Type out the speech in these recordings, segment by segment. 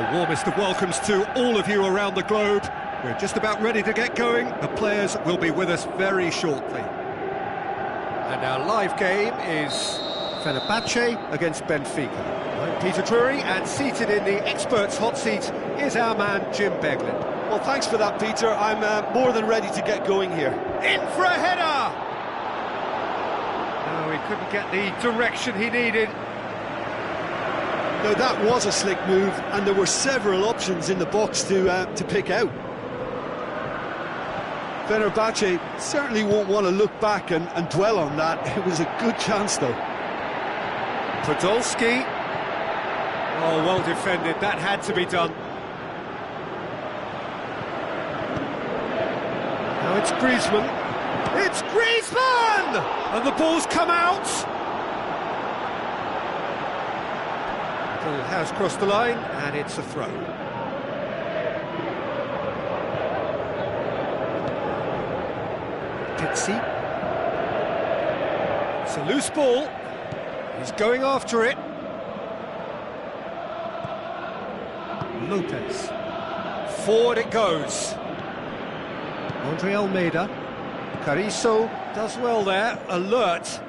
The warmest of welcomes to all of you around the globe. We're just about ready to get going. The players will be with us very shortly. And our live game is Fenerbahce against Benfica. I'm Peter Drury, and seated in the experts' hot seat is our man Jim Beglin. Well, thanks for that, Peter. I'm more than ready to get going here. In for a header! No, he couldn't get the direction he needed. No, that was a slick move, and there were several options in the box to pick out. Fenerbahce certainly won't want to look back and dwell on that. It was a good chance, though. Podolski. Oh, well defended. That had to be done. Now it's Griezmann. It's Griezmann! And the ball's come out. Ball has crossed the line, and it's a throw. Pizzi. It's a loose ball. He's going after it. Lopez. Forward it goes. Andre Almeida. Carrizo does well there. Alert.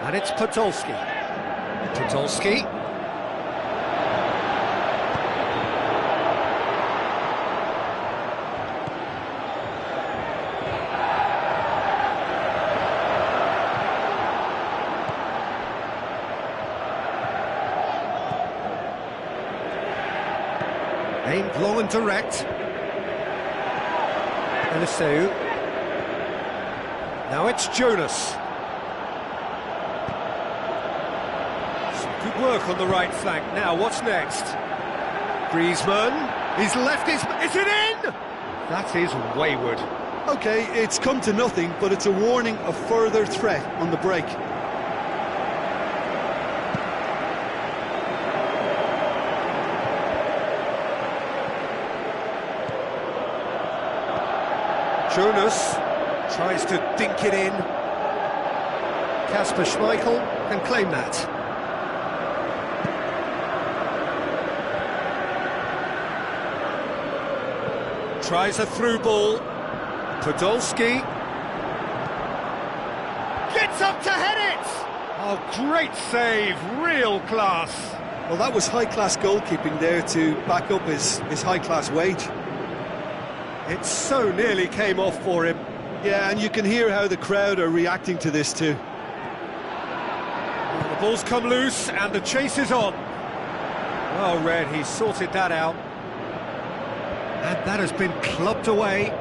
And it's Podolski. Podolski. Aimed long and direct. Eliseu. Now it's Jonas. Good work on the right flank. Now, what's next? Griezmann. He's left his... Is it in? That is wayward. OK, it's come to nothing, but it's a warning of further threat on the break. Jonas tries to dink it in. Kasper Schmeichel can claim that. Tries a through ball. Podolski. Gets up to head it! Oh, great save, real class. Well, that was high-class goalkeeping there to back up his high-class wage. It so nearly came off for him. Yeah, and you can hear how the crowd are reacting to this too. The ball's come loose and the chase is on. Well read, he sorted that out. And that has been clubbed away.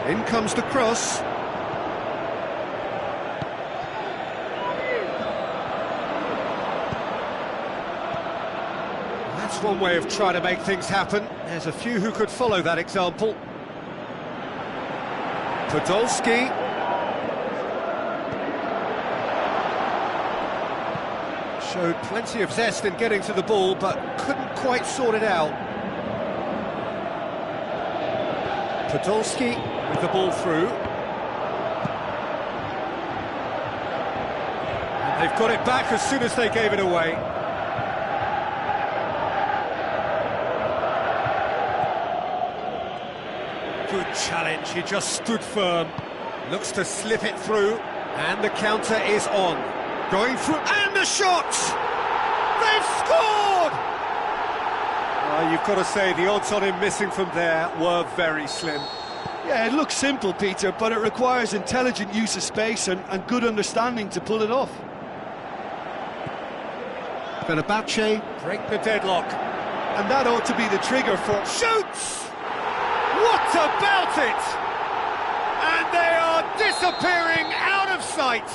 In comes the cross. That's one way of trying to make things happen. There's a few who could follow that example. Podolski. Showed plenty of zest in getting to the ball, but couldn't quite sort it out. Podolski with the ball through. And they've got it back as soon as they gave it away. Good challenge, he just stood firm. Looks to slip it through, and the counter is on. Going through, and the shot! They've scored! You've got to say, the odds on him missing from there were very slim. Yeah, it looks simple, Peter, but it requires intelligent use of space and good understanding to pull it off. Fenerbahce break the deadlock. And that ought to be the trigger for... Shoots! What about it? And they are disappearing out of sight.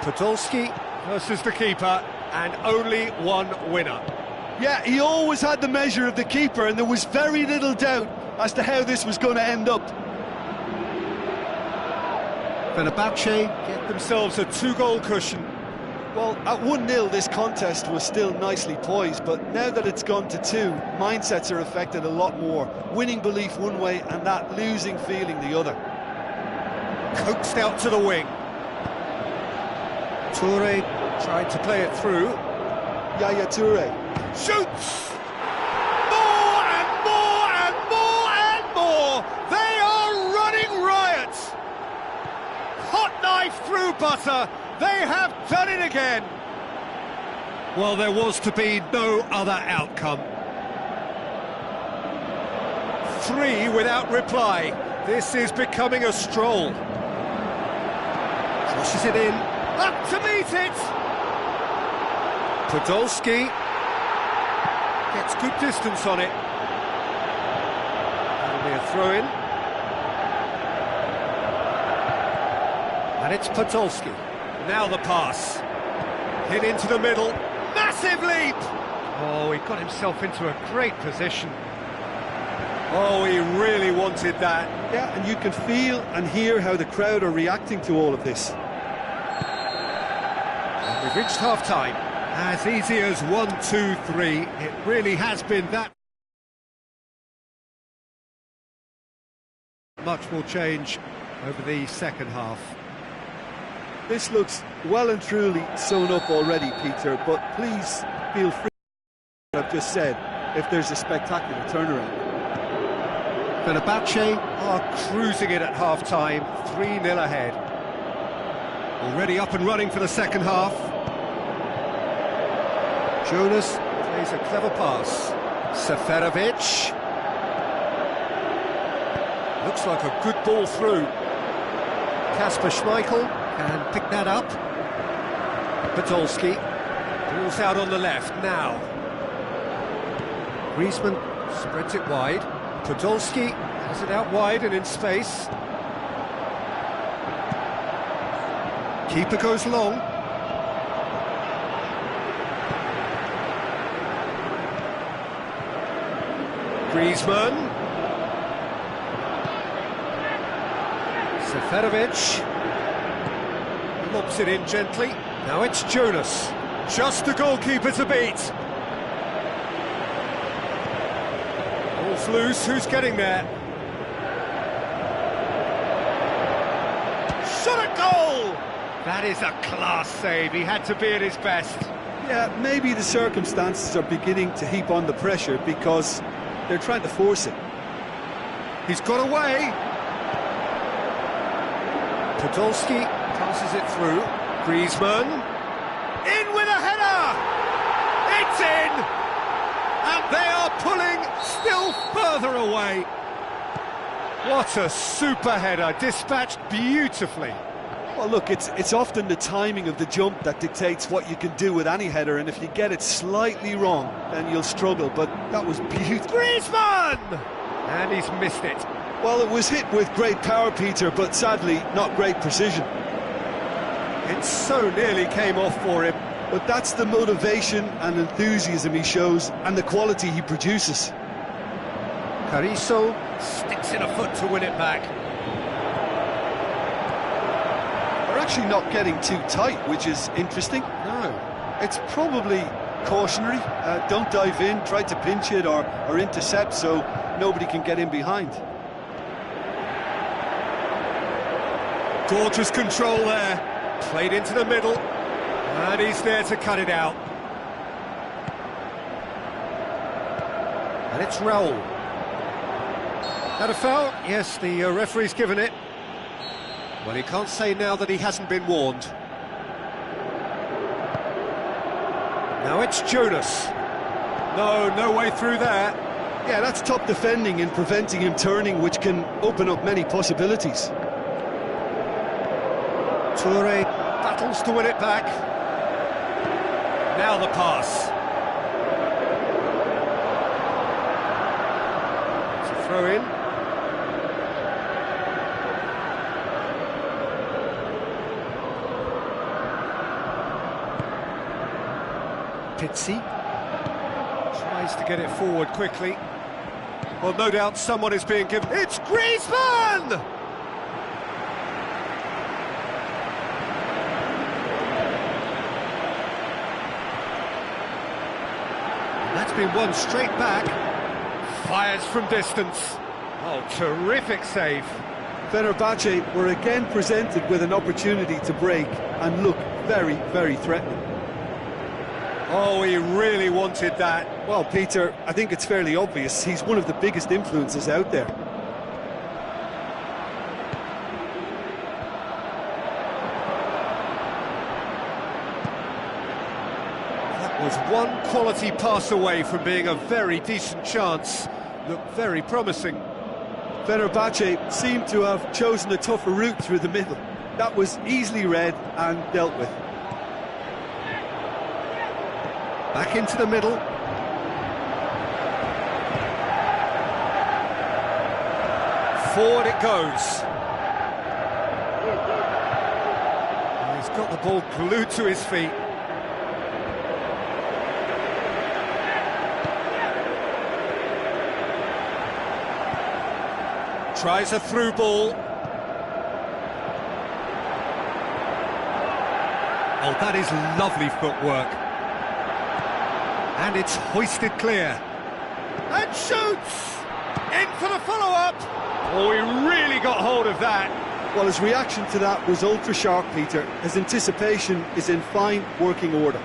Podolski versus the keeper, and only one winner. Yeah, he always had the measure of the keeper, and there was very little doubt as to how this was going to end up. Fenerbahce get themselves a 2-goal cushion. Well, at 1-0 this contest was still nicely poised, but now that it's gone to 2, mindsets are affected a lot more. Winning belief one way and that losing feeling the other. Coaxed out to the wing. Toure tried to play it through. Yaya Toure Shoots! More and more and more and more! They are running riot! Hot knife through butter! They have done it again! Well, there was to be no other outcome. 3 without reply. This is becoming a stroll. Crosses it in. Up to meet it! Podolski gets good distance on it. That'll be a throw-in. And it's Podolski. Now the pass. Hit into the middle. Massive leap! Oh, he got himself into a great position. Oh, he really wanted that. Yeah, and you can feel and hear how the crowd are reacting to all of this. And we've reached half-time. As easy as 1, 2, 3. It really has been that. Much will change over the second half. This looks well and truly sewn up already, Peter, but please feel free to what I've just said if there's a spectacular turnaround. Fenerbahce are cruising it at half-time, 3-0 ahead. Already up and running for the second half. Jonas plays a clever pass. Seferovic. Looks like a good ball through. Kasper Schmeichel can pick that up. Podolski. Ball's out on the left now. Griezmann spreads it wide. Podolski has it out wide and in space. Keeper goes long. Griezmann. Seferovic. Lobs it in gently. Now it's Jonas. Just the goalkeeper to beat. Ball's loose. Who's getting there? Shot at goal! That is a class save. He had to be at his best. Yeah, maybe the circumstances are beginning to heap on the pressure because they're trying to force it. He's got away. Podolski passes it through. Griezmann. In with a header! It's in! And they are pulling still further away. What a super header, dispatched beautifully. Well, look, it's often the timing of the jump that dictates what you can do with any header, and if you get it slightly wrong, then you'll struggle, but that was beautiful. Griezmann! And he's missed it. Well, it was hit with great power, Peter, but sadly, not great precision. It so nearly came off for him. But that's the motivation and enthusiasm he shows, and the quality he produces. Carrizo sticks in a foot to win it back. They're actually not getting too tight, which is interesting. No. It's probably cautionary. Don't dive in, try to pinch it or intercept so nobody can get in behind. Gorgeous control there. Played into the middle. And he's there to cut it out. And it's Raul. Had a foul? Yes, the referee's given it. Well, he can't say now that he hasn't been warned. Now it's Jonas. No way through there. Yeah, that's top defending and preventing him turning, which can open up many possibilities. Toure battles to win it back. Now the pass. It's a throw-in. Pizzi tries to get it forward quickly. Well, no doubt someone is being given... It's Griezmann! That's been won straight back. Fires from distance. Oh, terrific save. Fenerbahce were again presented with an opportunity to break, and look, very, very threatening. Oh, he really wanted that. Well, Peter, I think it's fairly obvious he's one of the biggest influences out there. That was one quality pass away from being a very decent chance. Looked very promising. Fenerbahce seemed to have chosen a tougher route through the middle. That was easily read and dealt with. Back into the middle. Forward it goes. And he's got the ball glued to his feet. Tries a through ball. Oh, that is lovely footwork. And it's hoisted clear. And shoots! In for the follow-up! Oh, he really got hold of that. Well, his reaction to that was ultra-sharp, Peter. His anticipation is in fine working order.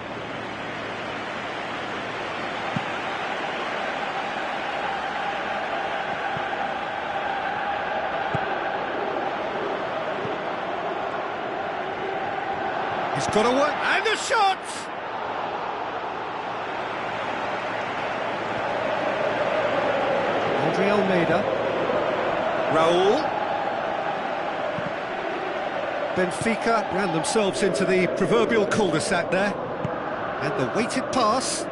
He's got to work, and the shot! Andre Almeida. Raul. Benfica ran themselves into the proverbial cul-de-sac there. And the weighted pass.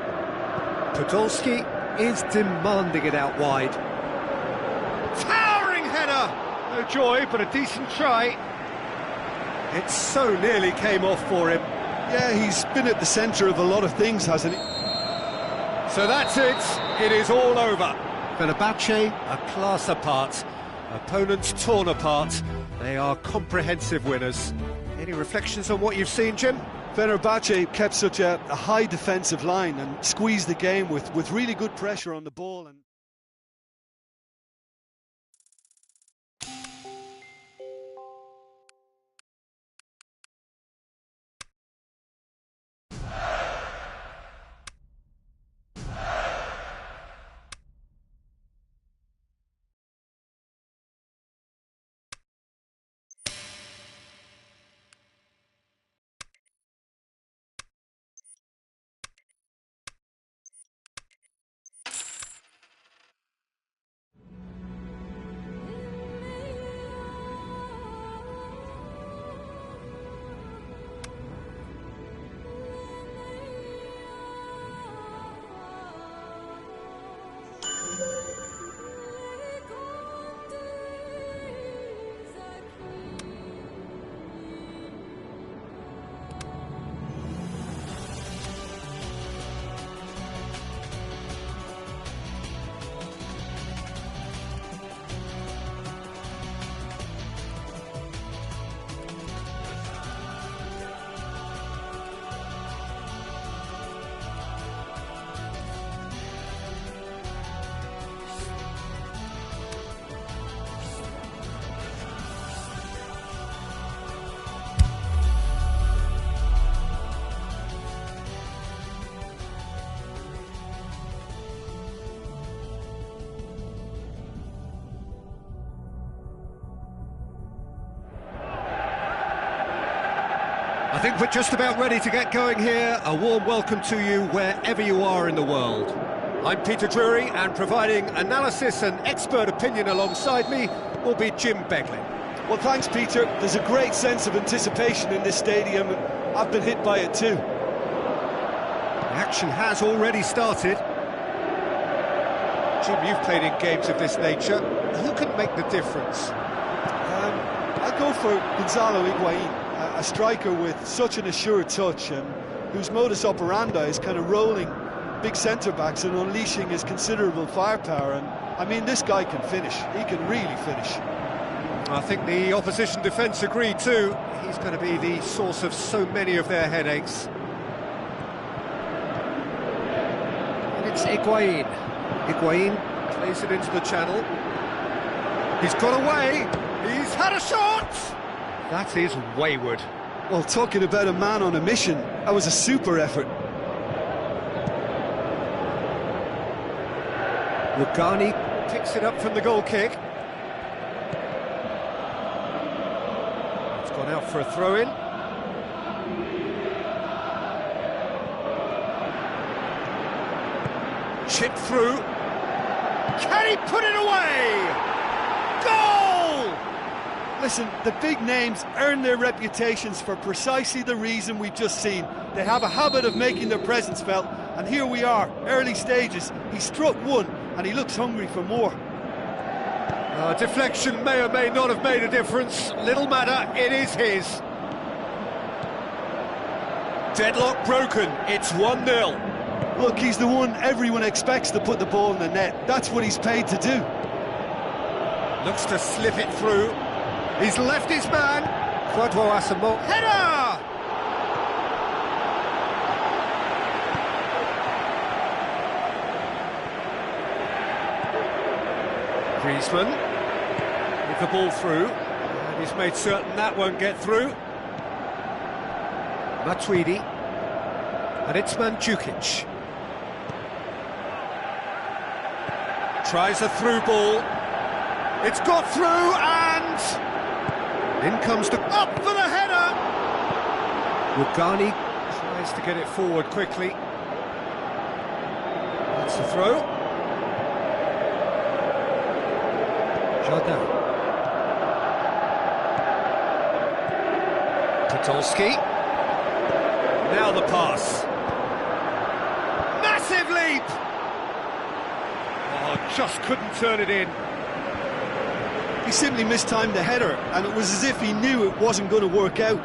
Podolski is demanding it out wide. Towering header! No joy, but a decent try. It so nearly came off for him. Yeah, he's been at the centre of a lot of things, hasn't he? So that's it. It is all over. Fenerbahce, a class apart. Opponents torn apart. They are comprehensive winners. Any reflections on what you've seen, Jim? Fenerbahce kept such a high defensive line and squeezed the game with really good pressure on the ball. And I think we're just about ready to get going here. A warm welcome to you wherever you are in the world. I'm Peter Drury, and providing analysis and expert opinion alongside me will be Jim Beglin. well, thanks, Peter. There's a great sense of anticipation in this stadium, and I've been hit by it too. The action has already started. Jim, you've played in games of this nature. Who can make the difference? I'd go for Gonzalo Higuain, a striker with such an assured touch and whose modus operandi is kind of rolling big centre-backs and unleashing his considerable firepower. And I mean, this guy can finish. He can really finish. I think the opposition defence agree too. He's going to be the source of so many of their headaches. And it's Higuain. Higuain plays it into the channel. He's got away. He's had a shot. That is wayward. Well, talking about a man on a mission, that was a super effort. Rugani picks it up from the goal kick. It's gone out for a throw-in. Chip through. Can he put it away? Goal! Listen, the big names earn their reputations for precisely the reason we've just seen. They have a habit of making their presence felt, and here we are, early stages. He struck one, and he looks hungry for more. Deflection may or may not have made a difference. Little matter, it is his. Deadlock broken, it's 1-0. Look, he's the one everyone expects to put the ball in the net. That's what he's paid to do. Looks to slip it through. He's left his man. Quadro Asamoah. Header! Griezmann with the ball through. And he's made certain that won't get through. Matuidi. And it's Mandzukic. Tries a through ball. It's got through and in comes the up for the header. Rugani tries to get it forward quickly. That's the throw. Jardin. Podolski. Now the pass. Massive leap. Oh, just couldn't turn it in. He simply mistimed the header, and it was as if he knew it wasn't going to work out.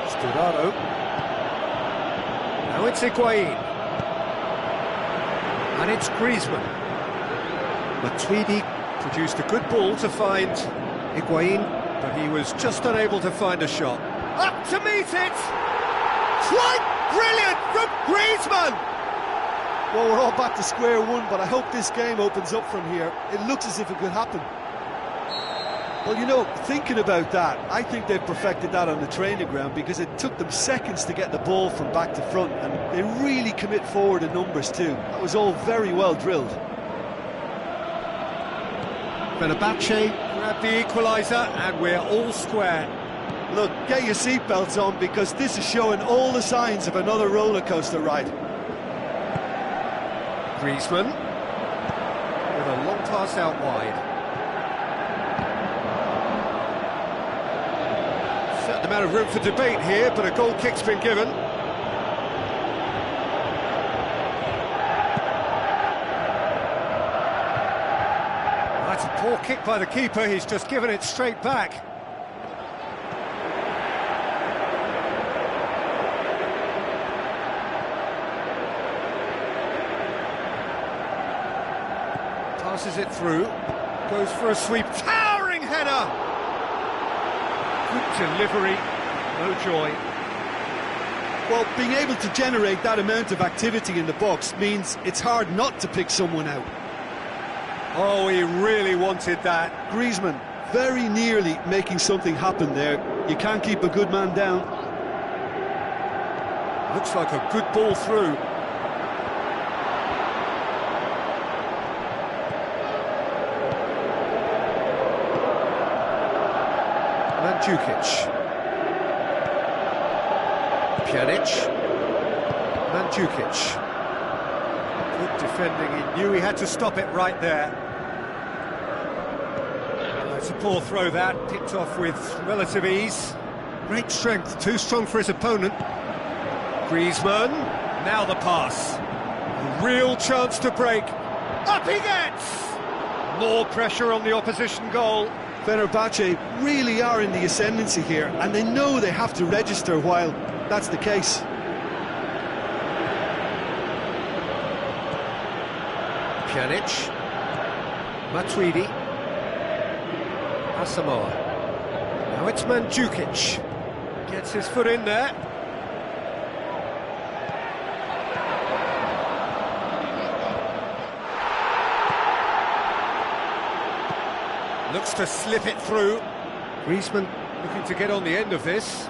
Sturaro. Now it's Higuain. And it's Griezmann. Matuidi produced a good ball to find Higuain, but he was just unable to find a shot. Up to meet it! Quite brilliant from Griezmann! Well, we're all back to square one, but I hope this game opens up from here. It looks as if it could happen. Well, you know, thinking about that, I think they've perfected that on the training ground because it took them seconds to get the ball from back to front, and they really commit forward in numbers too. That was all very well drilled. Fenerbahce grabbed the equaliser, and we're all square. Look, get your seatbelts on because this is showing all the signs of another roller coaster ride. Griezmann with a long pass out wide. Certain amount of room for debate here, but a goal kick's been given. That's a poor kick by the keeper, he's just given it straight back. Passes it through, goes for a sweep, towering header! Good delivery, no joy. Well, being able to generate that amount of activity in the box means it's hard not to pick someone out. Oh, he really wanted that. Griezmann very nearly making something happen there. You can't keep a good man down. Looks like a good ball through. Mandzukic. Pjanic. Mandzukic. Good defending, he knew he had to stop it right there. It's a poor throw that, picked off with relative ease. Great strength, too strong for his opponent. Griezmann, now the pass. A real chance to break. Up he gets! More pressure on the opposition goal. Fenerbahce really are in the ascendancy here, and they know they have to register while that's the case. Pjanic. Matuidi. Asamoah. Now it's Mandzukic. Gets his foot in there. Looks to slip it through. Griezmann Looking to get on the end of this.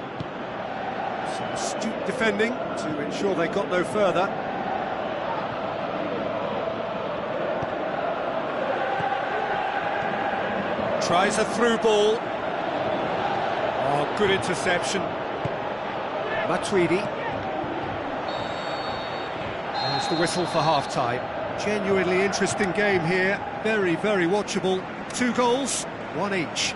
Some astute defending to ensure they got no further. Tries a through ball. Oh, good interception. Matuidi. There's the whistle for half-time. Genuinely interesting game here. Very, very watchable. 2 goals, 1 each.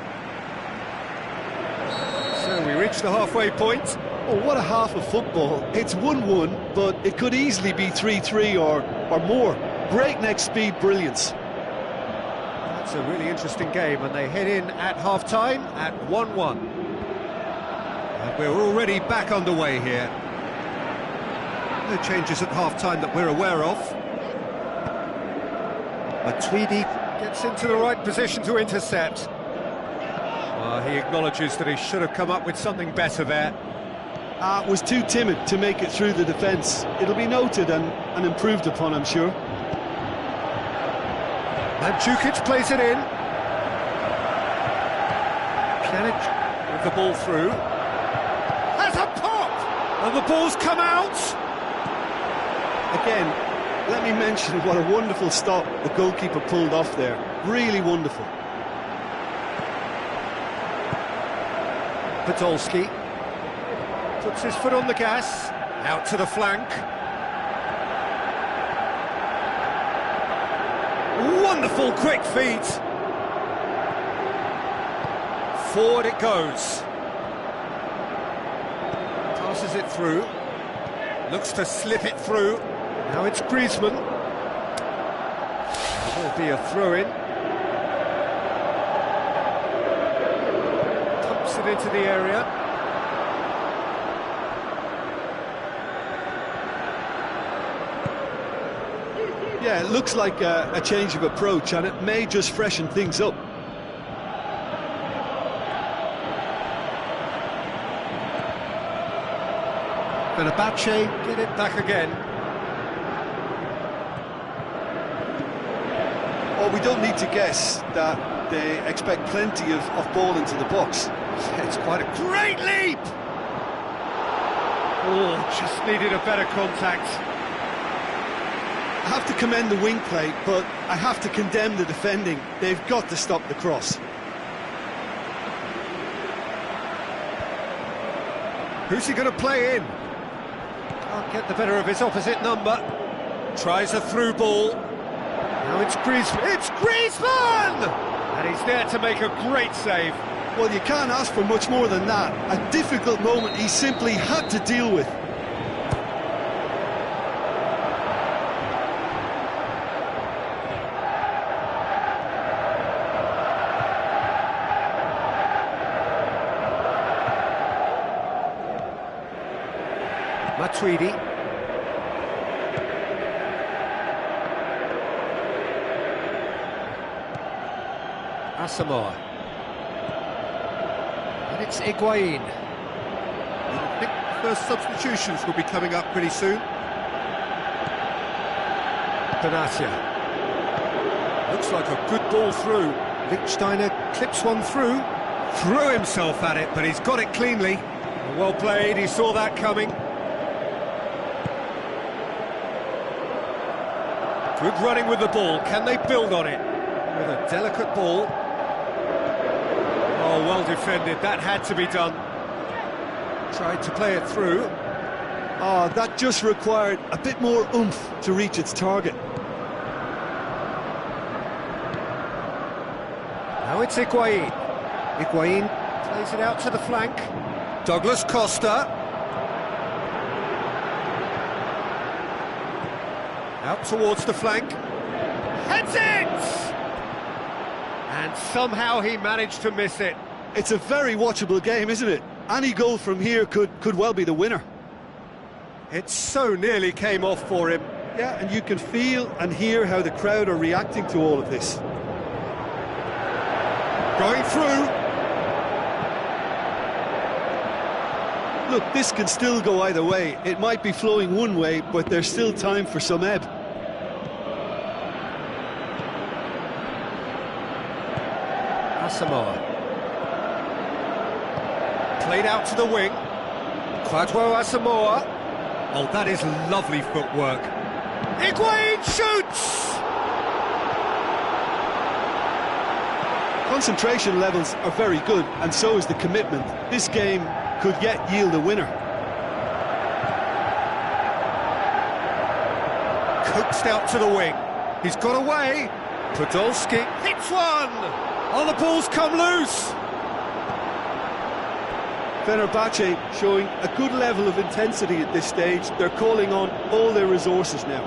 So we reach the halfway point. Oh, what a half of football. It's 1-1, but it could easily be 3-3 or more. Breakneck speed brilliance. That's a really interesting game, and they head in at half-time at 1-1. And we're already back underway here. No changes at half-time that we're aware of. Matuidi gets into the right position to intercept. He acknowledges that he should have come up with something better there. Was too timid to make it through the defence. It'll be noted and improved upon, I'm sure. Mandzukic plays it in. Pjanic with the ball through. Has a pop! And the ball's come out! Again, let me mention what a wonderful stop the goalkeeper pulled off there. Really wonderful. Podolski puts his foot on the gas, out to the flank. Wonderful quick feet. Forward it goes. Passes it through. Looks to slip it through. Now it's Griezmann. There'll be a throw-in. Dumps it into the area. Yeah, it looks like a change of approach, and it may just freshen things up. Fenerbahce get it back again. Well, we don't need to guess that they expect plenty of ball into the box. It's quite a great leap! Oh, just needed a better contact. I have to commend the wing play, but I have to condemn the defending. They've got to stop the cross. Who's he going to play in? Can't get the better of his opposite number. Tries a through ball. Now it's Griezmann. It's Griezmann! And he's there to make a great save. Well, you can't ask for much more than that. A difficult moment he simply had to deal with. Matuidi. Asamoah. And it's Higuain. I think the first substitutions will be coming up pretty soon. Benatia. Looks like a good ball through. Lichtsteiner clips one through. Threw himself at it, but he's got it cleanly. Well played, he saw that coming. Good running with the ball. Can they build on it? With a delicate ball. Oh, well defended. That had to be done. Tried to play it through. Oh, that just required a bit more oomph to reach its target. Now it's Higuain. Higuain plays it out to the flank. Douglas Costa. Out towards the flank. Heads it! And somehow he managed to miss it. It's a very watchable game, isn't it? Any goal from here could well be the winner. It so nearly came off for him. Yeah, and you can feel and hear how the crowd are reacting to all of this. Going through. Look, this can still go either way. It might be flowing one way, but there's still time for some ebb. Asamoah. Played out to the wing. Kwadwo Asamoah. Oh, that is lovely footwork. Higuain shoots! Concentration levels are very good, and so is the commitment. This game could yet yield a winner. Coaxed out to the wing. He's got away. Podolski hits one! Oh, the ball's come loose! Fenerbahce showing a good level of intensity at this stage. They're calling on all their resources now.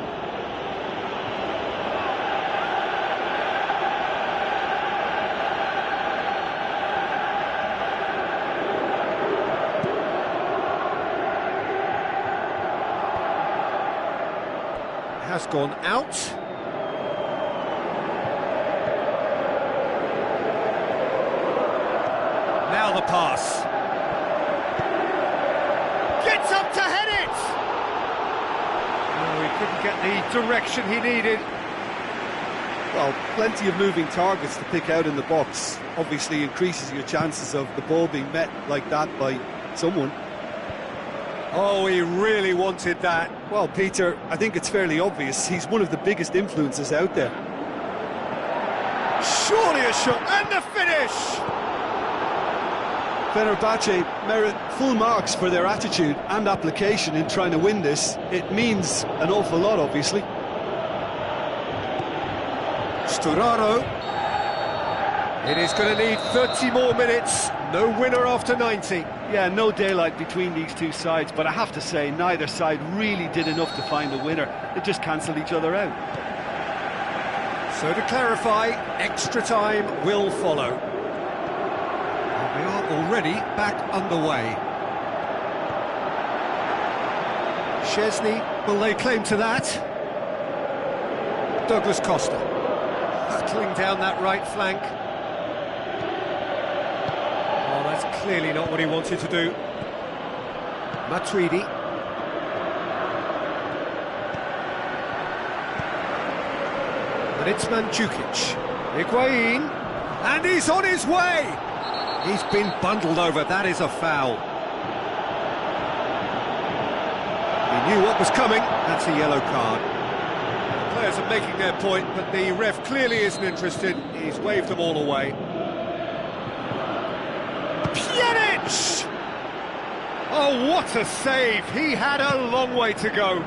Has gone out. Now the pass. Gets up to head it! Oh, he couldn't get the direction he needed. Well, plenty of moving targets to pick out in the box. Obviously increases your chances of the ball being met like that by someone. Oh, he really wanted that. Well, Peter, I think it's fairly obvious. He's one of the biggest influences out there. Surely a shot, and the finish! Fenerbahce merit full marks for their attitude and application in trying to win this. It means an awful lot, obviously. Sturaro. It is going to need 30 more minutes. No winner after 90. Yeah, no daylight between these two sides, but I have to say, neither side really did enough to find a winner. They just cancelled each other out. So to clarify, extra time will follow. And we are already back underway. Szczesny will lay claim to that. Douglas Costa battling down that right flank. Oh, that's clearly not what he wanted to do. Matuidi. And it's Mandzukic. Higuain. And he's on his way! He's been bundled over, that is a foul. He knew what was coming, that's a yellow card. The players are making their point, but the ref clearly isn't interested. He's waved them all away. Pjanic! Oh, what a save! He had a long way to go.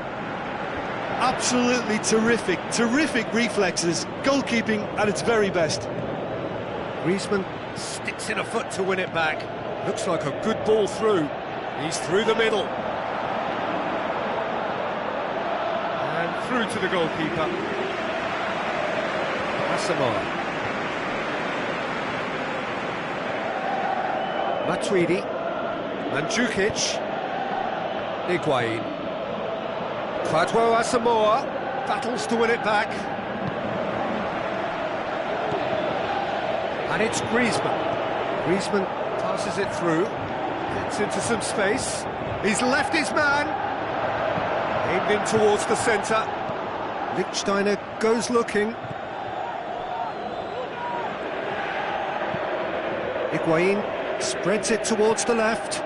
Absolutely terrific reflexes, goalkeeping at its very best. Griezmann sticks in a foot to win it back. Looks like a good ball through. He's through the middle. And through to the goalkeeper. Asamoah. Matuidi. Mandzukic. Higuain. Kwadwo Asamoah battles to win it back. And it's Griezmann. Griezmann passes it through, gets into some space. He's left his man. Aimed in towards the centre. Lichtsteiner goes looking. Higuain spreads it towards the left.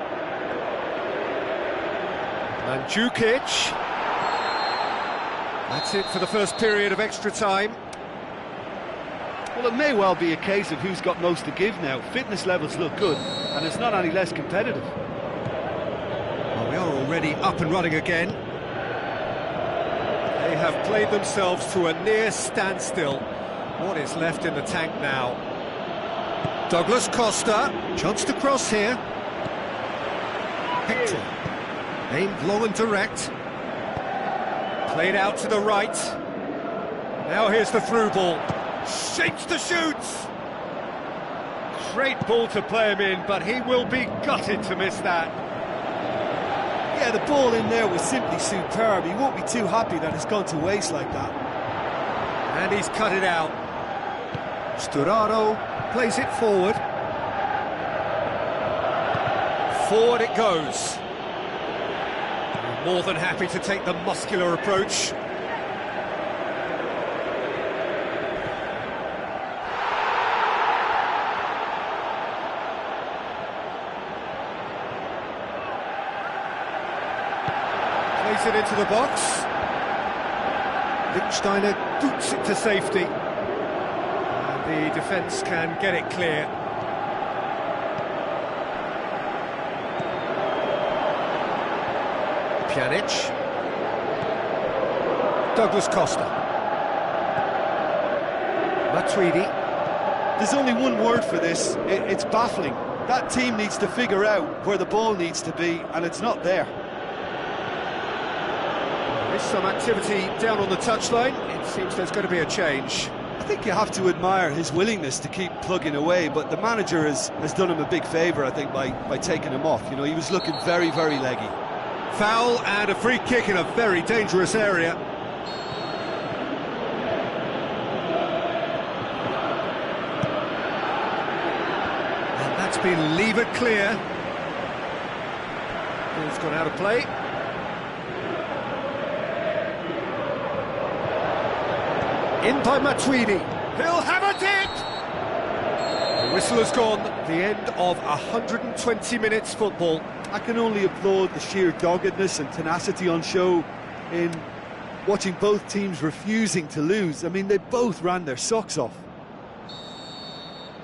Mandzukic. That's it for the first period of extra time. Well, it may well be a case of who's got most to give now. Fitness levels look good, and it's not any less competitive. Well, we are already up and running again. They have played themselves to a near standstill. What is left in the tank now? Douglas Costa, chance to cross here. Hector, aimed long and direct. Played out to the right. Now here's the through ball. Shapes to shoot! Great ball to play him in, but he will be gutted to miss that. Yeah, the ball in there was simply superb. He won't be too happy that it's gone to waste like that. And he's cut it out. Sturaro plays it forward. Forward it goes. More than happy to take the muscular approach. plays it into the box. Lichtsteiner boots it to safety. And the defence can get it clear. Pjanic. Douglas Costa. Matuidi. There's only one word for this, it's baffling. That team needs to figure out where the ball needs to be, and it's not there. There is some activity down on the touchline. It seems there's going to be a change. I think you have to admire his willingness to keep plugging away, but the manager has done him a big favour, I think, by taking him off. You know, he was looking very, very leggy. Foul and a free kick in a very dangerous area. And that's been levered clear. Ball's gone out of play. In by Matuidi. He'll have it! The whistle has gone. The end of 120 minutes football. I can only applaud the sheer doggedness and tenacity on show in watching both teams refusing to lose. I mean, they both ran their socks off.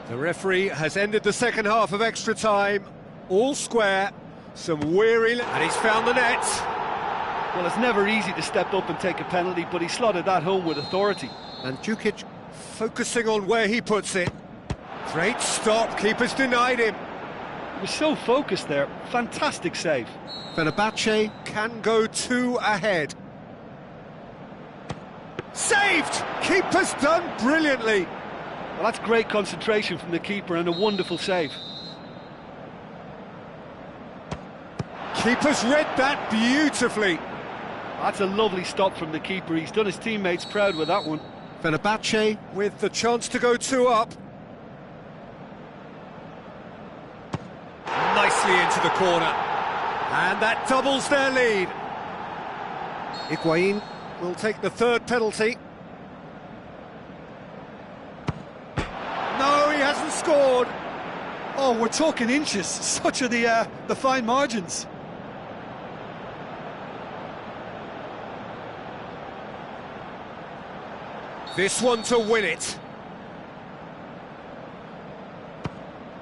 The referee has ended the second half of extra time. All square. Some weary... And he's found the net. Well, it's never easy to step up and take a penalty, but he slotted that home with authority. And Djukic focusing on where he puts it. Great stop, keeper's denied him. He was so focused there, fantastic save. Fenerbahce can go two ahead. Saved! Keeper's done brilliantly. Well, that's great concentration from the keeper and a wonderful save. Keeper's read that beautifully. That's a lovely stop from the keeper. He's done his teammates proud with that one. Fenerbahce with the chance to go two up. Nicely into the corner. And that doubles their lead. Higuain will take the third penalty. No, he hasn't scored. Oh, we're talking inches. Such are the fine margins. This one to win it.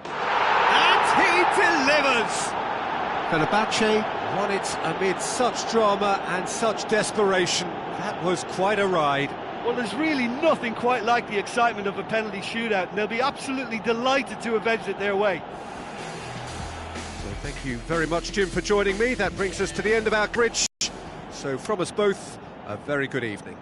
And he delivers! Fenerbahce won it amid such drama and such desperation. That was quite a ride. Well, there's really nothing quite like the excitement of a penalty shootout, and they'll be absolutely delighted to have edged it their way. So thank you very much, Jim, for joining me. That brings us to the end of our bridge. So from us both, a very good evening.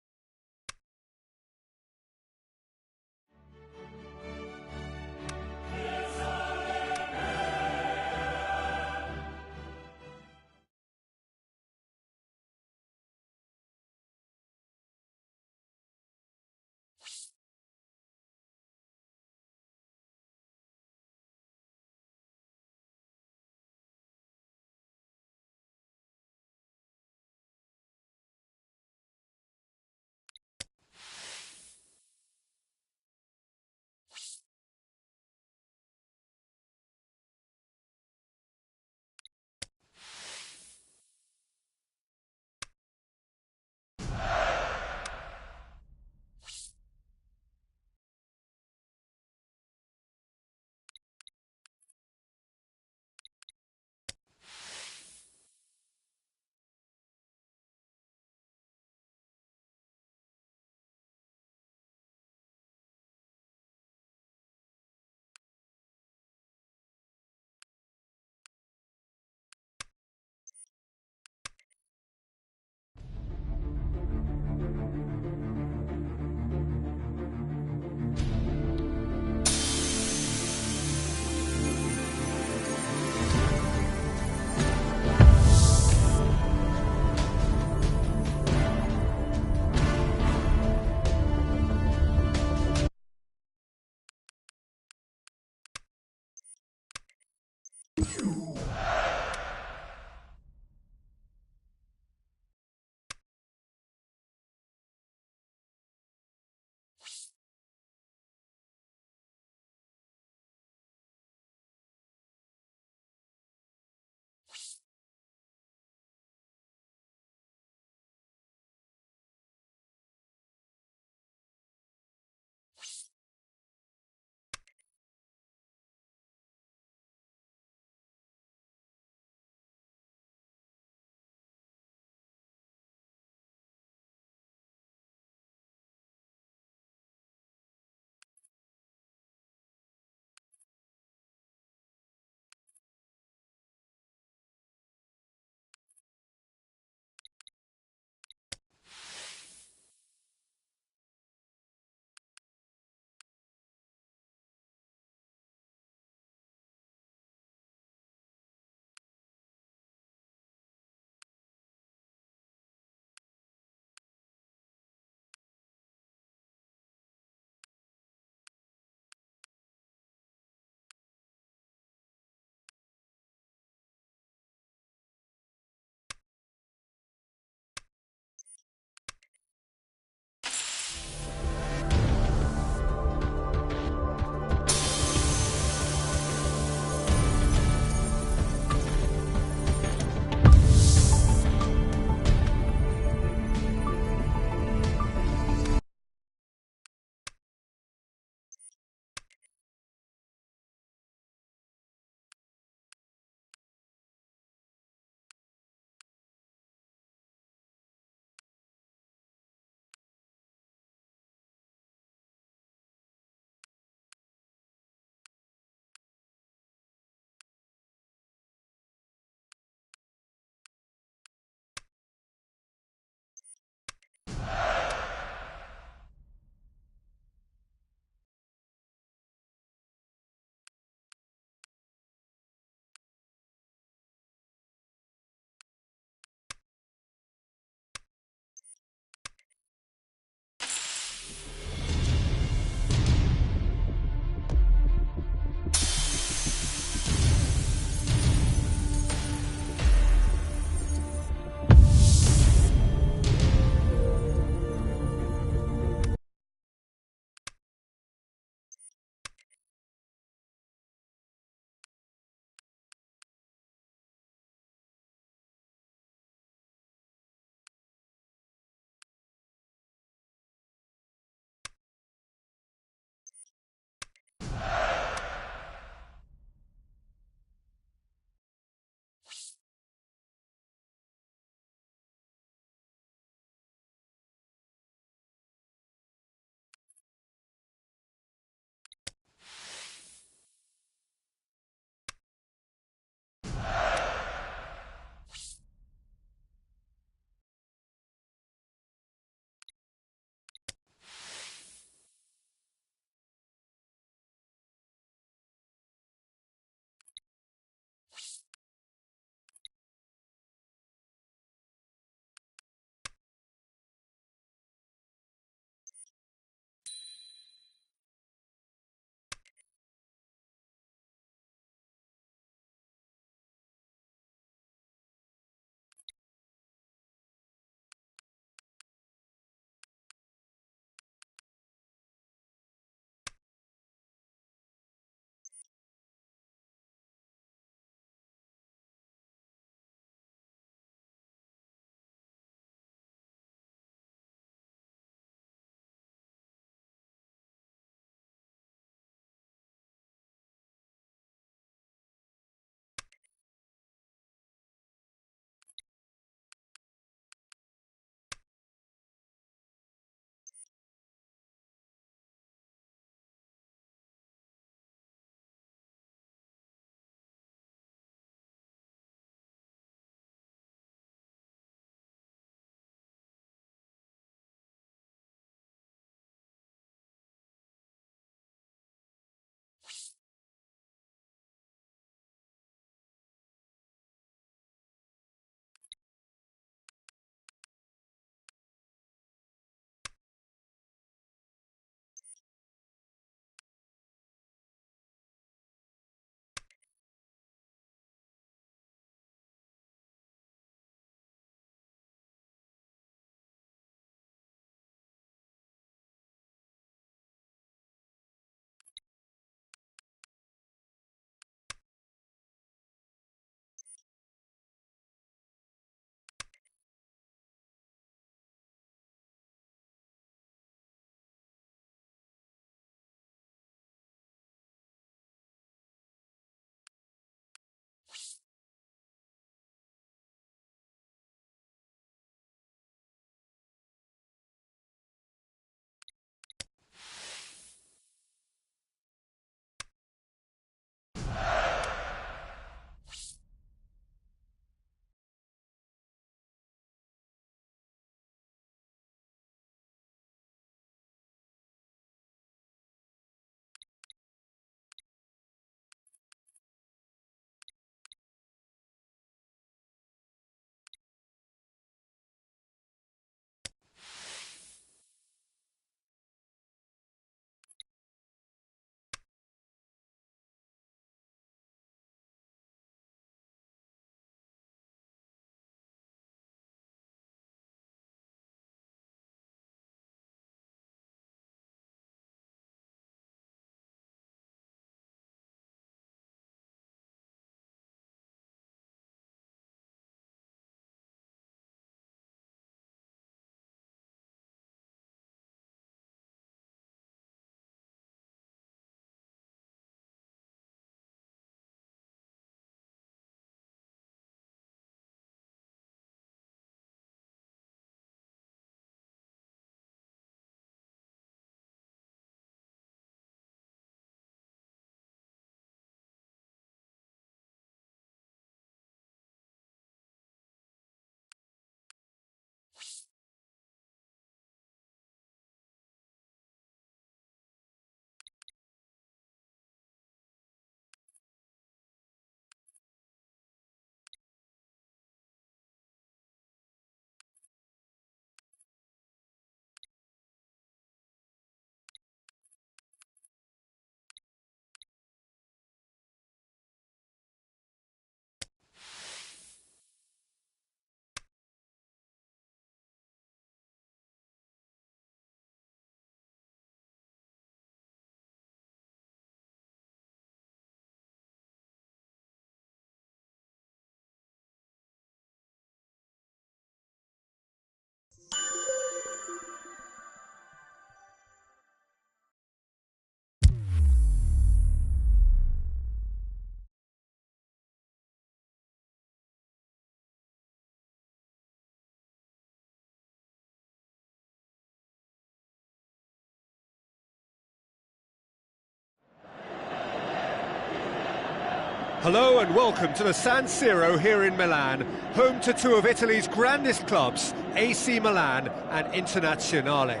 Hello and welcome to the San Siro here in Milan, home to two of Italy's grandest clubs, AC Milan and Internazionale.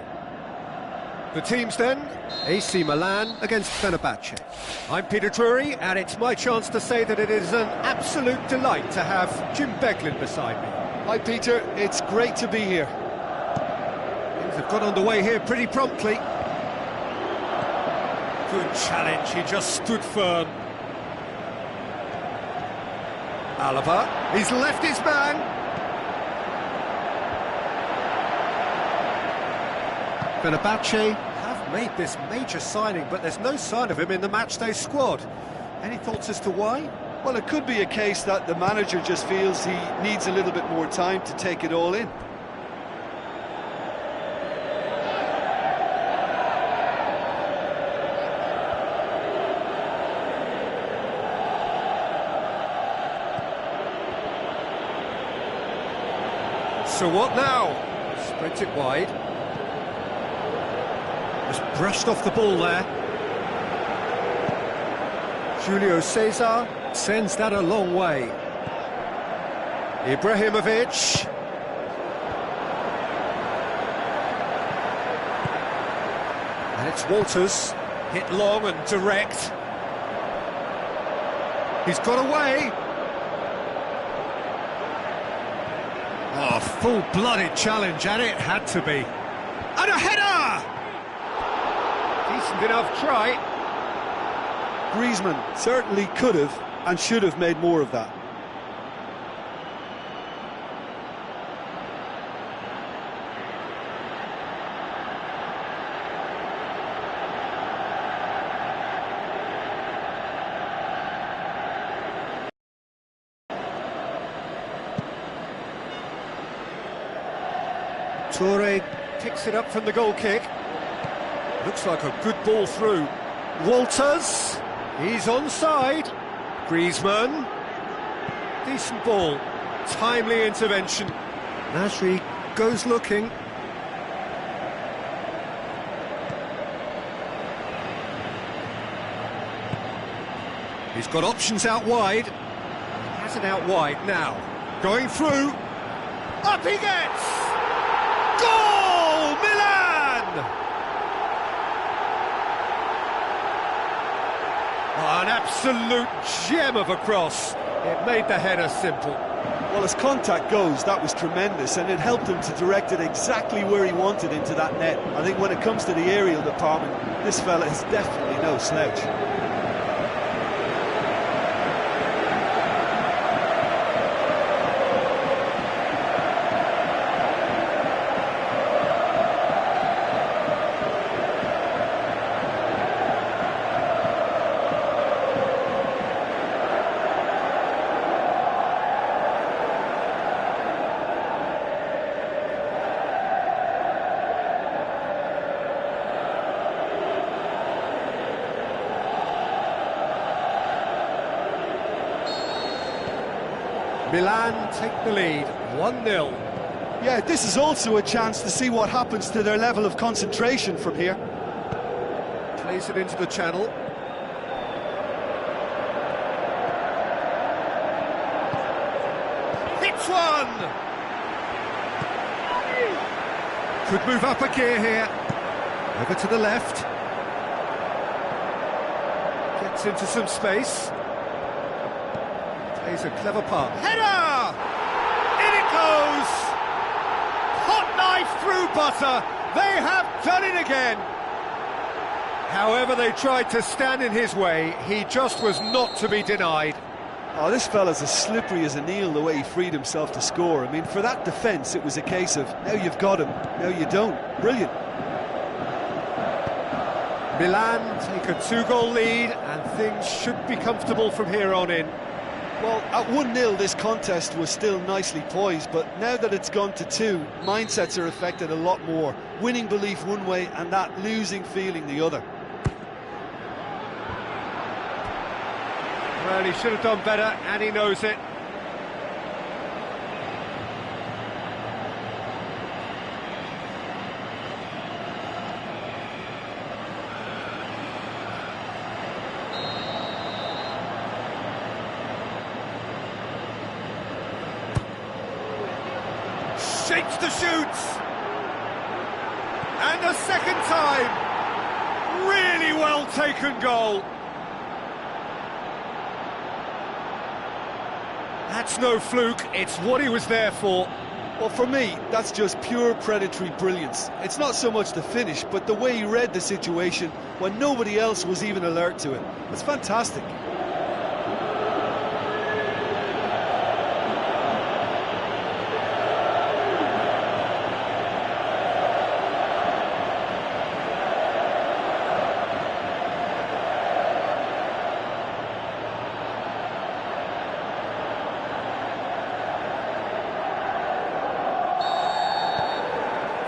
The teams then, AC Milan against Fenerbahce. I'm Peter Drury, and it's my chance to say that it is an absolute delight to have Jim Beglin beside me. Hi Peter, it's great to be here. Things have got underway here pretty promptly. Good challenge, he just stood firm. Alaba, he's left his man. Fenerbahce have made this major signing, but there's no sign of him in the matchday squad. Any thoughts as to why? Well, it could be a case that the manager just feels he needs a little bit more time to take it all in. So what now? Sprint it wide. Just brushed off the ball there. Julio Cesar sends that a long way. Ibrahimovic. And it's Walters. Hit long and direct. He's got away. Oh, full-blooded challenge, and it had to be. And a header! Decent enough try. Griezmann certainly could have and should have made more of that. Toure picks it up from the goal kick. Looks like a good ball through. Walters, he's onside. Griezmann, decent ball, timely intervention. Nasri goes looking. He's got options out wide. He has it out wide now. Going through. Up he gets! Goal! Milan! Oh, an absolute gem of a cross. It made the header simple. Well, as contact goes, that was tremendous, and it helped him to direct it exactly where he wanted into that net. I think when it comes to the aerial department, this fella is definitely no slouch. Milan take the lead, 1-0. Yeah, this is also a chance to see what happens to their level of concentration from here. Plays it into the channel. Hits one! Could move up a gear here. Over to the left. Gets into some space. Plays a clever part. Header! In it goes! Hot knife through butter. They have done it again. However they tried to stand in his way, he just was not to be denied. Oh, this fella's as slippery as an eel, the way he freed himself to score. I mean, for that defence, it was a case of, now you've got him, now you don't. Brilliant. Milan take a 2-goal lead, and things should be comfortable from here on in. Well, at 1-0, this contest was still nicely poised, but now that it's gone to 2, mindsets are affected a lot more. Winning belief one way, and that losing feeling the other. Well, he should have done better, and he knows it. Tips to shoot! And a second time! Really well taken goal! That's no fluke, it's what he was there for. Well, for me, that's just pure predatory brilliance. It's not so much the finish, but the way he read the situation when nobody else was even alert to it. It's fantastic.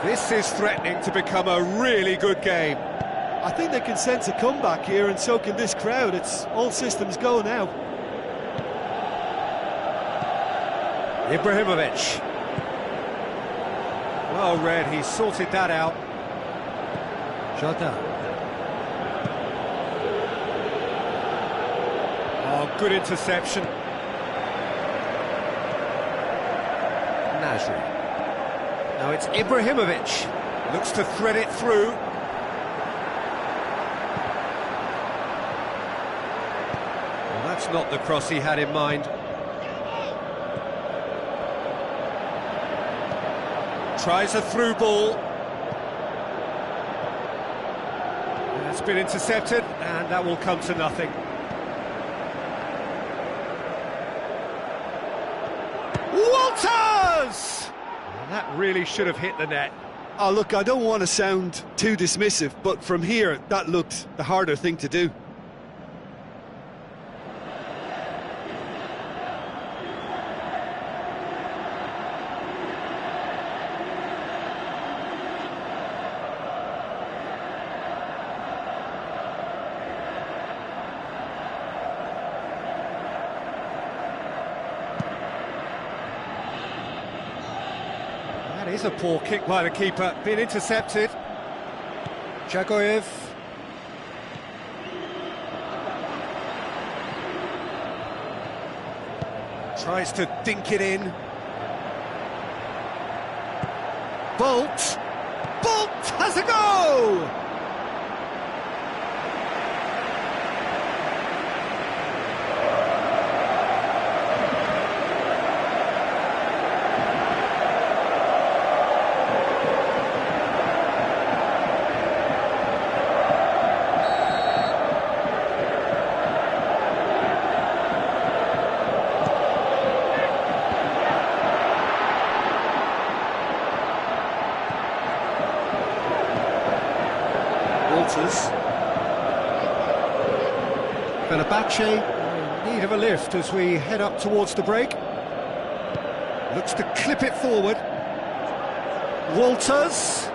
This is threatening to become a really good game. I think they can sense a comeback here, and so can this crowd. It's all systems go now. Ibrahimovic. Well read, he sorted that out. Jota. Oh, good interception. Nasri. Now it's Ibrahimovic. Looks to thread it through. Well, that's not the cross he had in mind. Tries a through ball. It's been intercepted, and that will come to nothing. Walters! That really should have hit the net. Oh, look, I don't want to sound too dismissive, but from here, that looked the harder thing to do. That is a poor kick by the keeper, been intercepted. Jagoyev. Tries to dink it in. Bolt! Bolt has a go! Fenerbahce in need of a lift as we head up towards the break. Looks to clip it forward. Walters.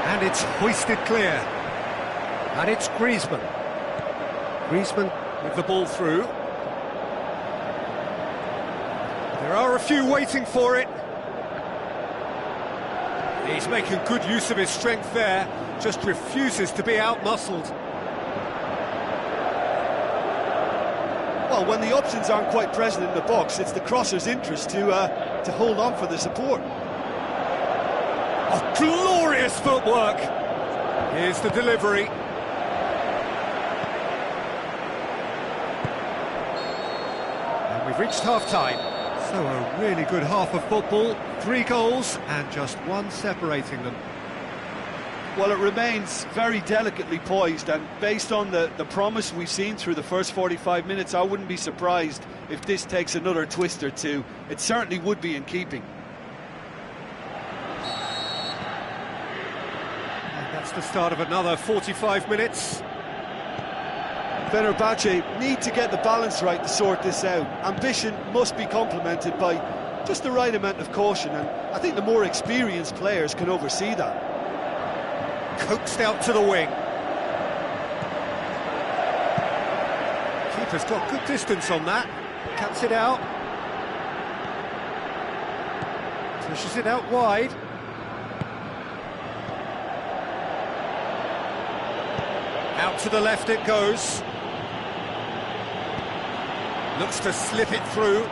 And it's hoisted clear. And it's Griezmann. Griezmann with the ball through. There are a few waiting for it. He's making good use of his strength there, just refuses to be out-muscled. Well, when the options aren't quite present in the box, it's the crosser's interest to hold on for the support. Oh, glorious footwork! Here's the delivery. And we've reached half-time. So a really good half of football, 3 goals and just one separating them. Well, it remains very delicately poised, and based on the promise we've seen through the first 45 minutes, I wouldn't be surprised if this takes another twist or two. It certainly would be in keeping. And that's the start of another 45 minutes. Fenerbahce need to get the balance right to sort this out. Ambition must be complemented by just the right amount of caution, and I think the more experienced players can oversee that. Coaxed out to the wing. Keeper's got good distance on that. Cuts it out. Pushes it out wide. Out to the left it goes. Looks to slip it through.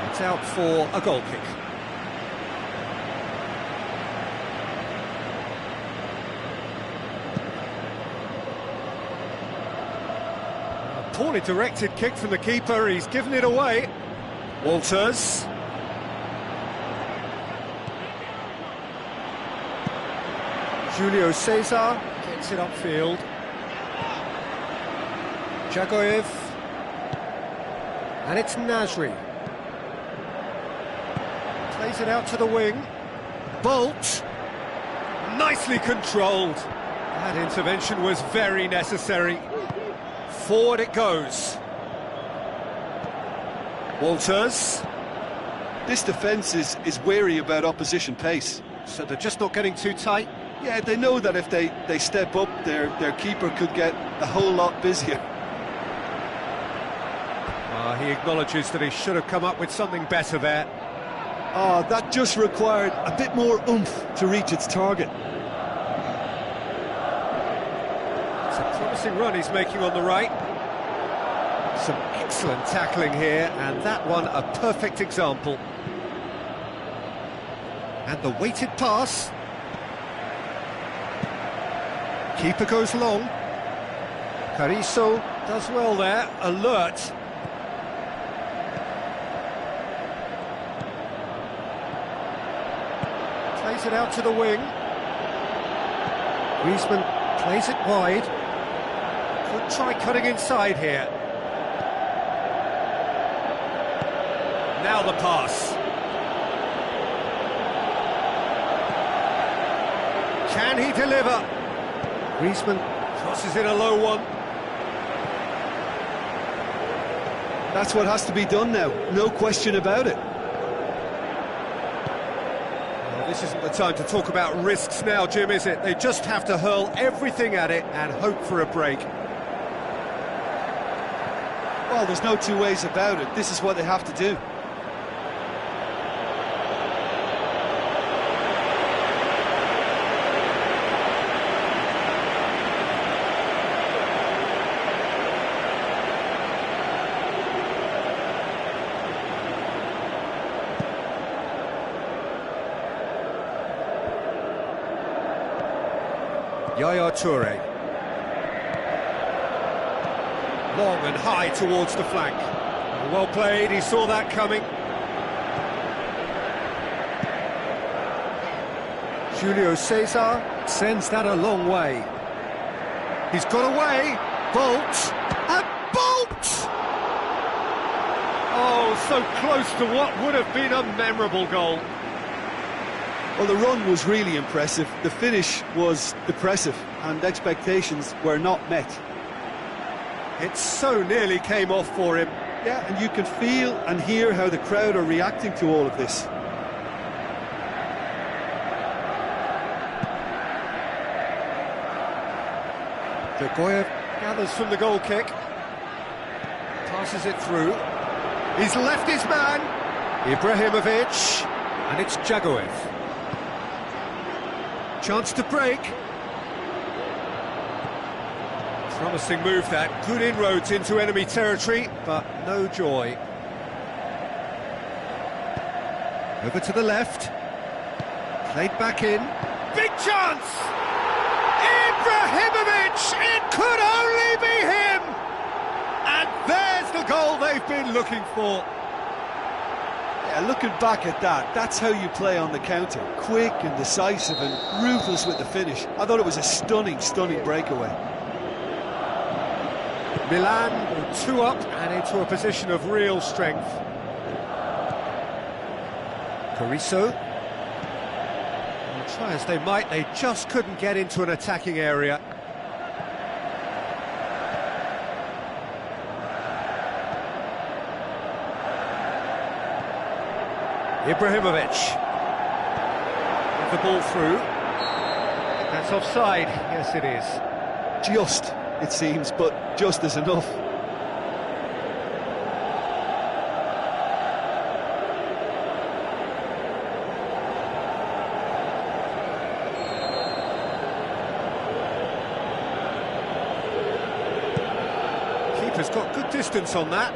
It's out for a goal kick. A poorly directed kick from the keeper, he's given it away. Walters. Julio Cesar gets it upfield. Jagoev. And it's Nasri. Plays it out to the wing. Bolt. Nicely controlled. That intervention was very necessary. Forward it goes. Walters. This defence is wary about opposition pace. So they're just not getting too tight? Yeah, they know that if they step up, their keeper could get a whole lot busier. He acknowledges that he should have come up with something better there. Oh, that just required a bit more oomph to reach its target. It's a promising run he's making on the right. Some excellent tackling here, and that one a perfect example. And the weighted pass. Keeper goes long. Carrizo does well there, alert. Plays it out to the wing. Griezmann plays it wide. Could try cutting inside here. Now the pass. Can he deliver? Griezmann crosses in a low one. That's what has to be done now, no question about it. Well, this isn't the time to talk about risks now, Jim, is it? They just have to hurl everything at it and hope for a break. Well, there's no two ways about it. This is what they have to do. Yaya Toure. Long and high towards the flank. Well played, he saw that coming. Julio Cesar sends that a long way. He's got away. Bolt. And Bolt! Oh, so close to what would have been a memorable goal. Well, the run was really impressive, the finish was depressive, and expectations were not met. It so nearly came off for him. Yeah, and you can feel and hear how the crowd are reacting to all of this. Jagoev gathers from the goal kick. Passes it through. He's left his man. Ibrahimovic. And it's Jagoev. Chance to break. Promising move that. Good inroads into enemy territory, but no joy. Over to the left. Played back in. Big chance! Ibrahimovic! It could only be him! And there's the goal they've been looking for. Yeah, looking back at that, that's how you play on the counter. Quick and decisive and ruthless with the finish. I thought it was a stunning, stunning breakaway. Milan will 2 up and into a position of real strength. Carrizo. Well, try as they might, they just couldn't get into an attacking area. Ibrahimovic. With the ball through. That's offside. Yes, it is. Just, it seems, but just is enough. Keeper's got good Good distance on that.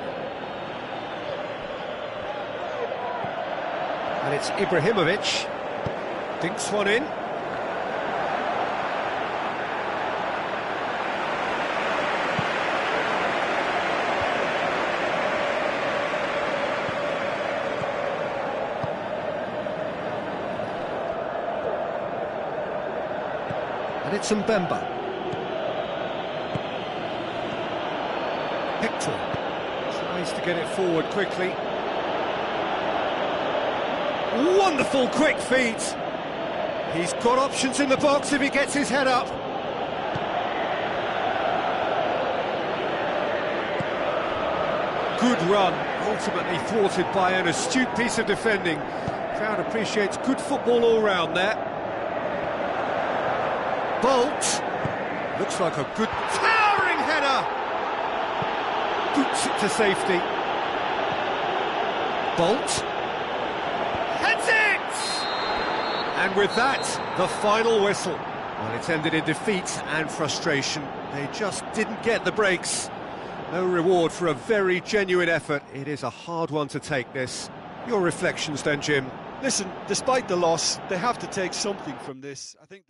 And it's Ibrahimovic. Dinks one in. And it's Mbemba. Hector tries to get it forward quickly. Wonderful quick feet. He's got options in the box if he gets his head up. Good run, ultimately thwarted by an astute piece of defending. Crowd appreciates good football all round there. Bolt, looks like a good towering header. Boots it to safety. Bolt, heads it! And with that, the final whistle. Well, it's ended in defeat and frustration. They just didn't get the breaks. No reward for a very genuine effort. It is a hard one to take, this. Your reflections then, Jim? Listen, despite the loss, they have to take something from this. I think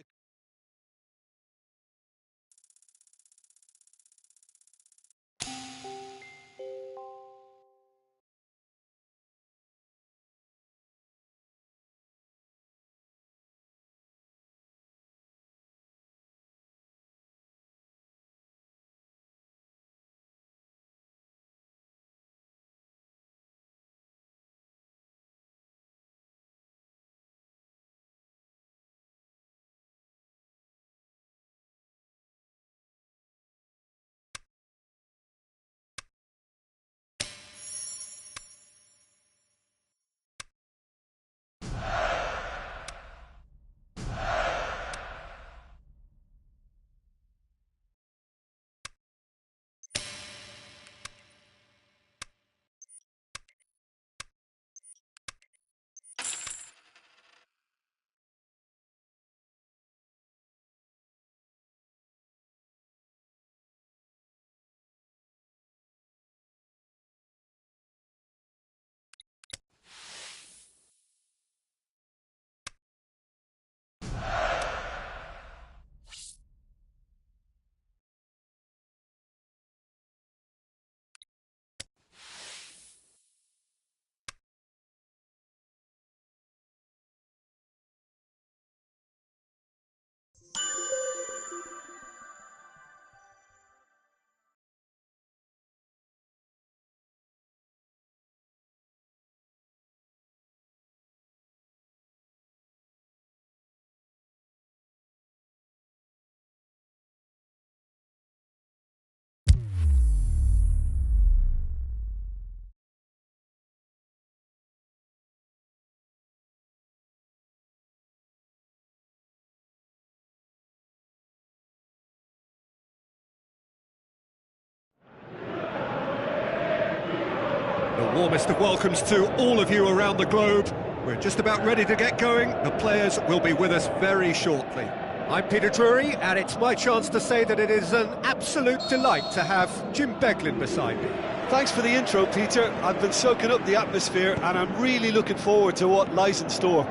the warmest of welcomes to all of you around the globe. We're just about ready to get going. The players will be with us very shortly. I'm Peter Drury, and it's my chance to say that it is an absolute delight to have Jim Beglin beside me. thanks for the intro, Peter. I've been soaking up the atmosphere, and I'm really looking forward to what lies in store.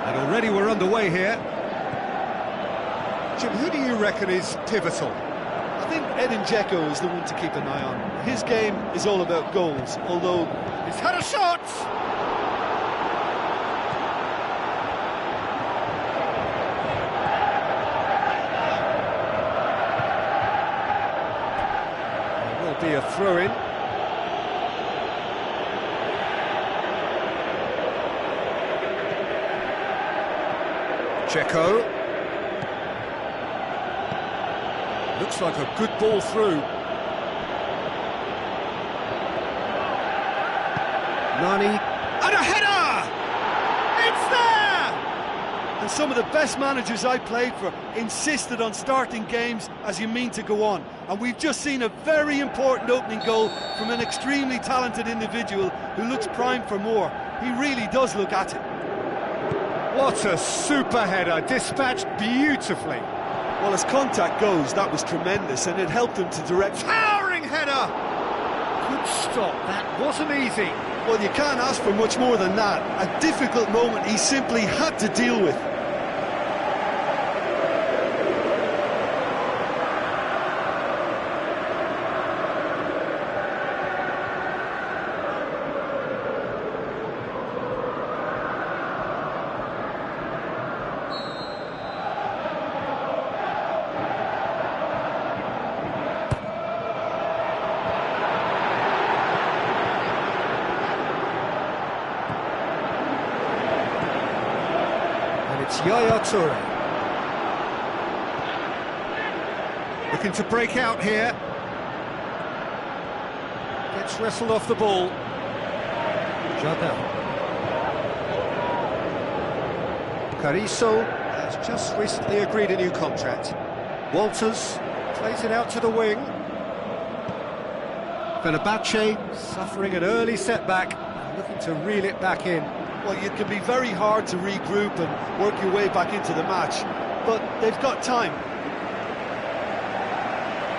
And already we're underway here. Jim, who do you reckon is pivotal? I think Edin Dzeko is the one to keep an eye on. His game is all about goals, although He's had a shot! There will be a throw-in. Dzeko. Looks like a good ball through. Nani, and a header! It's there! and some of the best managers I played for insisted on starting games as you mean to go on. And we've just seen a very important opening goal from an extremely talented individual who looks primed for more. He really does look at it. What a super header, dispatched beautifully. Well, as contact goes, that was tremendous, and it helped him to direct. Towering header! Good stop, that wasn't easy. Well, you can't ask for much more than that. A difficult moment he simply had to deal with. It's Yaya Toure. Looking to break out here. Gets wrestled off the ball. Jardel. Carrizo has just recently agreed a new contract. Walters plays it out to the wing. Fenerbahce suffering an early setback and looking to reel it back in. Well, it can be very hard to regroup and work your way back into the match, but they've got time.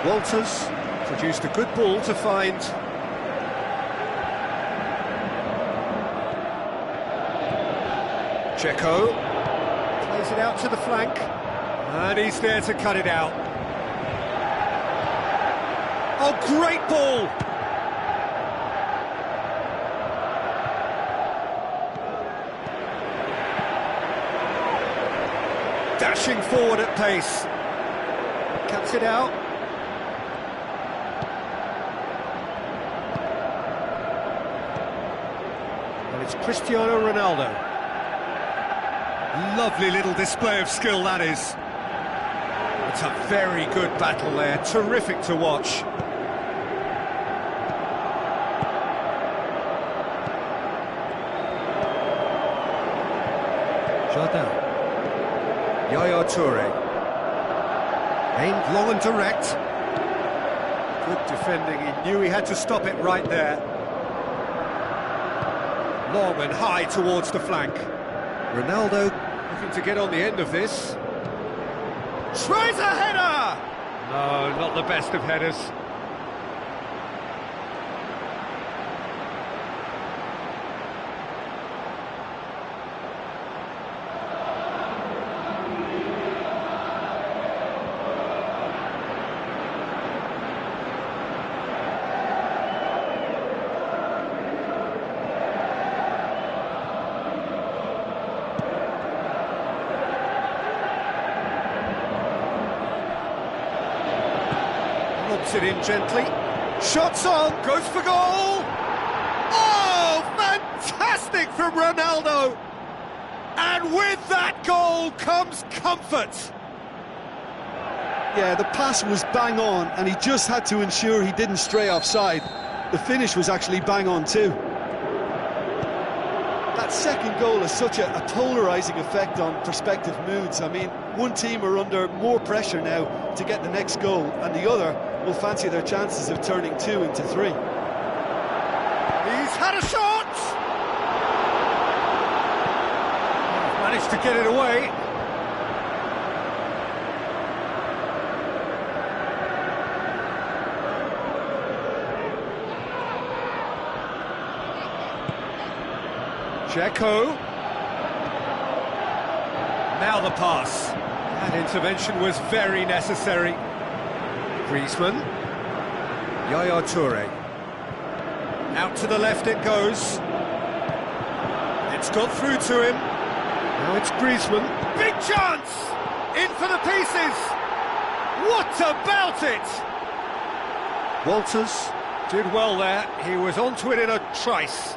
Walters produced a good ball to find. Checo plays it out to the flank, and he's there to cut it out. Oh, great ball! Dashing forward at pace. Cuts it out. And it's Cristiano Ronaldo. Lovely little display of skill, that is. It's a very good battle there. Terrific to watch. Jardel. Yaya Toure. Aimed long and direct. Good defending, he knew he had to stop it right there. Long and high towards the flank. Ronaldo looking to get on the end of this. Tries a header! No, not the best of headers. Lobs it in gently. Shots on, goes for goal! Oh, fantastic from Ronaldo! And with that goal comes comfort. Yeah, the pass was bang on, and he just had to ensure he didn't stray offside. The finish was actually bang on too. That second goal has such a polarising effect on prospective moods. I mean, one team are under more pressure now to get the next goal, and the other will fancy their chances of turning 2 into 3. He's had a shot! Managed to get it away. Checo. Now the pass. That intervention was very necessary. Griezmann. Yaya Toure. Out to the left it goes. It's got through to him. Now it's Griezmann. Big chance! In for the pieces! What about it? Walters did well there. He was onto it in a trice.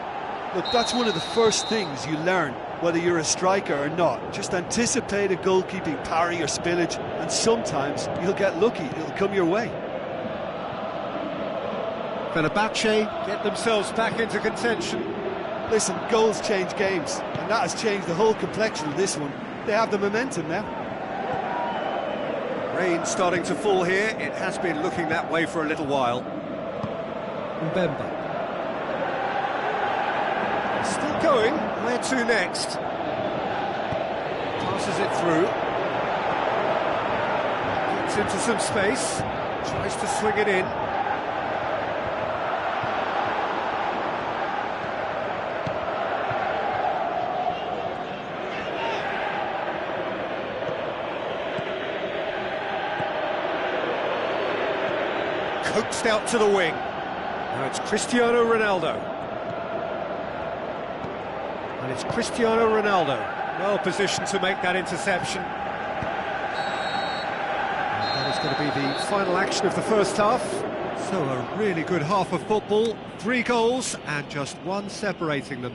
Look, that's one of the first things you learn, whether you're a striker or not. Just anticipate a goalkeeping parry or spillage, and sometimes you'll get lucky, it'll come your way. Fenerbahce get themselves back into contention. Listen, goals change games, and that has changed the whole complexion of this one. They have the momentum now. Rain starting to fall here. It has been looking that way for a little while. Mbemba. Still going, where to next? Passes it through. Gets into some space. Tries to swing it in. coaxed out to the wing. Now it's Cristiano Ronaldo. And it's Cristiano Ronaldo, well positioned to make that interception. And that is going to be the final action of the first half. So a really good half of football, 3 goals and just 1 separating them.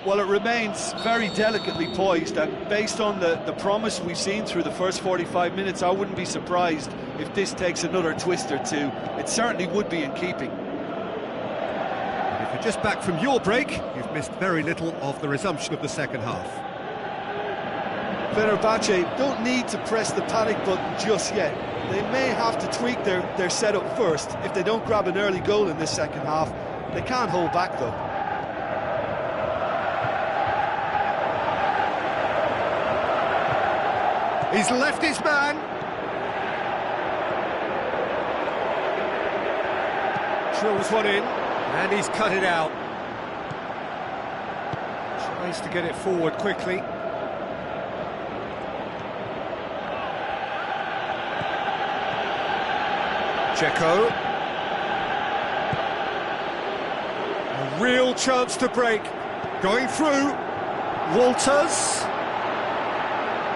Well, it remains very delicately poised, and based on the promise we've seen through the first 45 minutes, I wouldn't be surprised if this takes another twist or two. It certainly would be in keeping. And if you're just back from your break, you've missed very little of the resumption of the second half. Fenerbahce don't need to press the panic button just yet. They may have to tweak their setup first. If they don't grab an early goal in this second half, they can't hold back though. He's left his man. Drills one in, and he's cut it out. Tries to get it forward quickly. Dzeko. A real chance to break. Going through. Walters.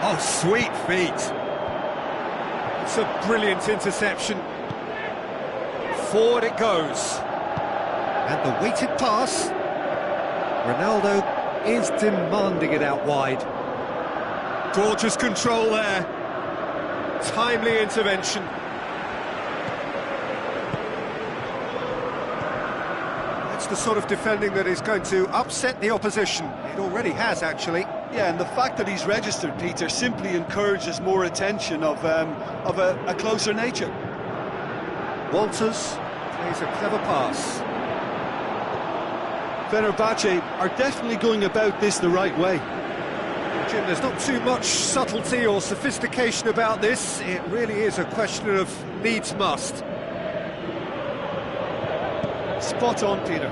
Oh, sweet feet. It's a brilliant interception. Forward it goes. And the weighted pass. Ronaldo is demanding it out wide. Gorgeous control there. Timely intervention. That's the sort of defending that is going to upset the opposition. It already has, actually. Yeah, and the fact that he's registered, Peter, simply encourages more attention of a closer nature. Walters plays a clever pass. Fenerbahce are definitely going about this the right way. Jim, there's not too much subtlety or sophistication about this. It really is a question of needs must. Spot on, Peter.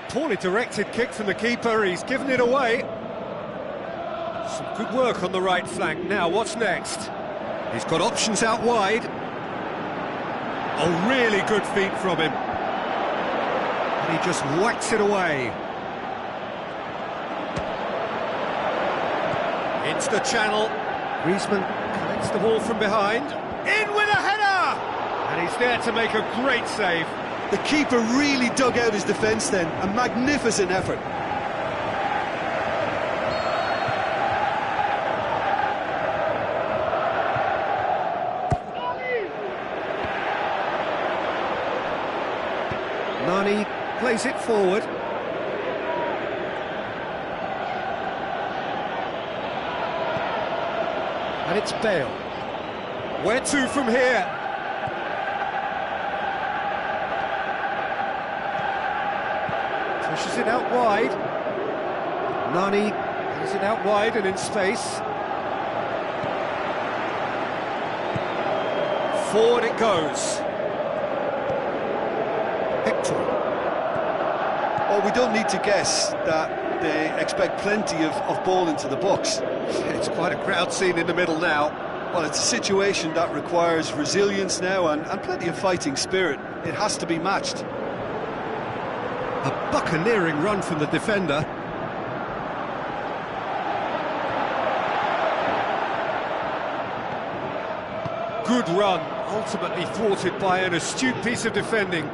Poorly directed kick from the keeper, he's given it away. Some good work on the right flank. Now, what's next? He's got options out wide. Oh, really good feet from him. And he just whacks it away. Into the channel. Griezmann collects the ball from behind. In with a header! And he's there to make a great save. The keeper really dug out his defence then. A magnificent effort. Nani plays it forward. And it's Bale. Where to from here? Pushes it out wide. Nani has it out wide and in space. Forward it goes. Hector. Well, we don't need to guess that they expect plenty of ball into the box. It's quite a crowd scene in the middle now. Well, it's a situation that requires resilience now and plenty of fighting spirit. It has to be matched. A buccaneering run from the defender. Good run, ultimately thwarted by an astute piece of defending.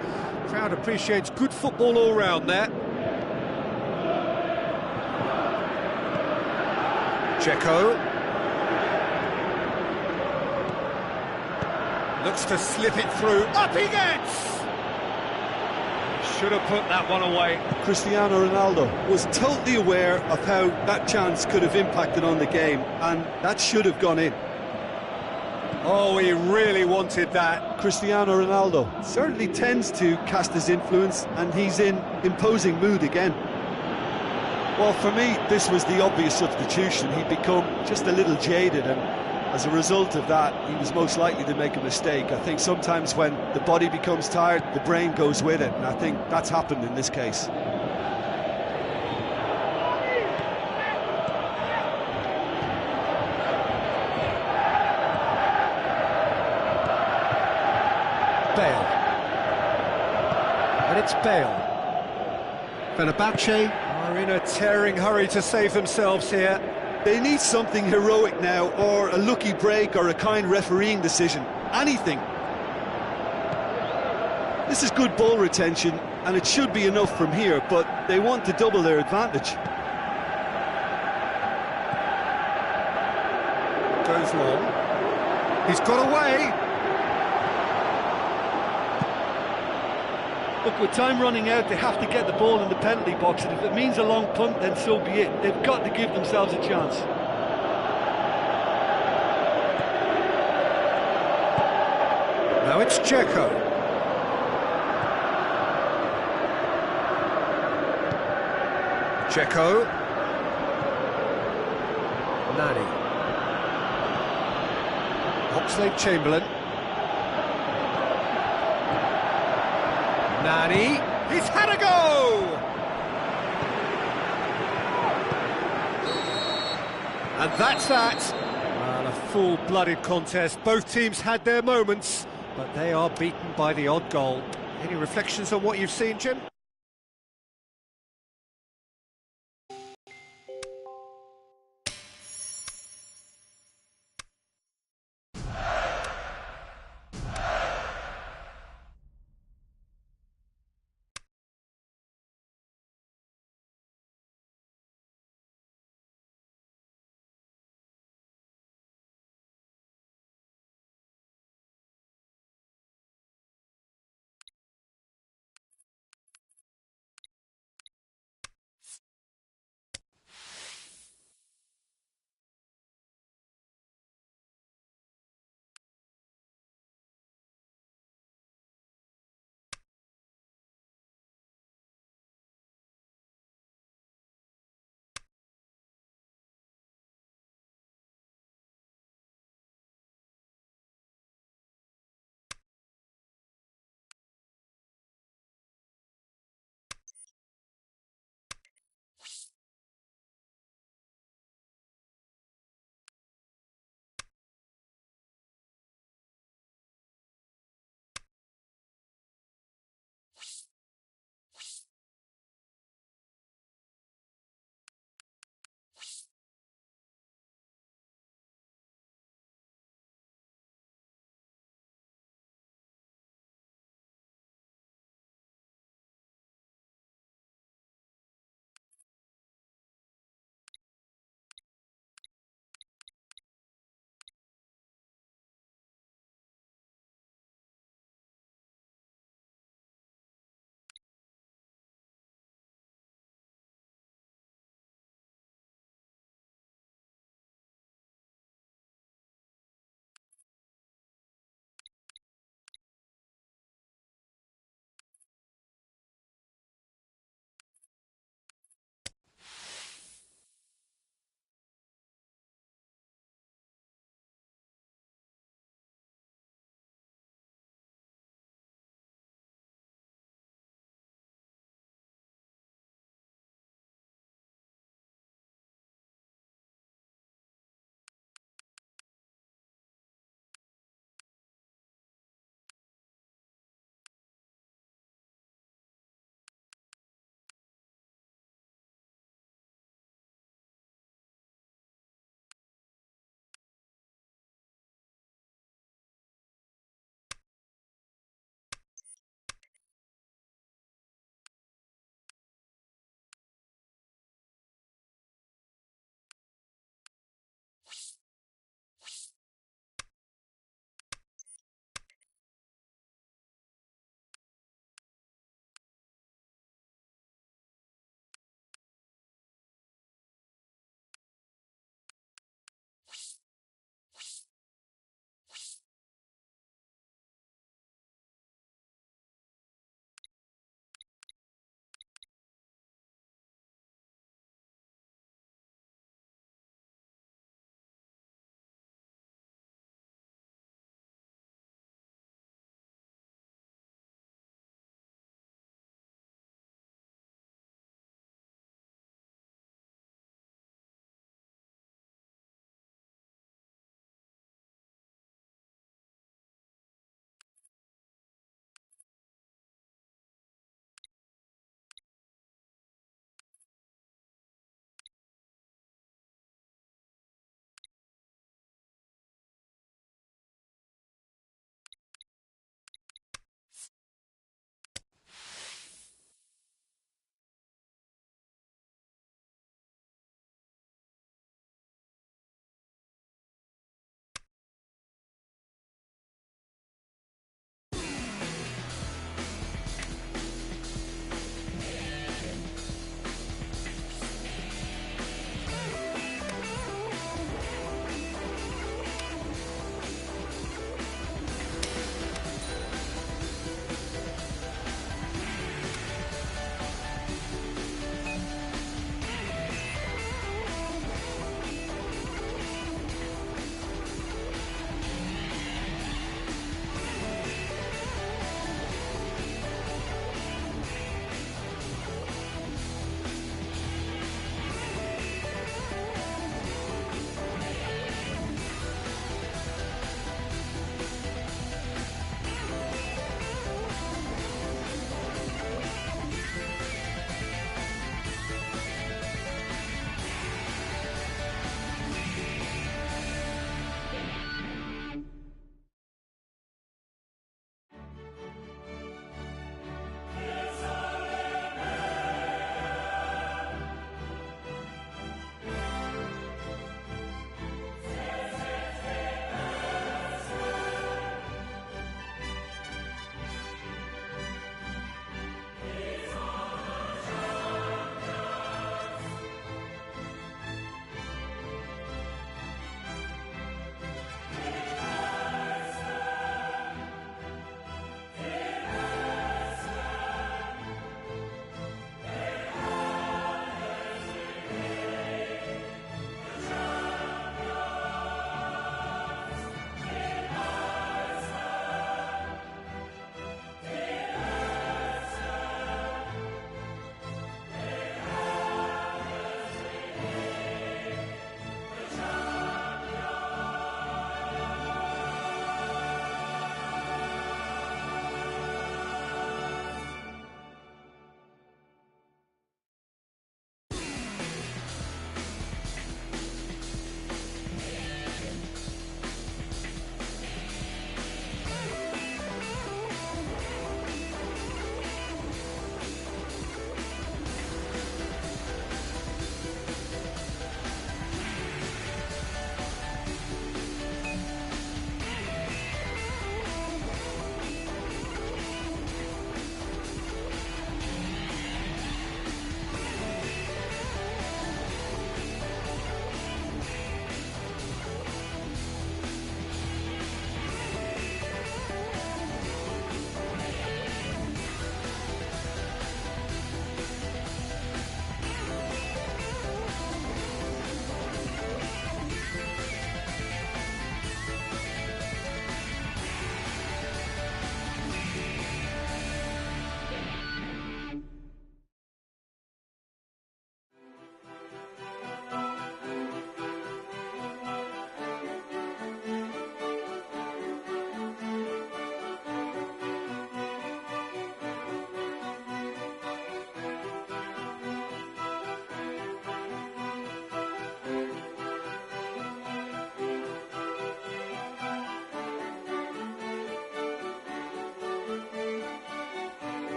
Crowd appreciates good football all round there. Dzeko. Looks to slip it through. Up he gets! Should have put that one away. Cristiano Ronaldo was totally aware of how that chance could have impacted on the game, and that should have gone in. Oh, he really wanted that. Cristiano Ronaldo certainly tends to cast his influence, and he's in imposing mood again. Well, for me, this was the obvious substitution. He'd become just a little jaded, and as a result of that, he was most likely to make a mistake. I think sometimes when the body becomes tired, the brain goes with it, and I think that's happened in this case. Bale. And it's Bale. Fenerbahce are in a tearing hurry to save themselves here. They need something heroic now, or a lucky break, or a kind refereeing decision. Anything. This is good ball retention, and it should be enough from here, but they want to double their advantage. Goes long. He's got away. Look, with time running out, they have to get the ball in the penalty box, and if it means a long punt, then so be it. They've got to give themselves a chance. Now it's Dzeko. Dzeko. Nani. Oxlade-Chamberlain. Nani. He's had a go! And that's that. Well, a full-blooded contest. Both teams had their moments, but they are beaten by the odd goal. Any reflections on what you've seen, Jim?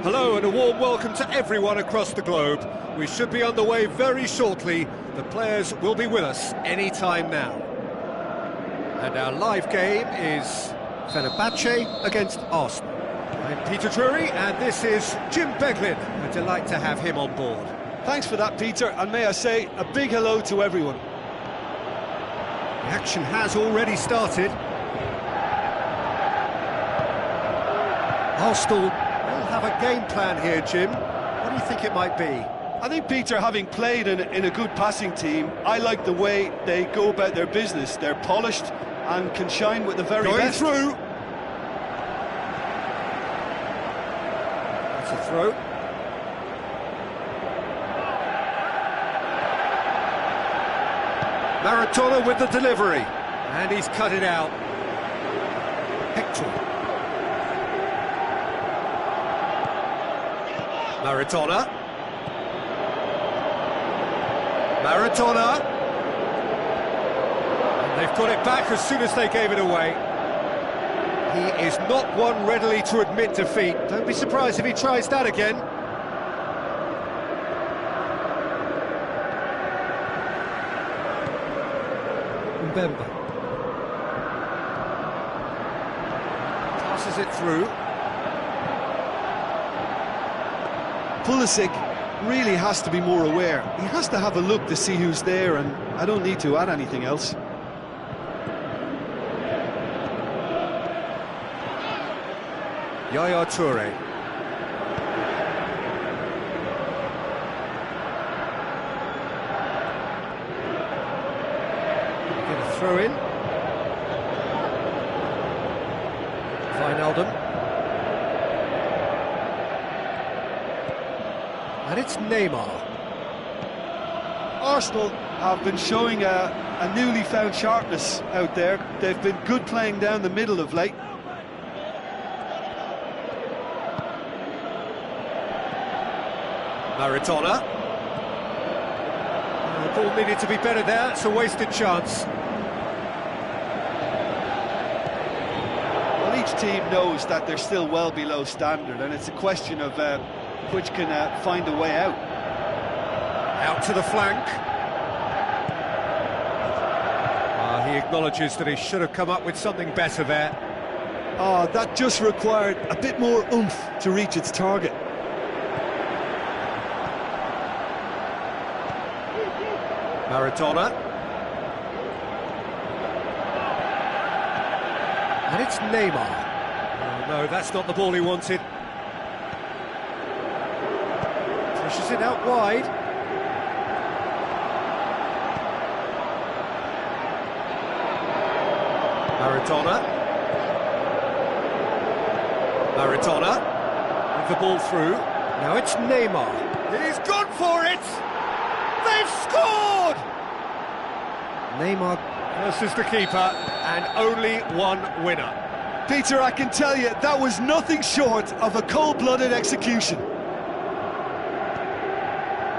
Hello and a warm welcome to everyone across the globe. We should be underway very shortly. The players will be with us any time now. And our live game is Fenerbahce against Arsenal. I'm Peter Drury and this is Jim Beglin. A delight to have him on board. Thanks for that, Peter, and may I say a big hello to everyone. The action has already started. Arsenal will have a game plan here, Jim. What do you think it might be? I think, Peter, having played in a good passing team, I like the way they go about their business. They're polished and can shine with the very best. Going through. That's a throw. Maradona with the delivery. And he's cut it out. Hector. Maradona. Maradona. And they've got it back as soon as they gave it away. He is not one readily to admit defeat. Don't be surprised if he tries that again. Mbemba. Passes it through. Pulisic really has to be more aware. He has to have a look to see who's there, and I don't need to add anything else. Yaya Toure. Get a throw in. Wijnaldum. And it's Neymar. Arsenal have been showing a newly found sharpness out there. They've been good playing down the middle of late. Maradona. The ball needed to be better there, it's a wasted chance. Well, each team knows that they're still well below standard, and it's a question of which can find a way out. Out to the flank. He acknowledges that he should have come up with something better there. That just required a bit more oomph to reach its target. Maradona. And it's Neymar. Oh, no, that's not the ball he wanted. Pushes it out wide. Maradona. Maradona. With the ball through. Now it's Neymar. He's gone for it! They've scored! Neymar versus the keeper, and only one winner. Peter, I can tell you, that was nothing short of a cold-blooded execution.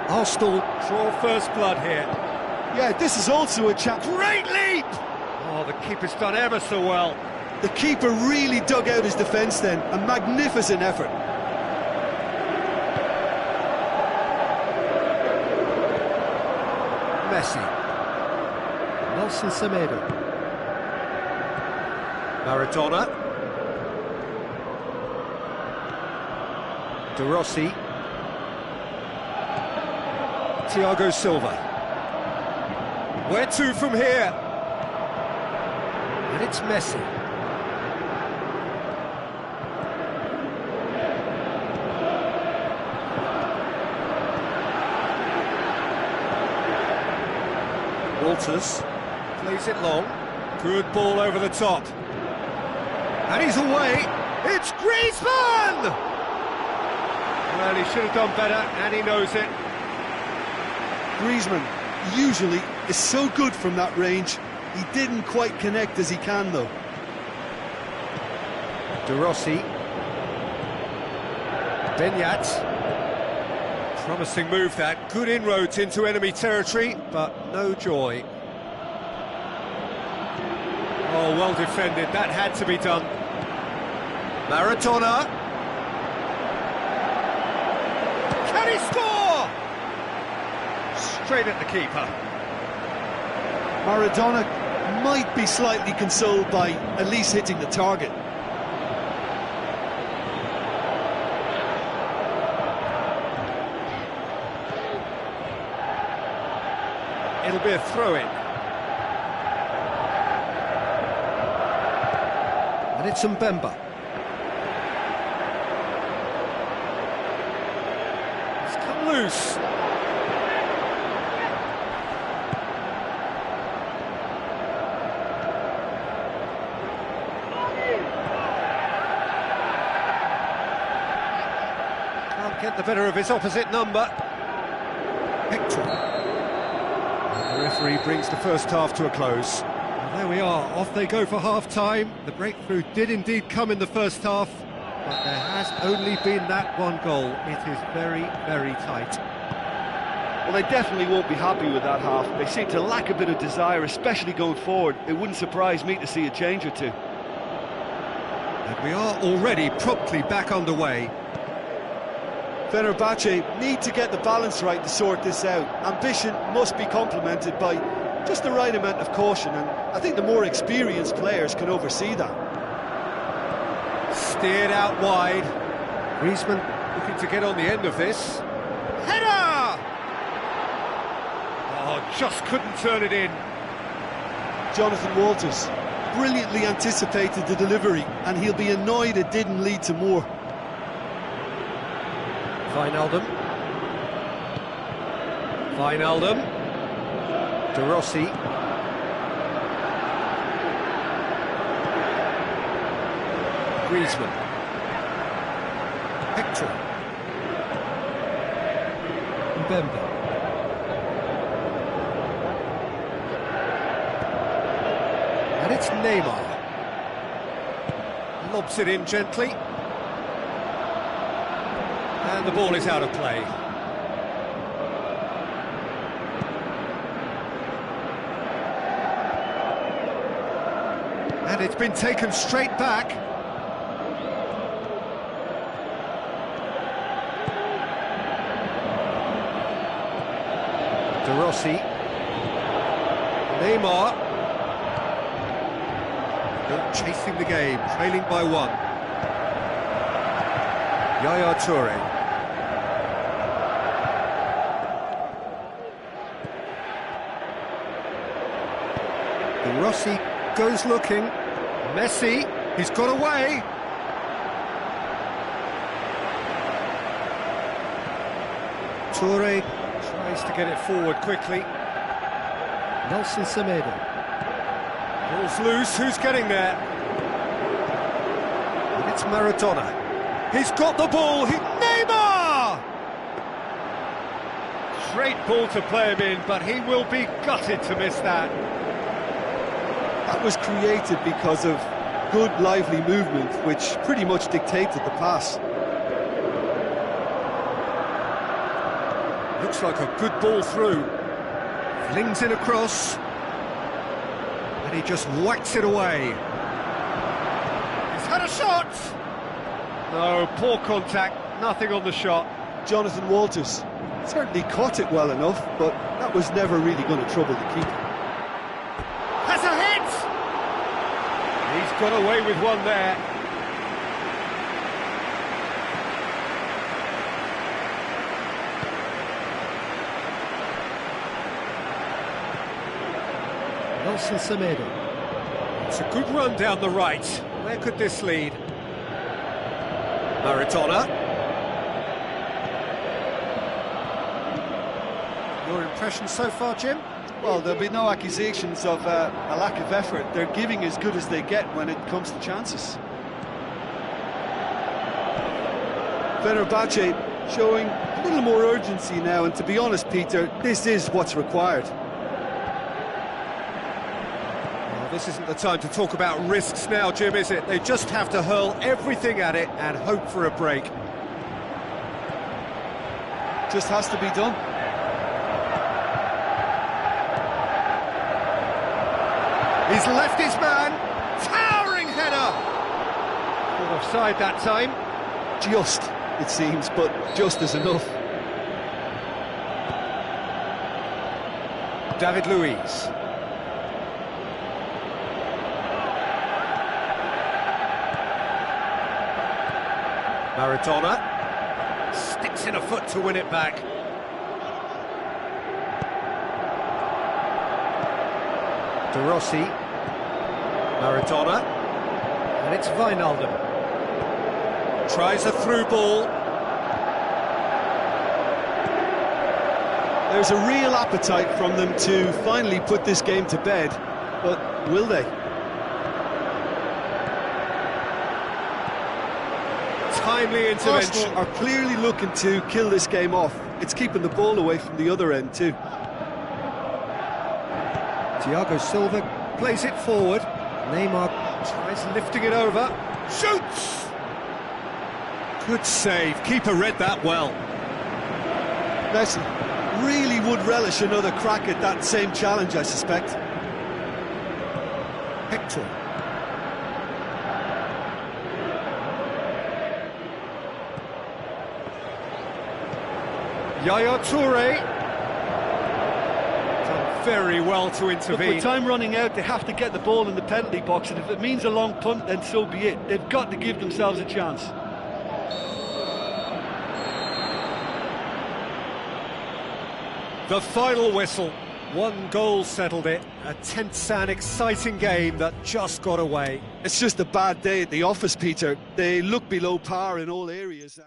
Arsenal draw first blood here. Yeah, this is also a chance. Great leap! Oh, the keeper's done ever so well. The keeper really dug out his defence then. A magnificent effort. Messi. Nelson Semedo. Maradona. De Rossi. Thiago Silva. Where to from here? And it's Messi. Walters plays it long. Good ball over the top. And he's away. It's Griezmann! Well, he should have done better, and he knows it. Griezmann usually is so good from that range. He didn't quite connect as he can, though. De Rossi. Benyat. Promising move that. Good inroads into enemy territory, but no joy. Oh, well defended. That had to be done. Maradona. Can he score? Straight at the keeper. Maradona might be slightly consoled by at least hitting the target. It'll be a throw-in. And it's Mbemba. It's come loose. Can't get the better of his opposite number. Hector. The referee brings the first half to a close. And there we are, off they go for half-time. The breakthrough did indeed come in the first half, but there has only been that one goal. It is very, very tight. Well, they definitely won't be happy with that half. They seem to lack a bit of desire, especially going forward. It wouldn't surprise me to see a change or two. And we are already promptly back underway. Fenerbahce need to get the balance right to sort this out. Ambition must be complemented by just the right amount of caution, and I think the more experienced players can oversee that. Steered out wide. Griezmann looking to get on the end of this. Header! Oh, just couldn't turn it in. Jonathan Walters brilliantly anticipated the delivery, and he'll be annoyed it didn't lead to more. Wijnaldum. De Rossi. Griezmann. Hector. Mbemba. And it's Neymar. Lobs it in gently. And the ball is out of play. And it's been taken straight back. De Rossi. Neymar. Still chasing the game, trailing by one. Yaya Toure. De Rossi goes looking. Messi, he's got away. Toure tries to get it forward quickly. Nelson Semedo. Ball's loose, who's getting there? And it's Maradona. He's got the ball, Neymar! Great ball to play him in, but he will be gutted to miss that. That was created because of good, lively movement, which pretty much dictated the pass. Looks like a good ball through. Flings it across. And he just whacks it away. He's had a shot! No, poor contact, nothing on the shot. Jonathan Walters certainly caught it well enough, but that was never really going to trouble the keeper. Has a hit! He's got away with one there. Nelson Semedo. It's a good run down the right. Where could this lead? Maradona. Your impression so far, Jim? Well, there'll be no accusations of a lack of effort. They're giving as good as they get when it comes to chances. Fenerbahce showing a little more urgency now, and to be honest, Peter, this is what's required. Well, this isn't the time to talk about risks now, Jim, is it? They just have to hurl everything at it and hope for a break. Just has to be done. He's left his man. Towering header. Not offside that time. Just, it seems, but just is enough. David Luiz. Maradona sticks in a foot to win it back. De Rossi. Maradona. And it's Wijnaldum. Tries a through ball. There's a real appetite from them to finally put this game to bed, but will they? Timely intervention. Arsenal are clearly looking to kill this game off. It's keeping the ball away from the other end too. Thiago Silva plays it forward. Neymar tries lifting it over. Shoots! Good save. Keeper read that well. Messi really would relish another crack at that same challenge, I suspect. Hector. Yaya Toure. Done very well to intervene. Look, with time running out, they have to get the ball in the penalty box, and if it means a long punt, then so be it. They've got to give themselves a chance. The final whistle. One goal settled it. A tense and exciting game that just got away. It's just a bad day at the office, Peter. They look below par in all areas.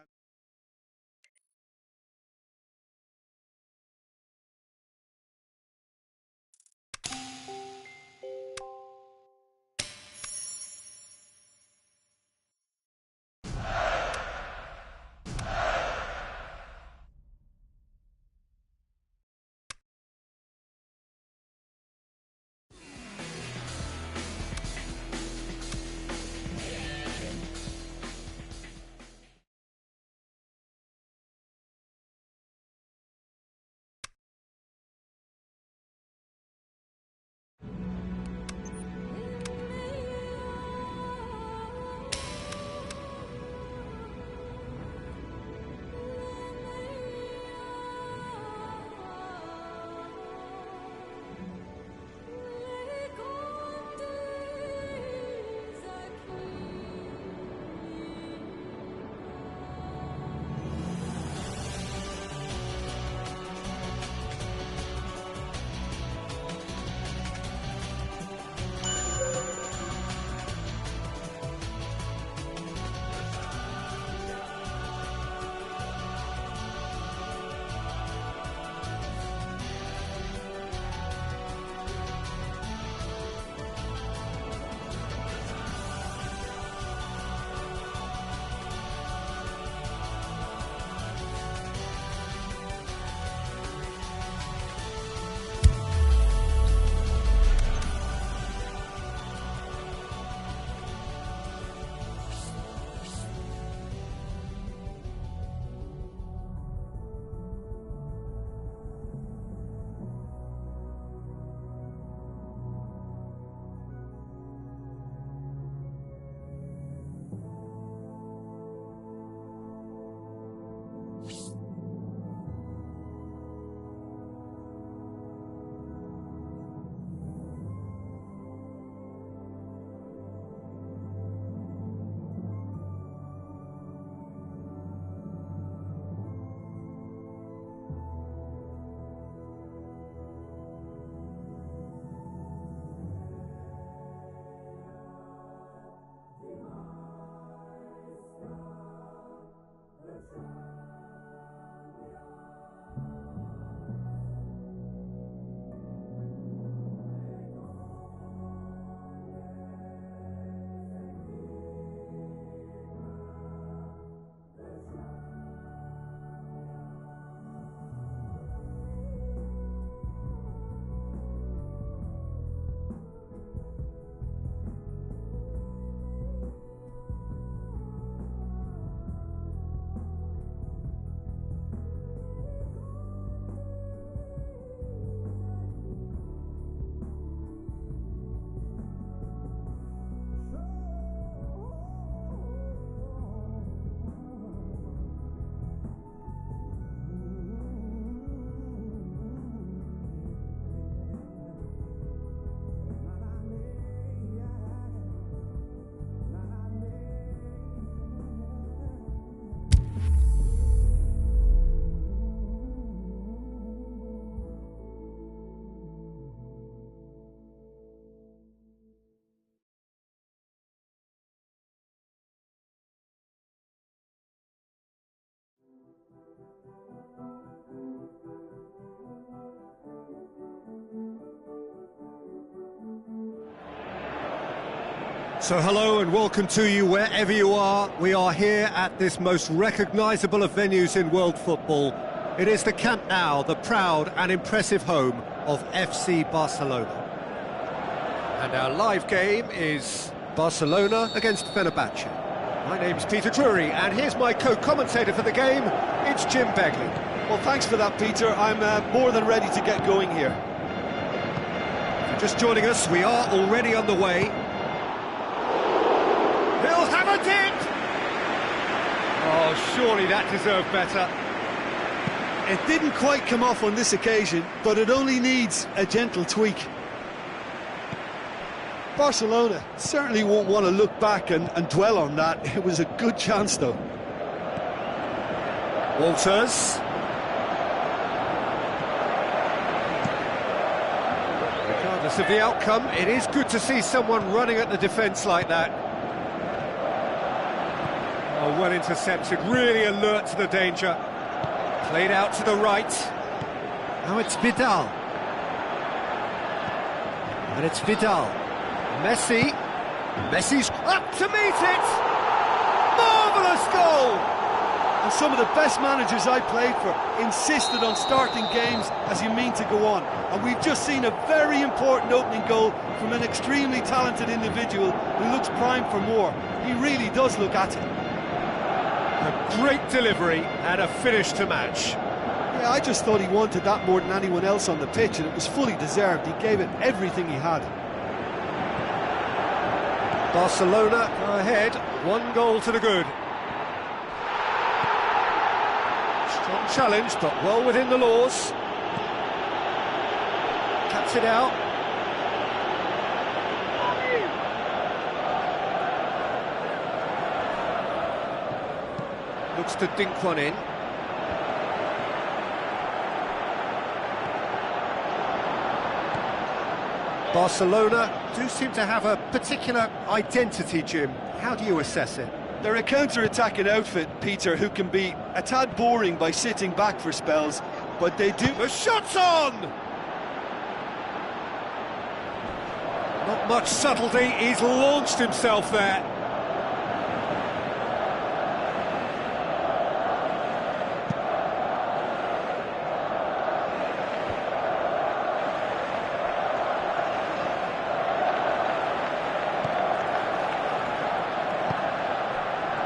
So hello and welcome to you wherever you are. We are here at this most recognisable of venues in world football. It is the Camp Nou, the proud and impressive home of FC Barcelona. And our live game is Barcelona against Fenerbahce. My name's Peter Drury, and here's my co-commentator for the game, it's Jim Begley. Well, thanks for that, Peter. I'm more than ready to get going here. If you're just joining us, we are already underway. He'll have a dip! Oh, surely that deserved better. It didn't quite come off on this occasion, but it only needs a gentle tweak. Barcelona certainly won't want to look back and dwell on that. It was a good chance, though. Walters. Regardless of the outcome, it is good to see someone running at the defence like that. Oh, well intercepted, really alert to the danger. Played out to the right. Now it's Vidal. And it's Vidal. Messi. Messi's up to meet it! Marvellous goal! And some of the best managers I played for insisted on starting games as you mean to go on. And we've just seen a very important opening goal from an extremely talented individual who looks primed for more. He really does look at it. A great delivery and a finish to match. Yeah, I just thought he wanted that more than anyone else on the pitch, and it was fully deserved. He gave it everything he had. Barcelona go ahead, 1 goal to the good. Strong challenge, but well within the laws. Cuts it out. Looks to dink one in. Barcelona do seem to have a particular identity, Jim. How do you assess it? They're a counter-attacking outfit, Peter, who can be a tad boring by sitting back for spells, but they do... The shot's on! Not much subtlety, he's launched himself there.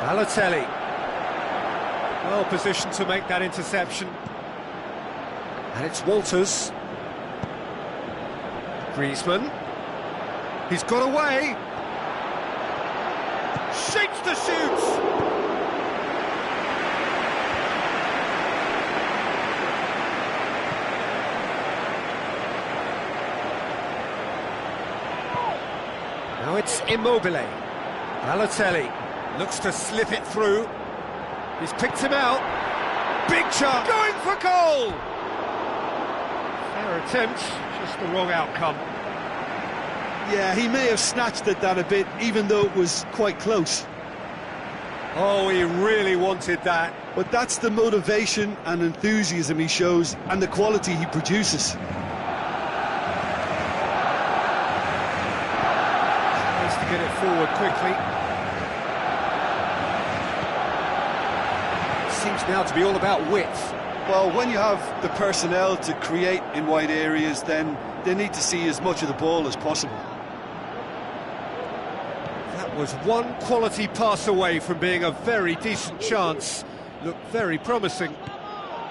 Balotelli, well positioned to make that interception. And it's Walters. Griezmann. He's got away. Shapes the shoots. Now it's Immobile. Balotelli. Looks to slip it through. He's picked him out. Big chance. Going for goal! Fair attempt, just the wrong outcome. Yeah, he may have snatched at that a bit, even though it was quite close. Oh, he really wanted that. But that's the motivation and enthusiasm he shows, and the quality he produces. Tries to get it forward quickly. Seems now to be all about width. Well, when you have the personnel to create in wide areas, then they need to see as much of the ball as possible. That was one quality pass away from being a very decent chance. Looked very promising.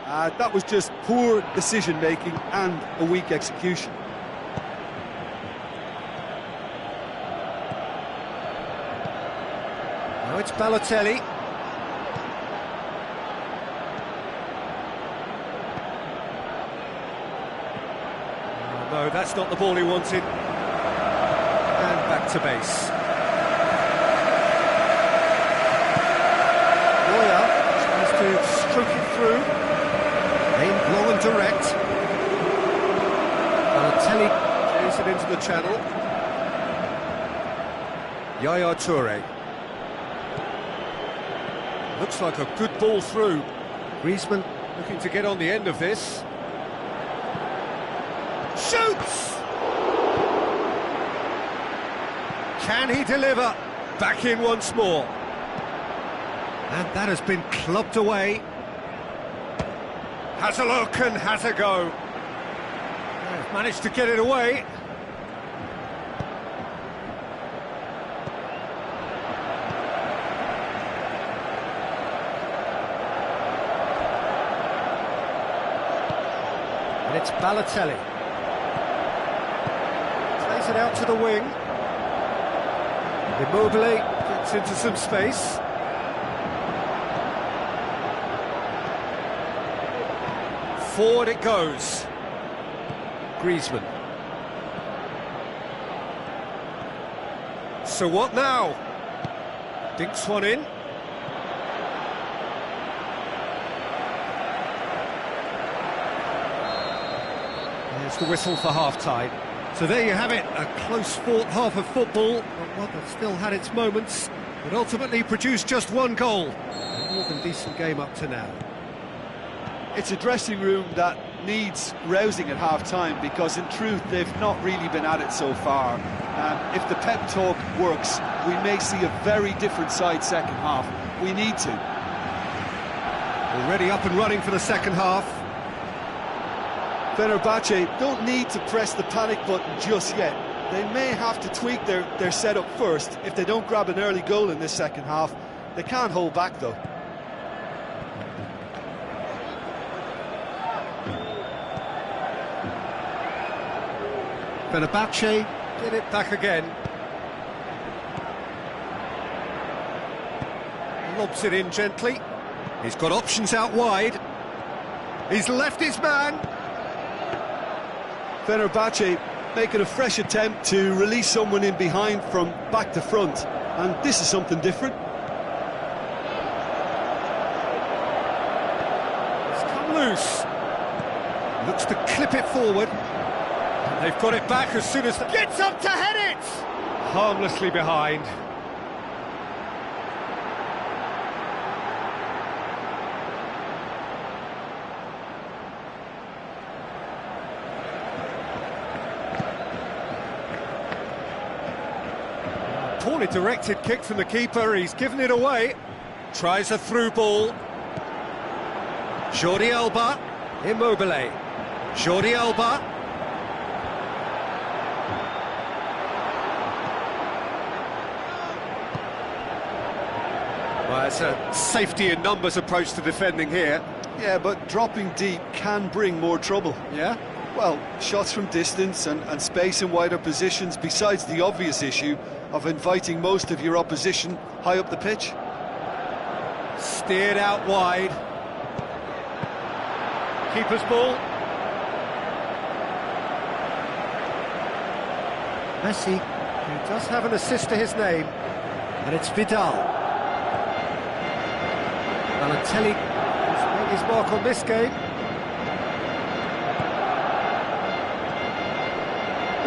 That was just poor decision-making and a weak execution. Now it's Balotelli. No, that's not the ball he wanted. And back to base. Neuer tries to stroke it through. Aimed long and direct. Balotelli plays it into the channel. Yaya Toure. Looks like a good ball through. Griezmann looking to get on the end of this. Shoots! Can he deliver? Back in once more. And that has been clubbed away. Has a look and has a go. They've managed to get it away. And it's Balotelli. Plays it out to the wing. Immobile gets into some space. Forward it goes. Griezmann. So what now? Dinks one in. There's the whistle for half-time. So there you have it, a close-fought half of football, but one that still had its moments, but ultimately produced just one goal. A more than decent game up to now. It's a dressing room that needs rousing at half-time, because in truth they've not really been at it so far. If the pep talk works, we may see a very different side second half. We need to. Already up and running for the second half. Fenerbahce don't need to press the panic button just yet. They may have to tweak their setup first. If they don't grab an early goal in this second half, they can't hold back though. Fenerbahce get it back again. Lobs it in gently. He's got options out wide. He's left his man. Fenerbahce making a fresh attempt to release someone in behind from back to front, and this is something different. It's come loose. Looks to clip it forward. And they've got it back as soon as... Gets up to head it! Harmlessly behind. Poorly directed kick from the keeper, he's given it away. Tries a through ball. Jordi Alba, Immobile. Jordi Alba. Well, it's a safety in numbers approach to defending here. Yeah, but dropping deep can bring more trouble. Yeah? Well, shots from distance and space in wider positions, besides the obvious issue of inviting most of your opposition high up the pitch. Steered out wide. Keeper's ball. Messi, who does have an assist to his name, and it's Vidal. Balotelli has made his mark on this game.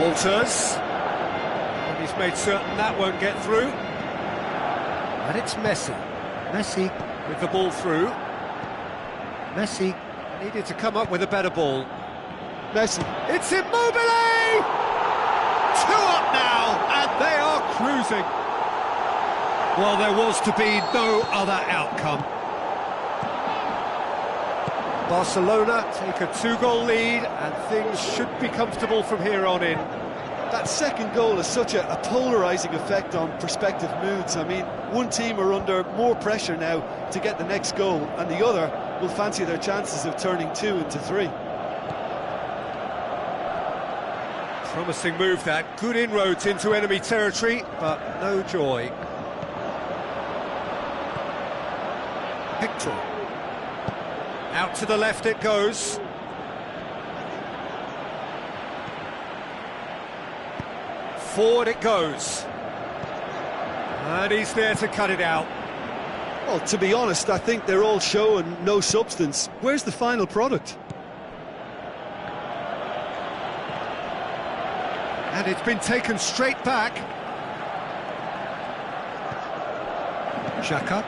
Walters. And he's made certain that won't get through. And it's Messi. Messi with the ball through. Messi needed to come up with a better ball. Messi. It's Immobile! 2 up now, and they are cruising. Well, there was to be no other outcome. Barcelona take a 2-goal lead, and things should be comfortable from here on in. That second goal has such a polarising effect on prospective moods. I mean, one team are under more pressure now to get the next goal, and the other will fancy their chances of turning 2 into 3. Promising move that, good inroads into enemy territory, but no joy. Hector. Out to the left it goes. Forward it goes. And he's there to cut it out. Well, to be honest, I think they're all show and no substance. Where's the final product? And it's been taken straight back. Xhaka.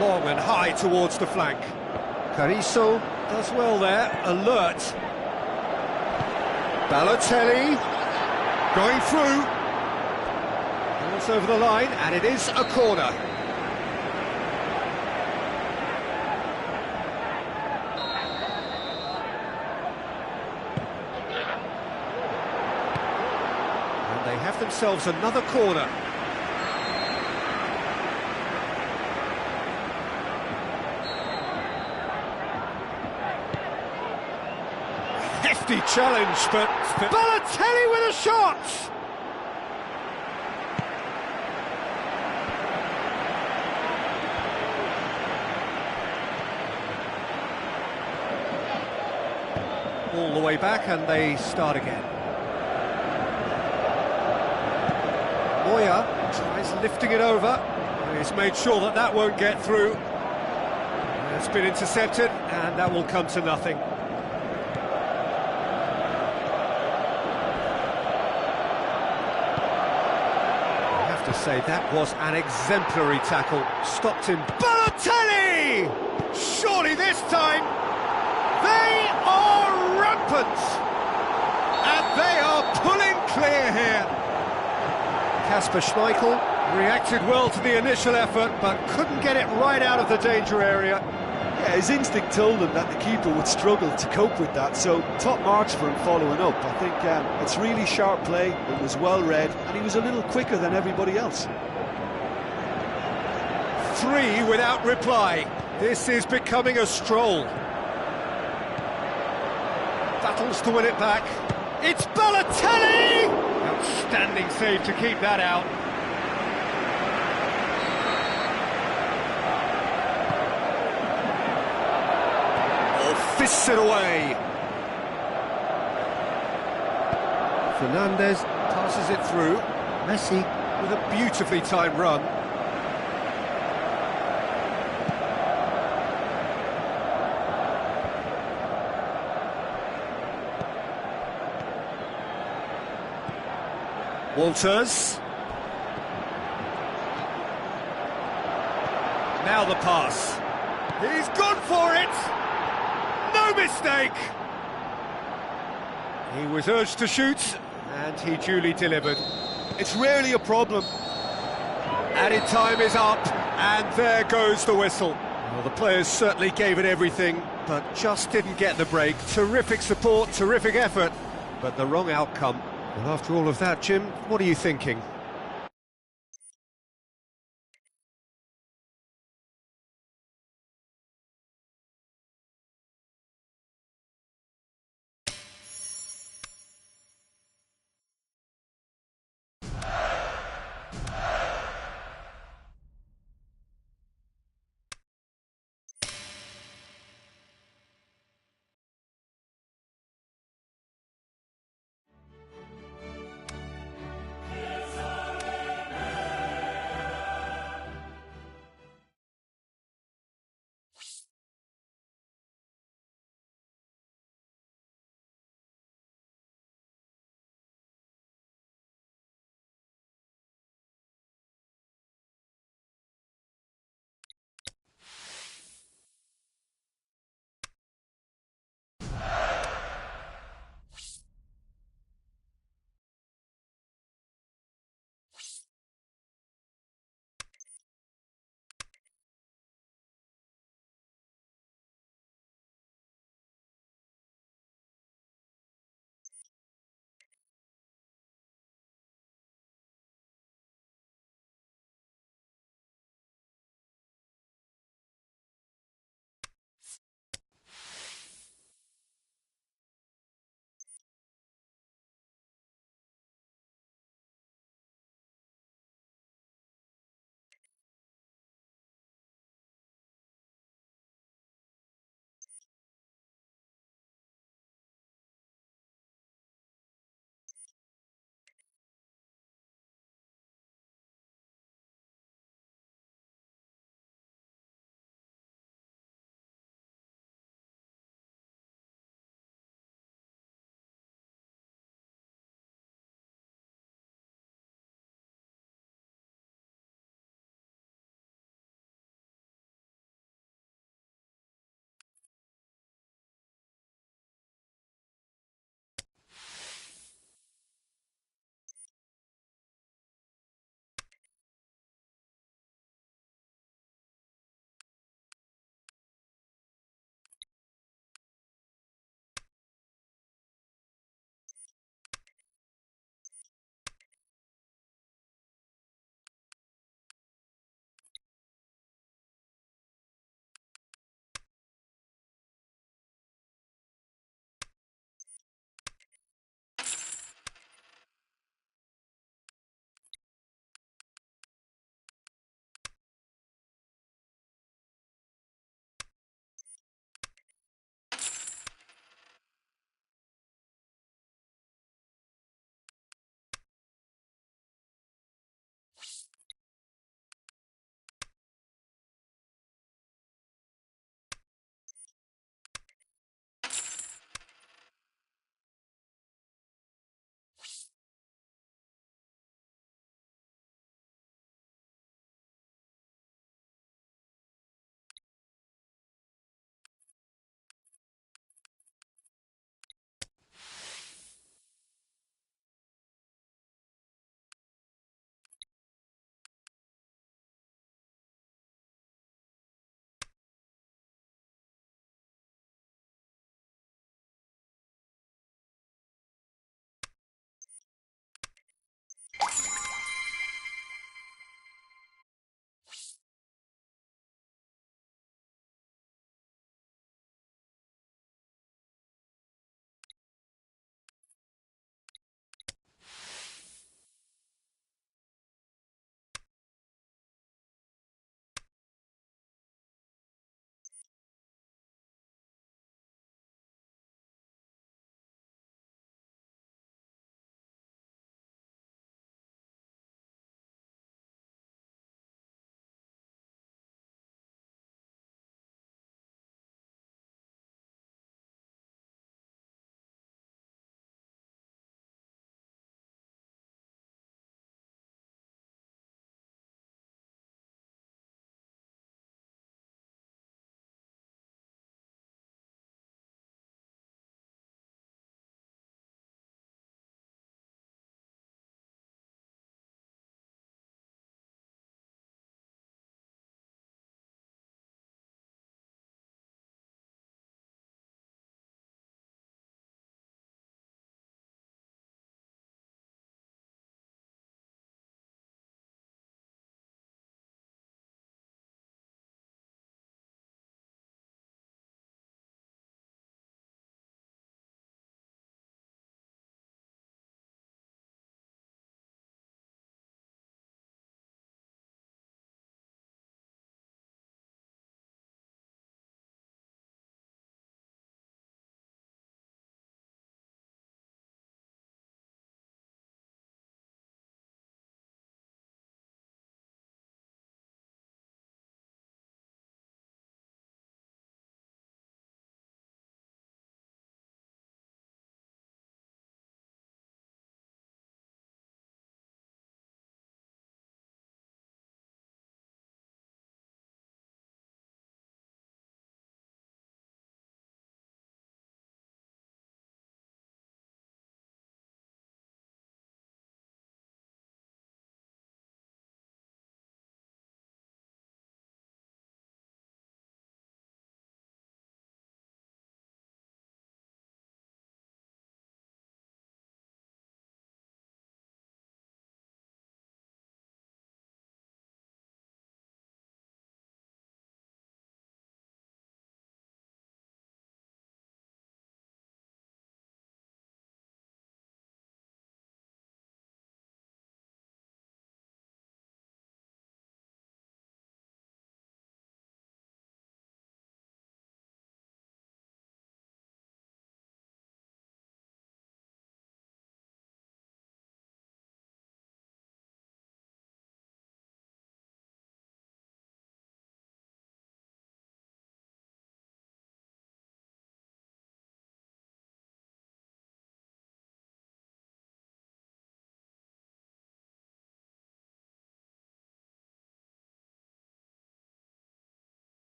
Long and high towards the flank. Carrizo does well there, alert. Balotelli going through. Ball's over the line, and it is a corner. And they have themselves another corner. Hefty challenge, but Balotelli with a shot! All the way back, and they start again. Moya tries lifting it over. He's made sure that that won't get through. It's been intercepted, and that will come to nothing. To say that was an exemplary tackle. Stopped him. Balotelli! Surely this time they are rampant, and they are pulling clear here. Kasper Schmeichel reacted well to the initial effort, but couldn't get it right out of the danger area. Yeah, his instinct told him that the keeper would struggle to cope with that, so top marks for him following up. I think it's really sharp play, it was well read, and he was a little quicker than everybody else. 3 without reply. This is becoming a stroll. Battles to win it back. It's Balotelli! Outstanding save to keep that out. Fists it away. Fernandez passes it through. Messi with a beautifully timed run. Walters. Now the pass. He's gone for it! No mistake! He was urged to shoot, and he duly delivered. It's rarely a problem. Added time is up, and there goes the whistle. Well, the players certainly gave it everything, but just didn't get the break. Terrific support, terrific effort, but the wrong outcome. And after all of that, Jim, what are you thinking?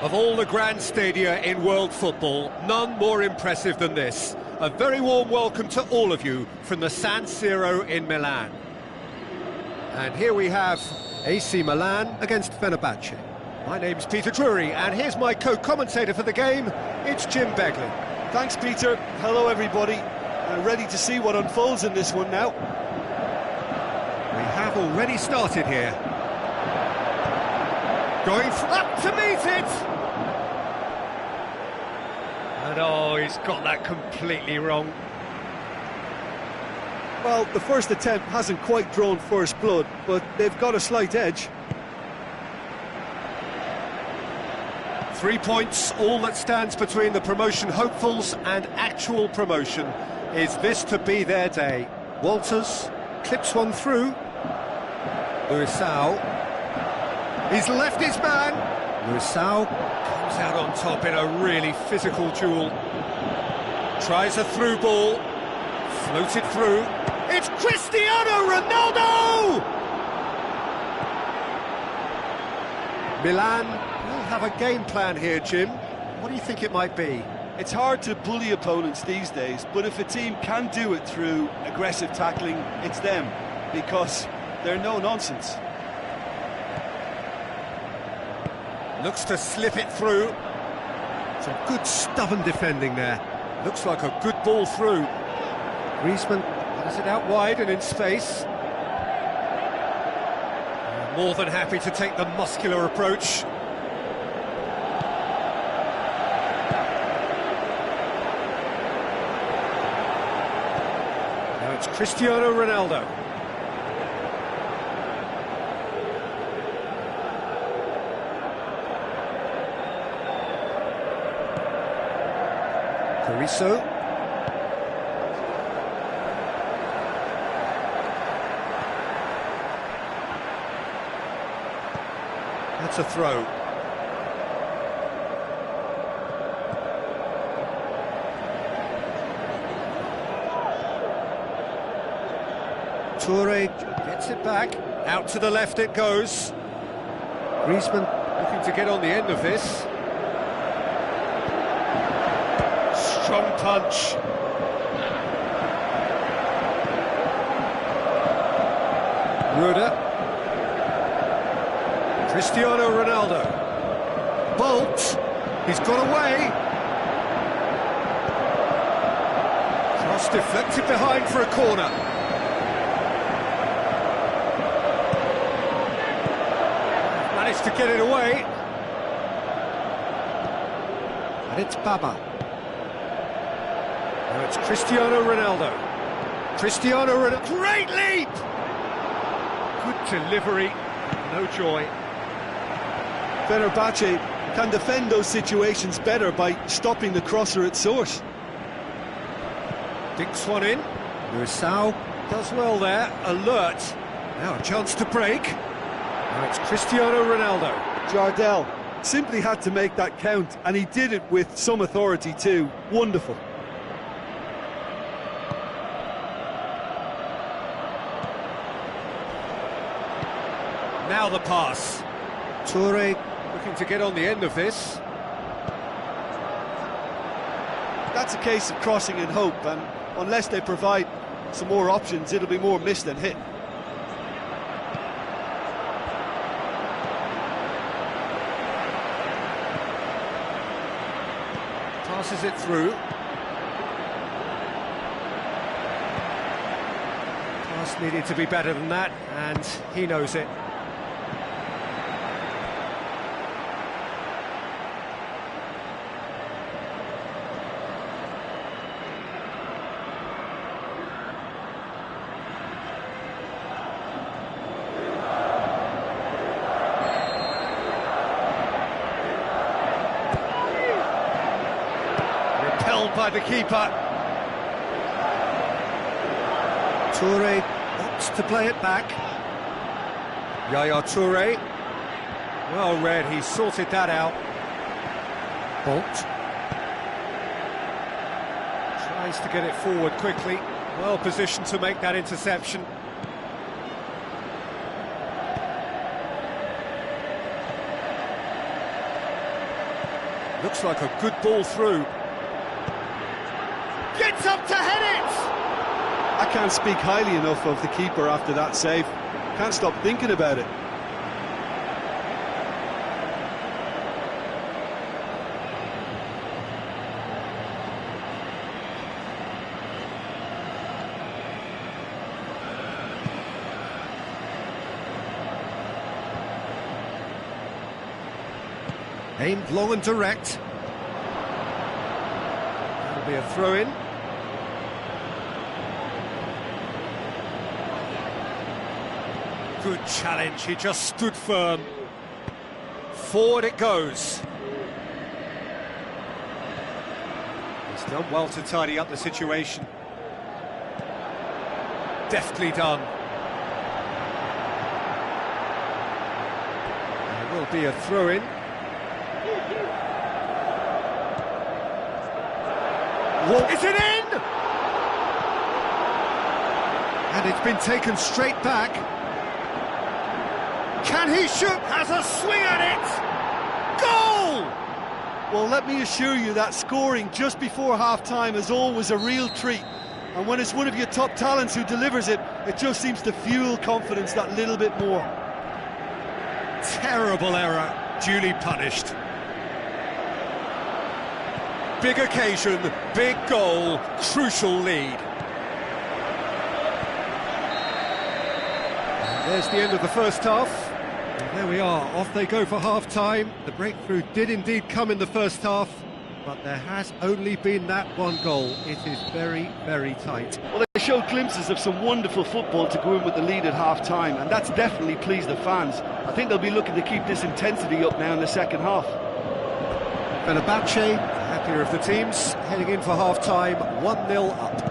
Of all the grand stadia in world football, none more impressive than this. A very warm welcome to all of you from the San Siro in Milan. And here we have AC Milan against Fenerbahce. My name's Peter Drury, and here's my co-commentator for the game, it's Jim Begley. Thanks, Peter. Hello, everybody. Ready to see what unfolds in this one now. We have already started here. Going up to meet it! And oh, he's got that completely wrong. Well, the first attempt hasn't quite drawn first blood, but they've got a slight edge. 3 points, all that stands between the promotion hopefuls and actual promotion. Is this to be their day? Walters clips one through. Luisao. He's left his man. Luisao comes out on top in a really physical duel. Tries a through ball. Floated through. It's Cristiano Ronaldo! Milan will have a game plan here, Jim. What do you think it might be? It's hard to bully opponents these days, but if a team can do it through aggressive tackling, it's them, because they're no nonsense. Looks to slip it through. Some good stubborn defending there. Looks like a good ball through. Griezmann has it out wide and in space. More than happy to take the muscular approach. Now it's Cristiano Ronaldo. Carrizo. That's a throw. Toure gets it back. Out to the left it goes. Griezmann looking to get on the end of this. Strong punch. Ruder. Cristiano Ronaldo. Bolt. He's got away. Cross deflected behind for a corner. Managed to get it away. And it's Baba. Now it's Cristiano Ronaldo. Cristiano Ronaldo. Great leap! Good delivery. No joy. Fenerbahce can defend those situations better by stopping the crosser at source. Dinks one in. Luisao does well there. Alert. Now a chance to break. Now it's Cristiano Ronaldo. Jardel simply had to make that count, and he did it with some authority too. Wonderful. Now the pass. Toure looking to get on the end of this. That's a case of crossing in hope, and unless they provide some more options, it'll be more miss than hit. Passes it through. Pass needed to be better than that, and he knows it. By the keeper. Toure opts to play it back. Yaya Toure. Well read, he sorted that out. Bolt. Tries to get it forward quickly. Well positioned to make that interception. Looks like a good ball through. Gets up to head it! I can't speak highly enough of the keeper after that save. Can't stop thinking about it. Aimed long and direct. That'll be a throw-in. Good challenge, he just stood firm. Forward it goes. He's done well to tidy up the situation. Deftly done. There will be a throw-in. Is it in? And it's been taken straight back. Can he shoot? Has a swing at it! Goal! Well, let me assure you that scoring just before half-time is always a real treat. And when it's one of your top talents who delivers it, it just seems to fuel confidence that little bit more. Terrible error, duly punished. Big occasion, big goal, crucial lead. And there's the end of the first half. And there we are, off they go for half-time. The breakthrough did indeed come in the first half, but there has only been that one goal. It is very, very tight. Well, they showed glimpses of some wonderful football to go in with the lead at half-time, and that's definitely pleased the fans. I think they'll be looking to keep this intensity up now in the second half. Fenerbahce, the happier of the teams, heading in for half-time, 1-0 up.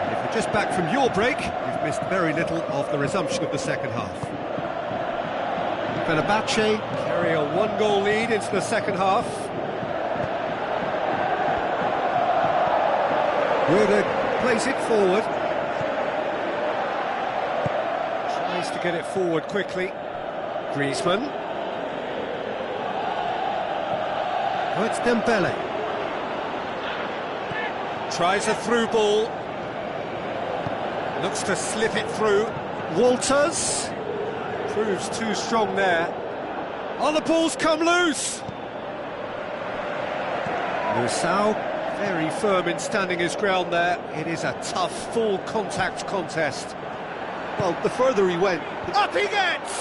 And if you're just back from your break, you've missed very little of the resumption of the second half. Fenerbahce carry a one-goal lead into the second half. Ruda plays it forward. Tries to get it forward quickly. Griezmann. Oh, it's Dembele. Tries a through ball. Looks to slip it through. Walters. Proves too strong there. Oh, the ball's come loose! Musau, very firm in standing his ground there. It is a tough, full contact contest. Well, the further he went... Up he gets!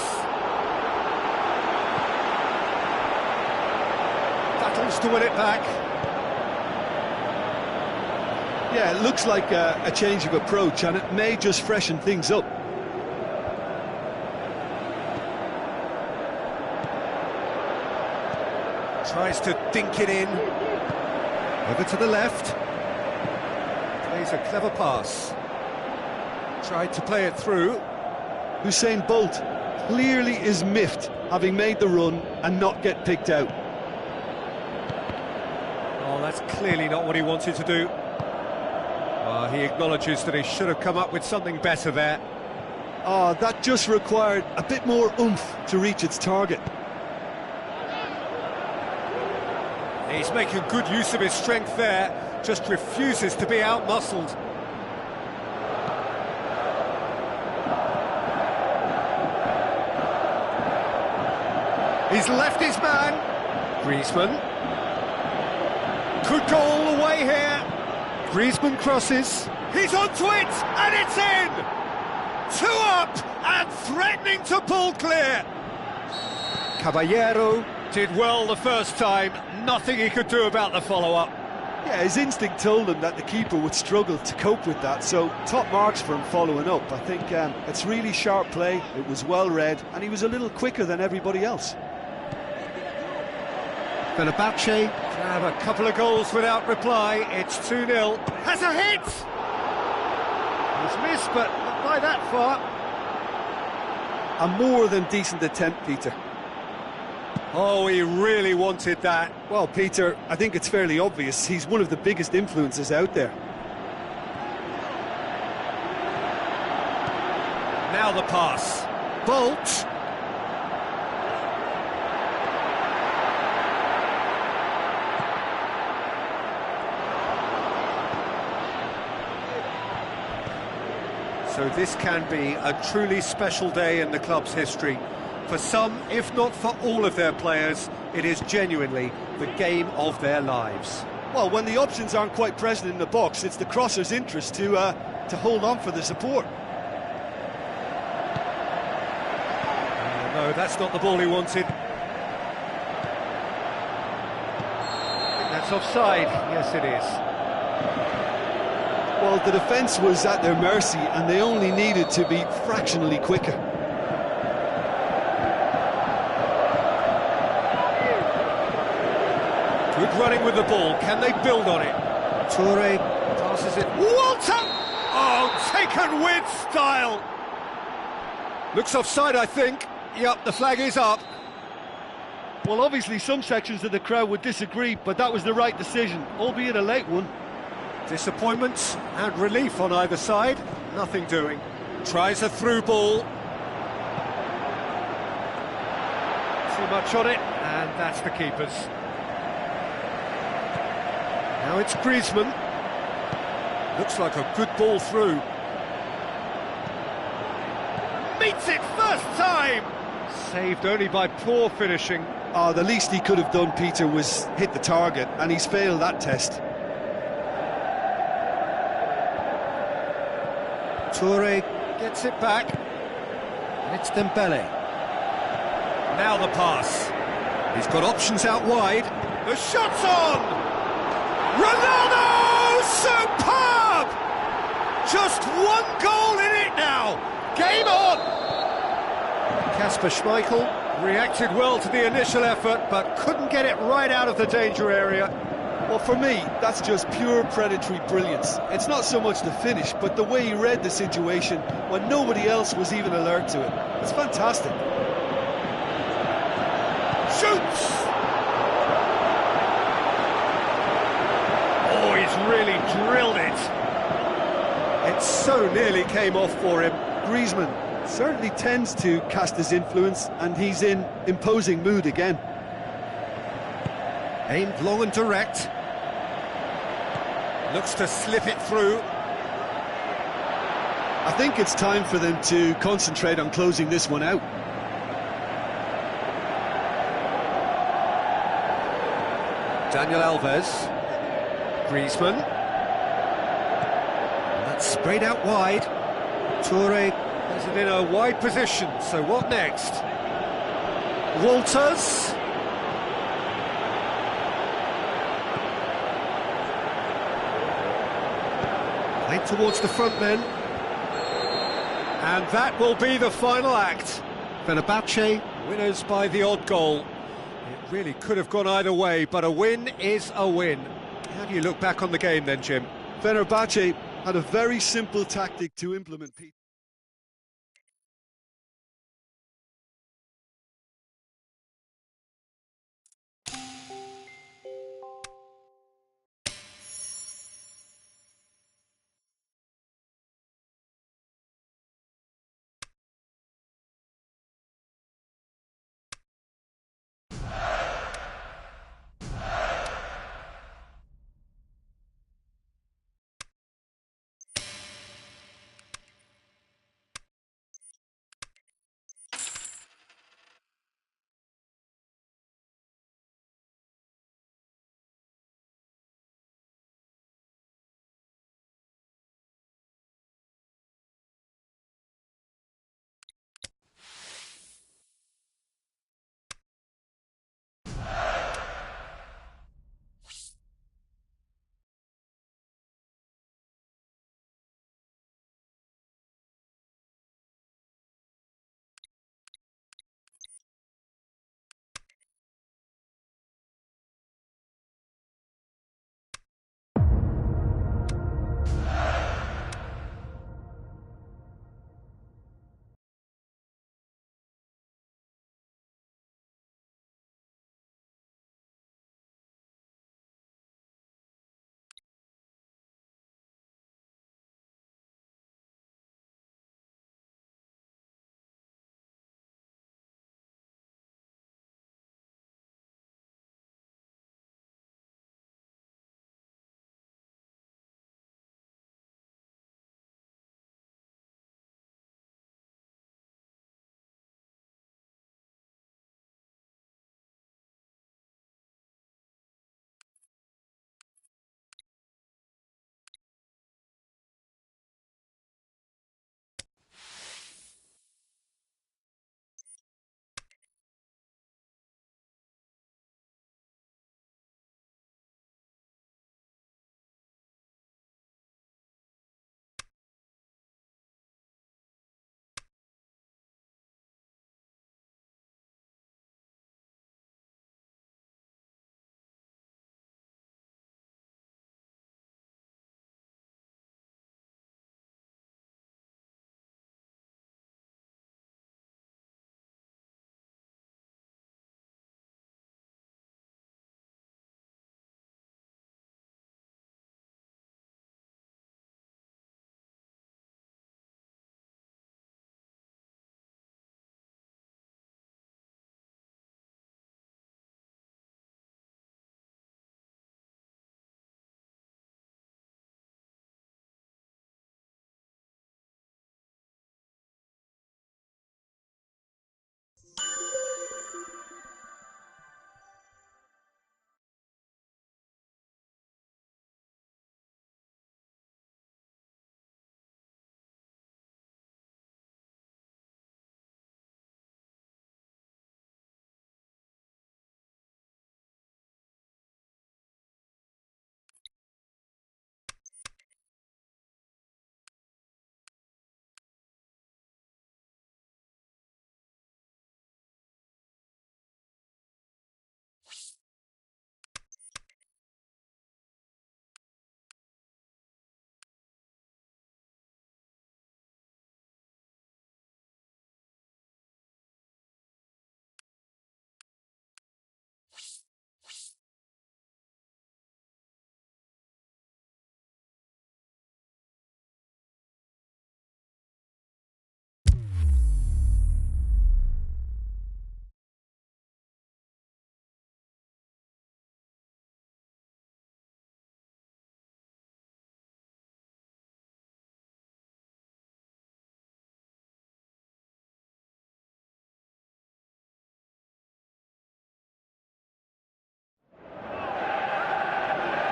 Battles to win it back. Yeah, it looks like a change of approach, and it may just freshen things up. Tries to dink it in. Over to the left. Plays a clever pass. Tried to play it through. Usain Bolt clearly is miffed, having made the run and not get picked out. Oh, that's clearly not what he wanted to do. He acknowledges that he should have come up with something better there. Oh, that just required a bit more oomph to reach its target. He's making good use of his strength there, just refuses to be out-muscled. He's left his man. Griezmann. Could go all the way here. Griezmann crosses. He's onto it, and it's in! 2 up, and threatening to pull clear. Caballero did well the first time, nothing he could do about the follow-up. Yeah, his instinct told him that the keeper would struggle to cope with that, so top marks for him following up. I think it's really sharp play, it was well read, and he was a little quicker than everybody else. Fenerbahce have a couple of goals without reply, it's 2-0. Has a hit! He's missed, but not by that far. A more than decent attempt, Peter. Oh, he really wanted that. Well, Peter, I think it's fairly obvious he's one of the biggest influences out there. Now the pass. Bolt. So this can be a truly special day in the club's history. For some, if not for all of their players, it is genuinely the game of their lives. Well, when the options aren't quite present in the box, it's the crosser's interest to hold on for the support. No, that's not the ball he wanted. I think that's offside. Yes, it is. Well, the defence was at their mercy and they only needed to be fractionally quicker. Good running with the ball. Can they build on it? Toure passes it. Walter! Oh, taken with style! Looks offside, I think. Yep, the flag is up. Well, obviously some sections of the crowd would disagree, but that was the right decision, albeit a late one. Disappointment and relief on either side. Nothing doing. Tries a through ball. Too much on it, and that's the keeper's. Now it's Griezmann. Looks like a good ball through. Meets it first time! Saved only by poor finishing. Oh, the least he could have done, Peter, was hit the target, and he's failed that test. Toure gets it back. And it's Dembele. Now the pass. He's got options out wide. The shot's on! Ronaldo! Superb! Just one goal in it now. Game on! Kasper Schmeichel reacted well to the initial effort, but couldn't get it right out of the danger area. Well, for me, that's just pure predatory brilliance. It's not so much the finish, but the way he read the situation when nobody else was even alert to it. It's fantastic. Shoots! Oh, he's really drilled it. It so nearly came off for him. Griezmann certainly tends to cast his influence, and he's in imposing mood again. Aimed long and direct. Looks to slip it through. I think it's time for them to concentrate on closing this one out. Daniel Alves. Griezmann. And that's sprayed out wide. Toure has it in a wide position, so what next? Walters. Played towards the front men. And that will be the final act. Fenerbahce winners by the odd goal. It really could have gone either way, but a win is a win. How do you look back on the game then, Jim? Fenerbahce had a very simple tactic to implement, Pete.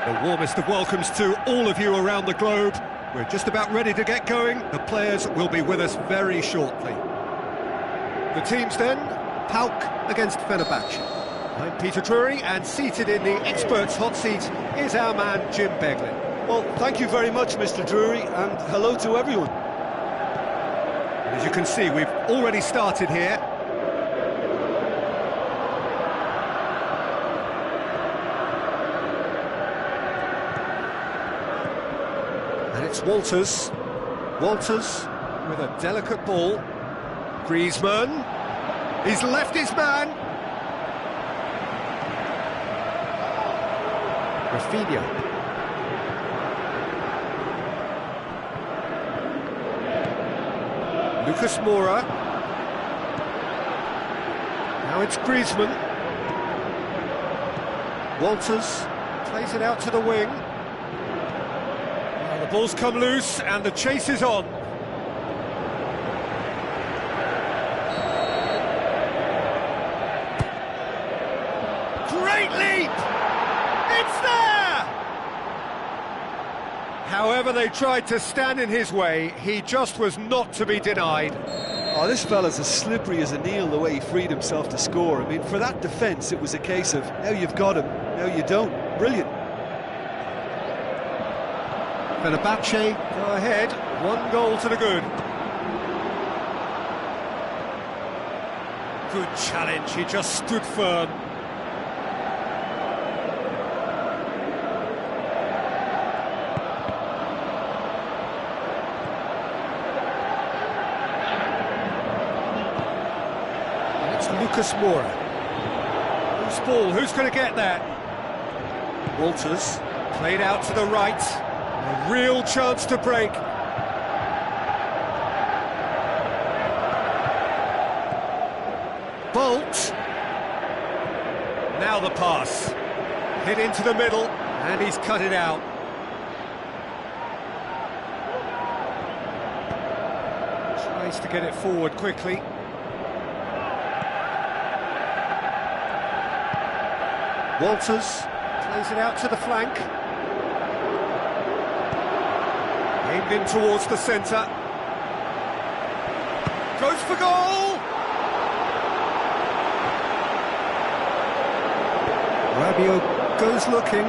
The warmest of welcomes to all of you around the globe. We're just about ready to get going. The players will be with us very shortly. The teams then, PAOK against Fenerbahce. I'm Peter Drury, and seated in the experts' hot seat is our man Jim Beglin. Well, thank you very much, Mr. Drury, and hello to everyone. As you can see, we've already started here. And it's Walters. Walters with a delicate ball. Griezmann. He's left his man. Rafinha. Lucas Moura. Now it's Griezmann. Walters plays it out to the wing. Now the ball's come loose and the chase is on. Great leap! It's there! However they tried to stand in his way, he just was not to be denied. Oh, this fella's as slippery as an eel the way he freed himself to score. I mean, for that defence, it was a case of, now you've got him, now you don't. Brilliant. Fenerbahce go ahead, 1 goal to the good. Good challenge, he just stood firm. Lucas Moura. Loose ball, who's going to get that? Walters, played out to the right. A real chance to break. Bolt. Now the pass. Hit into the middle, and he's cut it out. Tries to get it forward quickly. Walters plays it out to the flank. Aimed in towards the centre. Goes for goal! Rabiot goes looking.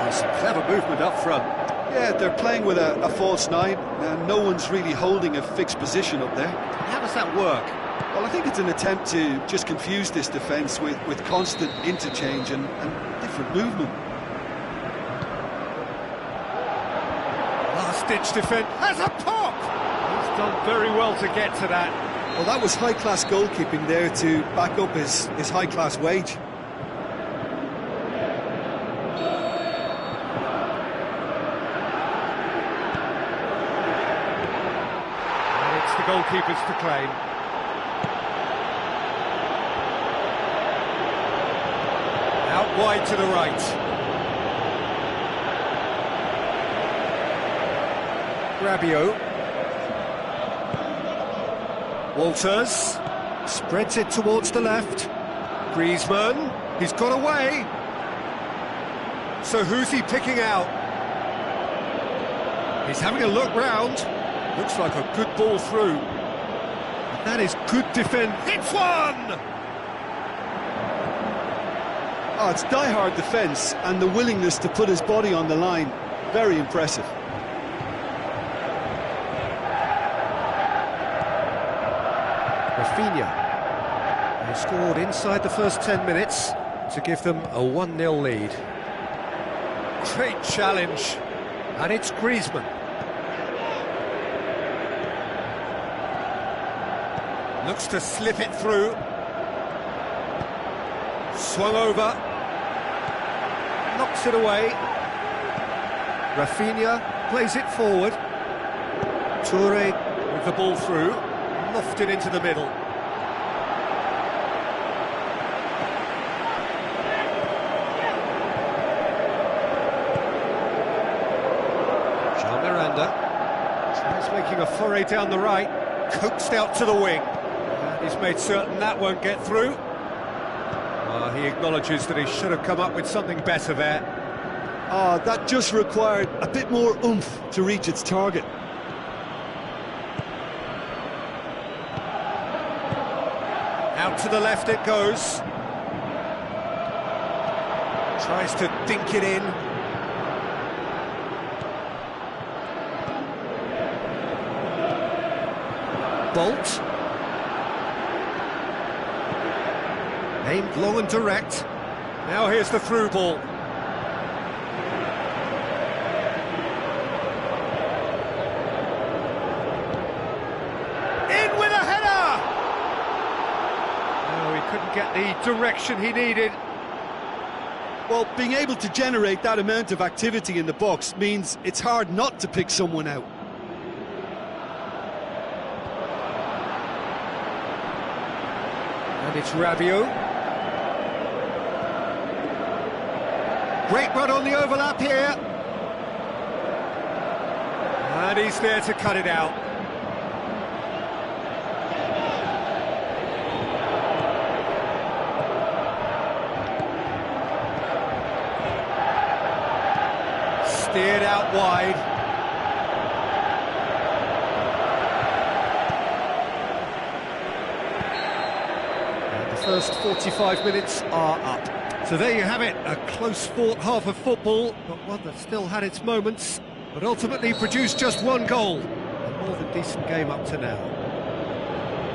That's some clever movement up front. Yeah, they're playing with a false 9, and no one's really holding a fixed position up there. How does that work? Well, I think it's an attempt to just confuse this defence with constant interchange and different movement. Last-ditch defence has a pop! He's done very well to get to that. Well, that was high-class goalkeeping there to back up his high-class wage. And it's the goalkeeper's to claim. Out wide to the right. Rabiot. Walters spreads it towards the left. Griezmann, he's got away. So who's he picking out? He's having a look round. Looks like a good ball through. And that is good defence. It's one! Oh, it's die-hard defence and the willingness to put his body on the line. Very impressive. Rafinha, who scored inside the first 10 minutes to give them a 1-0 lead. Great challenge, and it's Griezmann. Looks to slip it through. Swung over. Knocks it away. Rafinha plays it forward. Toure with the ball through. Lofted into the middle. Tries making a foray down the right, coaxed out to the wing. And he's made certain that won't get through. He acknowledges that he should have come up with something better there. That just required a bit more oomph to reach its target. Out to the left it goes. Tries to dink it in. Bolt. Aimed long and direct. Now here's the through ball. In with a header! No, he couldn't get the direction he needed. Well, being able to generate that amount of activity in the box means it's hard not to pick someone out. And it's Rabiot. Great run on the overlap here. And he's there to cut it out. Steered out wide. And the first 45 minutes are up. So there you have it, a close-fought half of football, but one that still had its moments, but ultimately produced just one goal. A more than decent game up to now.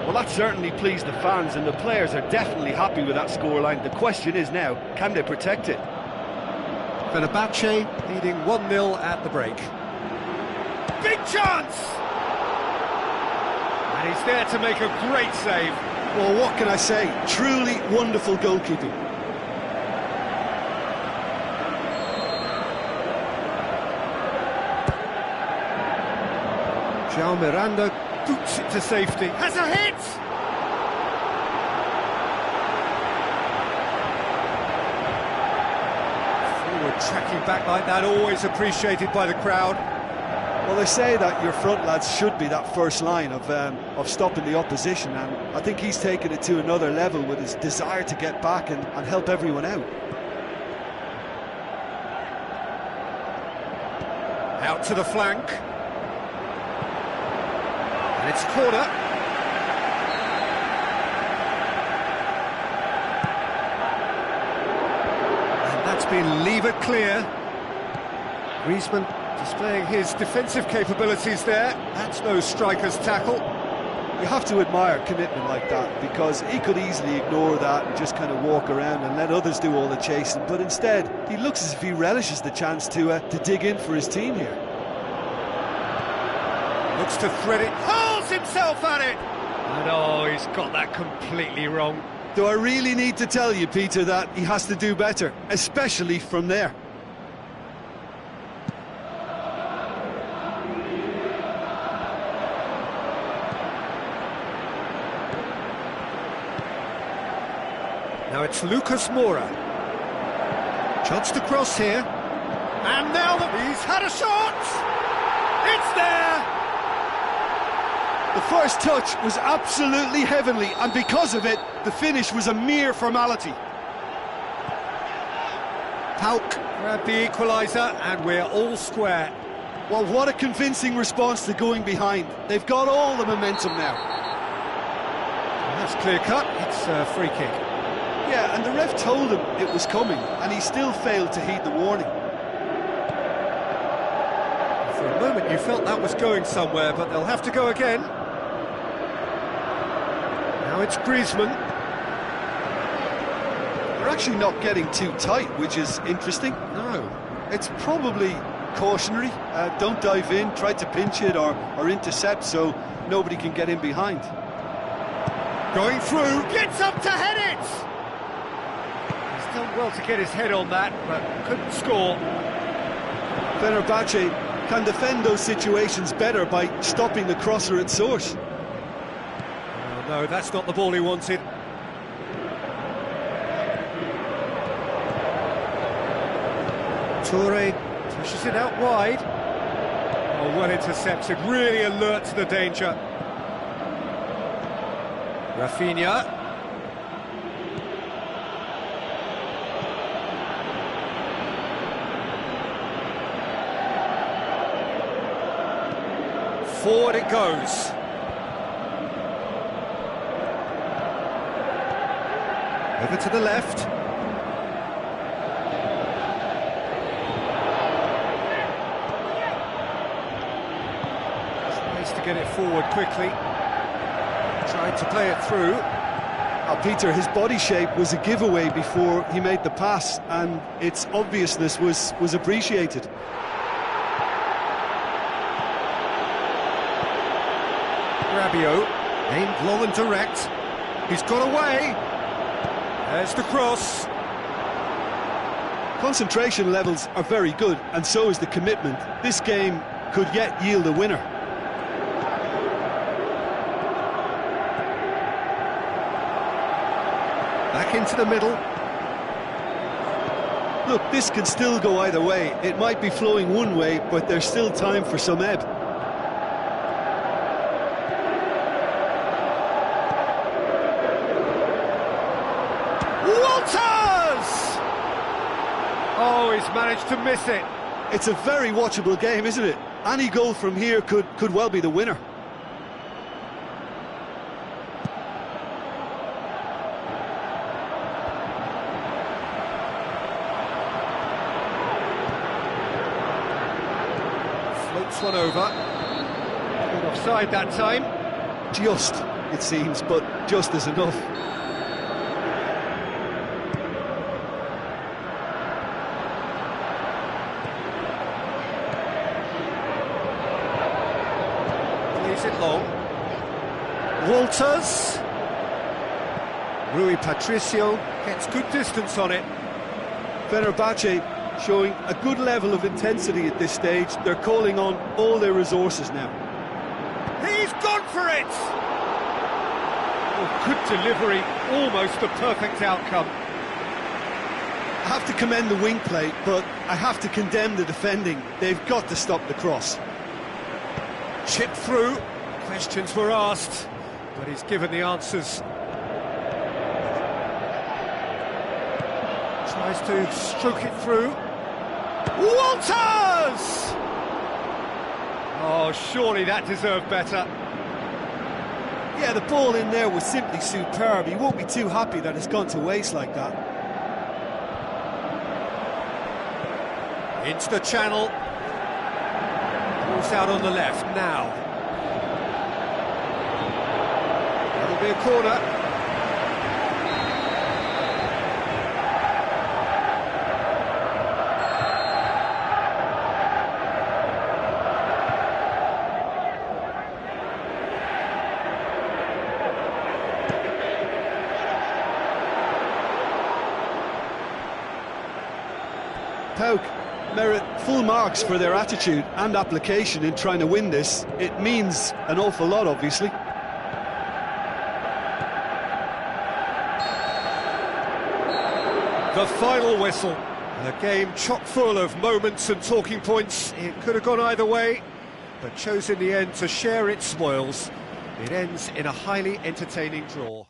Well, that certainly pleased the fans, and the players are definitely happy with that scoreline. The question is now, can they protect it? Fenerbahce leading 1-0 at the break. Big chance! And he's there to make a great save. Well, what can I say? Truly wonderful goalkeeping. João Miranda boots it to safety. Has a hit! Tracking back like that, always appreciated by the crowd. Well, they say that your front lads should be that first line of stopping the opposition, and I think he's taken it to another level with his desire to get back and help everyone out. Out to the flank. And it's corner. Been levered clear. Griezmann displaying his defensive capabilities there. That's no striker's tackle. You have to admire commitment like that, because he could easily ignore that and just kind of walk around and let others do all the chasing, but instead he looks as if he relishes the chance to dig in for his team here. Looks to thread it, hurls himself at it, and oh, he's got that completely wrong. Do I really need to tell you, Peter, that he has to do better, especially from there? Now it's Lucas Moura. Chance to cross here. And now he's had a shot! It's there! The first touch was absolutely heavenly, and because of it, the finish was a mere formality. Pauk grabbed the equaliser, and we're all square. Well, what a convincing response to going behind. They've got all the momentum now. That's clear-cut, it's a free kick. Yeah, and the ref told him it was coming, and he still failed to heed the warning. For a moment you felt that was going somewhere, but they'll have to go again. Now it's Griezmann. They're actually not getting too tight, which is interesting. No. It's probably cautionary. Don't dive in, try to pinch it or intercept so nobody can get in behind. Going through, gets up to head it! He's done well to get his head on that, but couldn't score. Fenerbahce can defend those situations better by stopping the crosser at source. Oh, no, that's not the ball he wanted. Toure pushes it out wide. Oh, well intercepted, really alert to the danger. Rafinha. Forward it goes. Over to the left. Tries to get it forward quickly. Trying to play it through. Peter, his body shape was a giveaway before he made the pass, and its obviousness was appreciated. Rabiot, aimed long and direct. He's got away. There's the cross. Concentration levels are very good, and so is the commitment. This game could yet yield a winner. Back into the middle. Look, this can still go either way. It might be flowing one way, but there's still time for some ebb. Walters! Oh, he's managed to miss it. It's a very watchable game, isn't it? Any goal from here could well be the winner. Floats one over. Caught offside that time. Just, it seems, but just is enough. Plays it long. Walters. Rui Patricio gets good distance on it. Fenerbahce showing a good level of intensity at this stage. They're calling on all their resources now. He's gone for it! Oh, good delivery, almost the perfect outcome. I have to commend the wing play, but I have to condemn the defending. They've got to stop the cross. Chipped through, questions were asked, but he's given the answers. Tries to stroke it through. Walters! Oh, surely that deserved better. Yeah, the ball in there was simply superb. He won't be too happy that it's gone to waste like that. Into the channel. Ball's out on the left now. That'll be a corner. PAOK merit full marks for their attitude and application in trying to win this. It means an awful lot, obviously. The final whistle. A game chock full of moments and talking points. It could have gone either way, but chose in the end to share its spoils. It ends in a highly entertaining draw.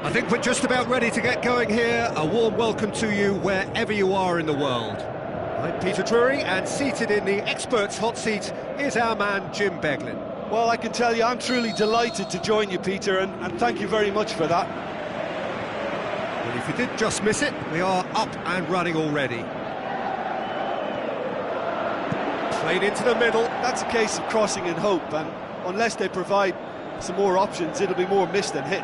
I think we're just about ready to get going here. A warm welcome to you wherever you are in the world. I'm Peter Drury, and seated in the experts' hot seat is our man Jim Beglin. Well, I can tell you I'm truly delighted to join you, Peter, and thank you very much for that. Well, if you did just miss it, we are up and running already. Played into the middle. That's a case of crossing in hope, and unless they provide some more options, it'll be more miss than hit.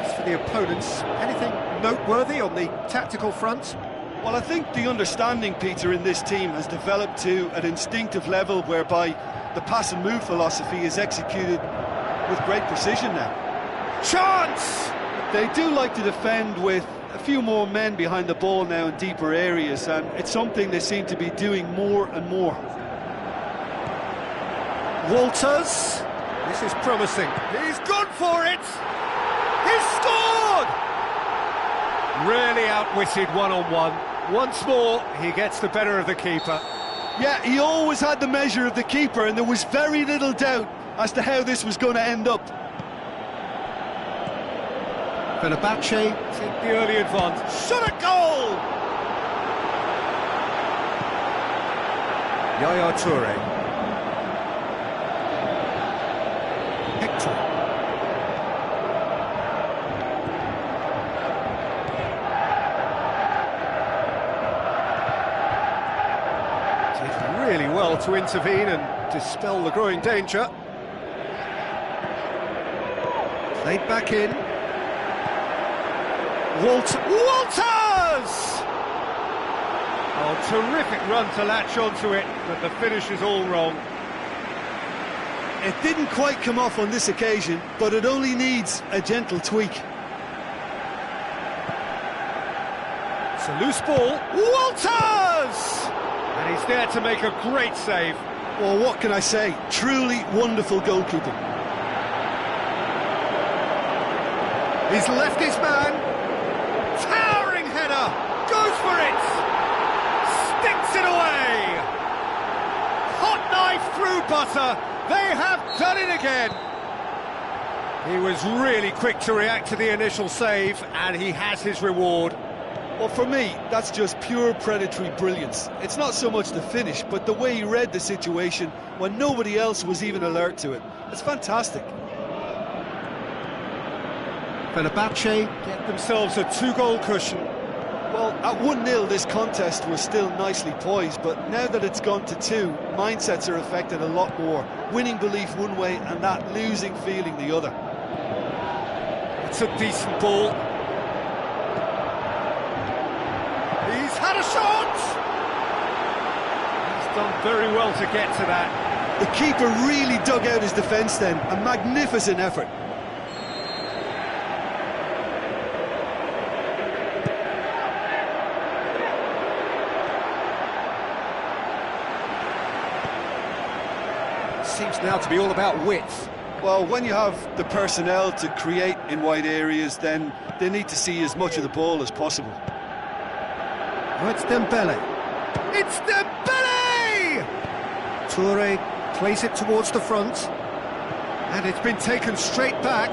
As for the opponents, anything noteworthy on the tactical front? Well, I think the understanding, Peter, in this team has developed to an instinctive level whereby the pass and move philosophy is executed with great precision now. Chance! They do like to defend with a few more men behind the ball now in deeper areas, and it's something they seem to be doing more and more. Walters, this is promising. He's gone for it! He's scored! Really outwitted one-on-one. Once more, he gets the better of the keeper. Yeah, he always had the measure of the keeper, and there was very little doubt as to how this was going to end up. Fenerbahce take the early advance. Shot at goal! Yaya Toure. Hector. Did really well to intervene and dispel the growing danger. Played back in. Walters! Oh, terrific run to latch onto it, but the finish is all wrong. It didn't quite come off on this occasion, but it only needs a gentle tweak. It's a loose ball. Walters! And he's there to make a great save. Well, what can I say? Truly wonderful goalkeeping. He's left his man. Towering header. Goes for it. Sticks it away. Hot knife through butter. They have done it again. He was really quick to react to the initial save, and he has his reward. Well, for me, that's just pure predatory brilliance. It's not so much the finish, but the way he read the situation when nobody else was even alert to it. It's fantastic. Fenerbahce get themselves a 2-goal cushion. Well, at 1-0 this contest was still nicely poised, but now that it's gone to 2, mindsets are affected a lot more. Winning belief one way and that losing feeling the other. It's a decent ball. He's had a shot! He's done very well to get to that. The keeper really dug out his defence then. A magnificent effort. Seems now to be all about width. Well, when you have the personnel to create in wide areas, then they need to see as much of the ball as possible. Oh, it's Dembele. It's Dembele! Toure plays it towards the front. And it's been taken straight back.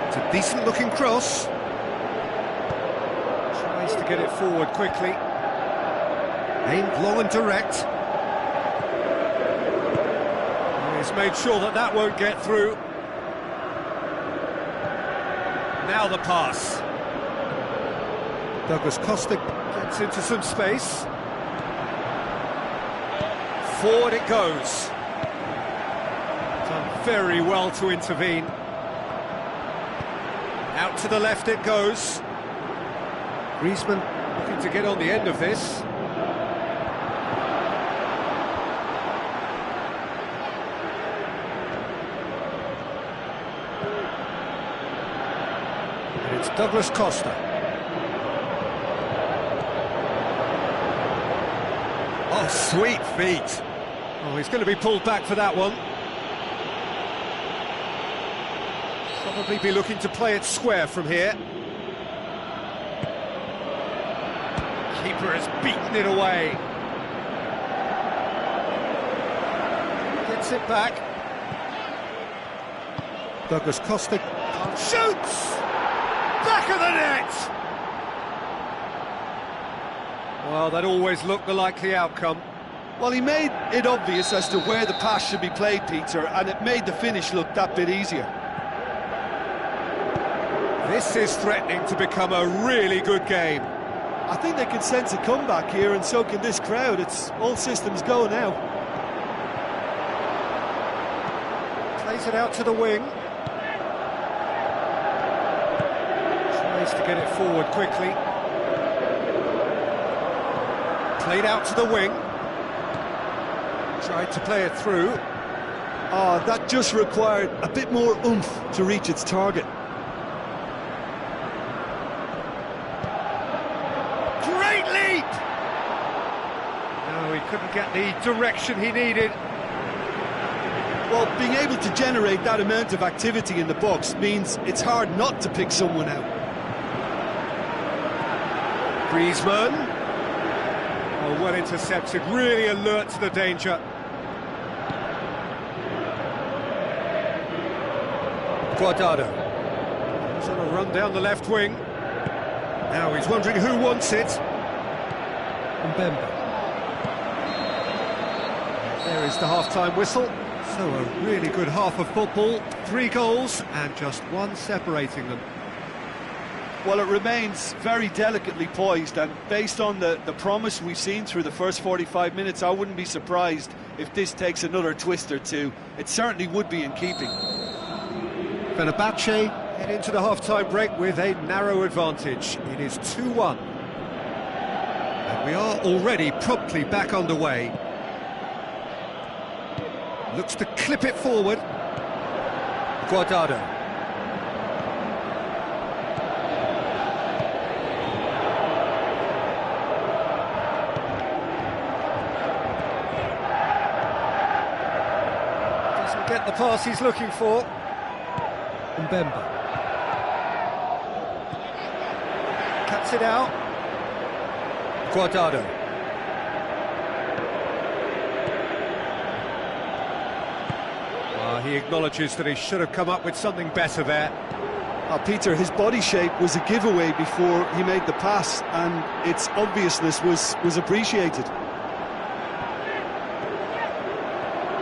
It's a decent-looking cross. Tries to get it forward quickly. Aimed low and direct. He's made sure that that won't get through. Now the pass. Douglas Costa gets into some space. Forward it goes. Done very well to intervene. Out to the left it goes. Griezmann looking to get on the end of this. It's Douglas Costa. Oh, sweet feet. Oh, he's going to be pulled back for that one. Probably be looking to play it square from here. Keeper has beaten it away. Gets it back. Douglas Costa shoots! Back of the net! Well, that always looked the likely outcome. Well, he made it obvious as to where the pass should be played, Peter, and it made the finish look that bit easier. This is threatening to become a really good game. I think they can sense a comeback here, and so can this crowd. It's all systems go now. Plays it out to the wing. Tries to get it forward quickly. Played out to the wing. Tried to play it through. Oh, that just required a bit more oomph to reach its target. Great leap! No, he couldn't get the direction he needed. Well, being able to generate that amount of activity in the box means it's hard not to pick someone out. Griezmann. Oh, well intercepted, really alert to the danger. Guardado. He's on a run down the left wing. Now he's wondering who wants it. Mbemba. There is the half-time whistle. So a really good half of football. 3 goals and just 1 separating them. Well, it remains very delicately poised, and based on the promise we've seen through the first 45 minutes, I wouldn't be surprised if this takes another twist or two. It certainly would be in keeping. Fenerbahce head into the half-time break with a narrow advantage. It is 2-1. And we are already promptly back underway. Looks to clip it forward. Guardado. Doesn't get the pass he's looking for. Mbemba. Cuts it out. Guardado. He acknowledges that he should have come up with something better there. Peter, his body shape was a giveaway before he made the pass, and its obviousness was appreciated.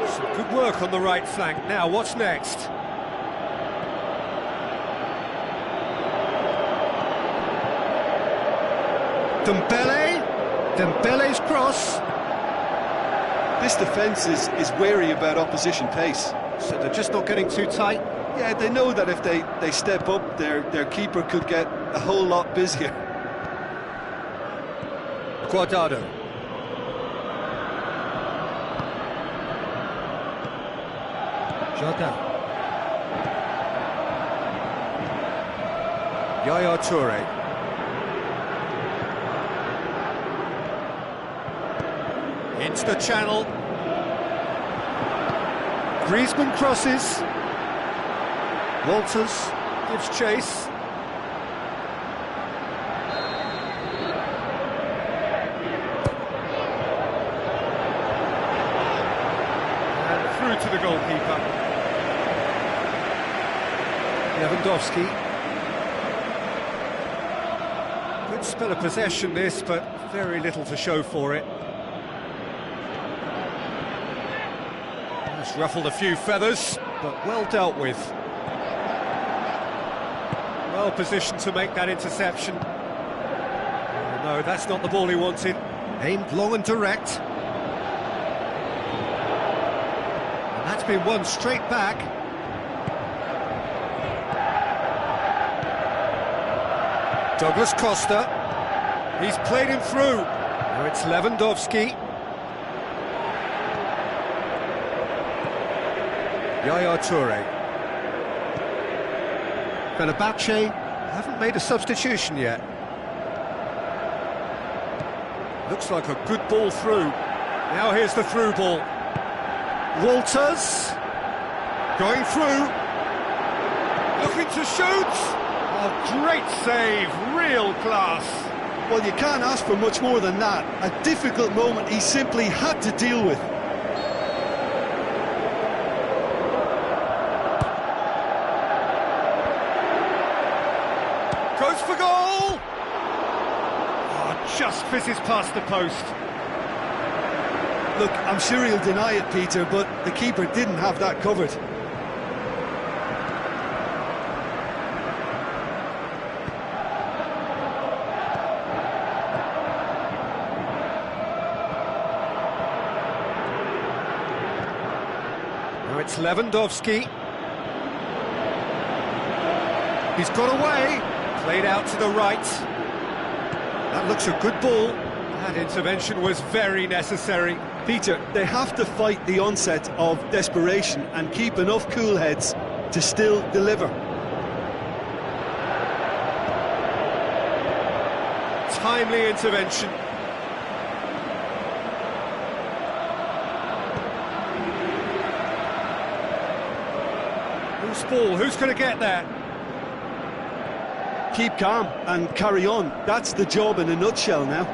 Some good work on the right flank. Now, what's next? Dembele's cross. This defence is wary about opposition pace. So they're just not getting too tight? Yeah, they know that if they step up, their keeper could get a whole lot busier. Guardado. Jardin. Yaya Toure. Into the channel. Griezmann crosses. Walters gives chase. And through to the goalkeeper. Lewandowski. Good spell of possession this, but very little to show for it. Ruffled a few feathers, but well dealt with. Well positioned to make that interception. Oh, no, that's not the ball he wanted. Aimed long and direct. And that's been won straight back. Douglas Costa. He's played him through. Now it's Lewandowski. Yaya Toure. Fenerbahce haven't made a substitution yet. Looks like a good ball through. Now here's the through ball. Walters going through. Looking to shoot. Oh, great save, real class. Well, you can't ask for much more than that. A difficult moment he simply had to deal with. goes for goal! Oh, just fizzes past the post. Look, I'm sure he'll deny it, Peter, but the keeper didn't have that covered. Now it's Lewandowski. He's got away, played out to the right. That looks a good ball. That intervention was very necessary. Peter, they have to fight the onset of desperation and keep enough cool heads to still deliver. Timely intervention. Loose ball, who's going to get there? Keep calm and carry on. That's the job in a nutshell now.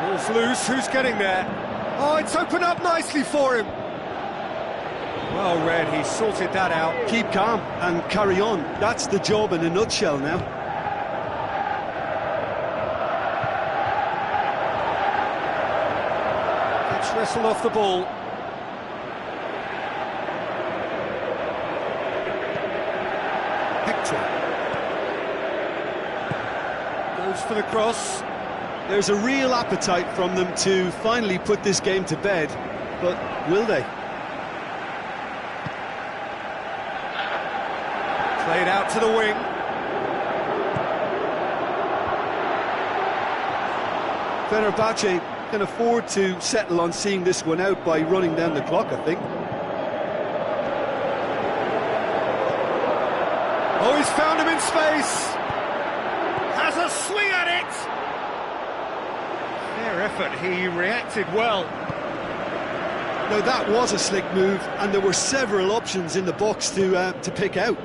Ball's loose, who's getting there? Oh, it's opened up nicely for him. Well read, he sorted that out. Keep calm and carry on. That's the job in a nutshell now. Let's wrestle off the ball. Goes for the cross. There's a real appetite from them to finally put this game to bed, but will they? Played out to the wing. Fenerbahce can afford to settle on seeing this one out by running down the clock, I think. Oh, he's found him in space. Has a swing at it. Fair effort, he reacted well. Now that was a slick move, and there were several options in the box to pick out.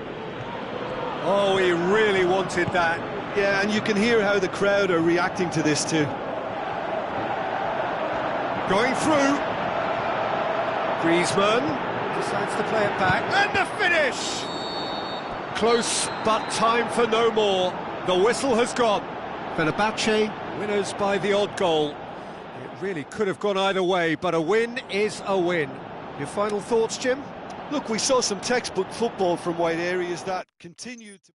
Oh, he really wanted that. Yeah, and you can hear how the crowd are reacting to this too. Going through. Griezmann decides to play it back. And the finish! Close, but time for no more. The whistle has gone. Fenerbahce winners by the odd goal. It really could have gone either way, but a win is a win. Your final thoughts, Jim? Look, we saw some textbook football from wide areas that continued to...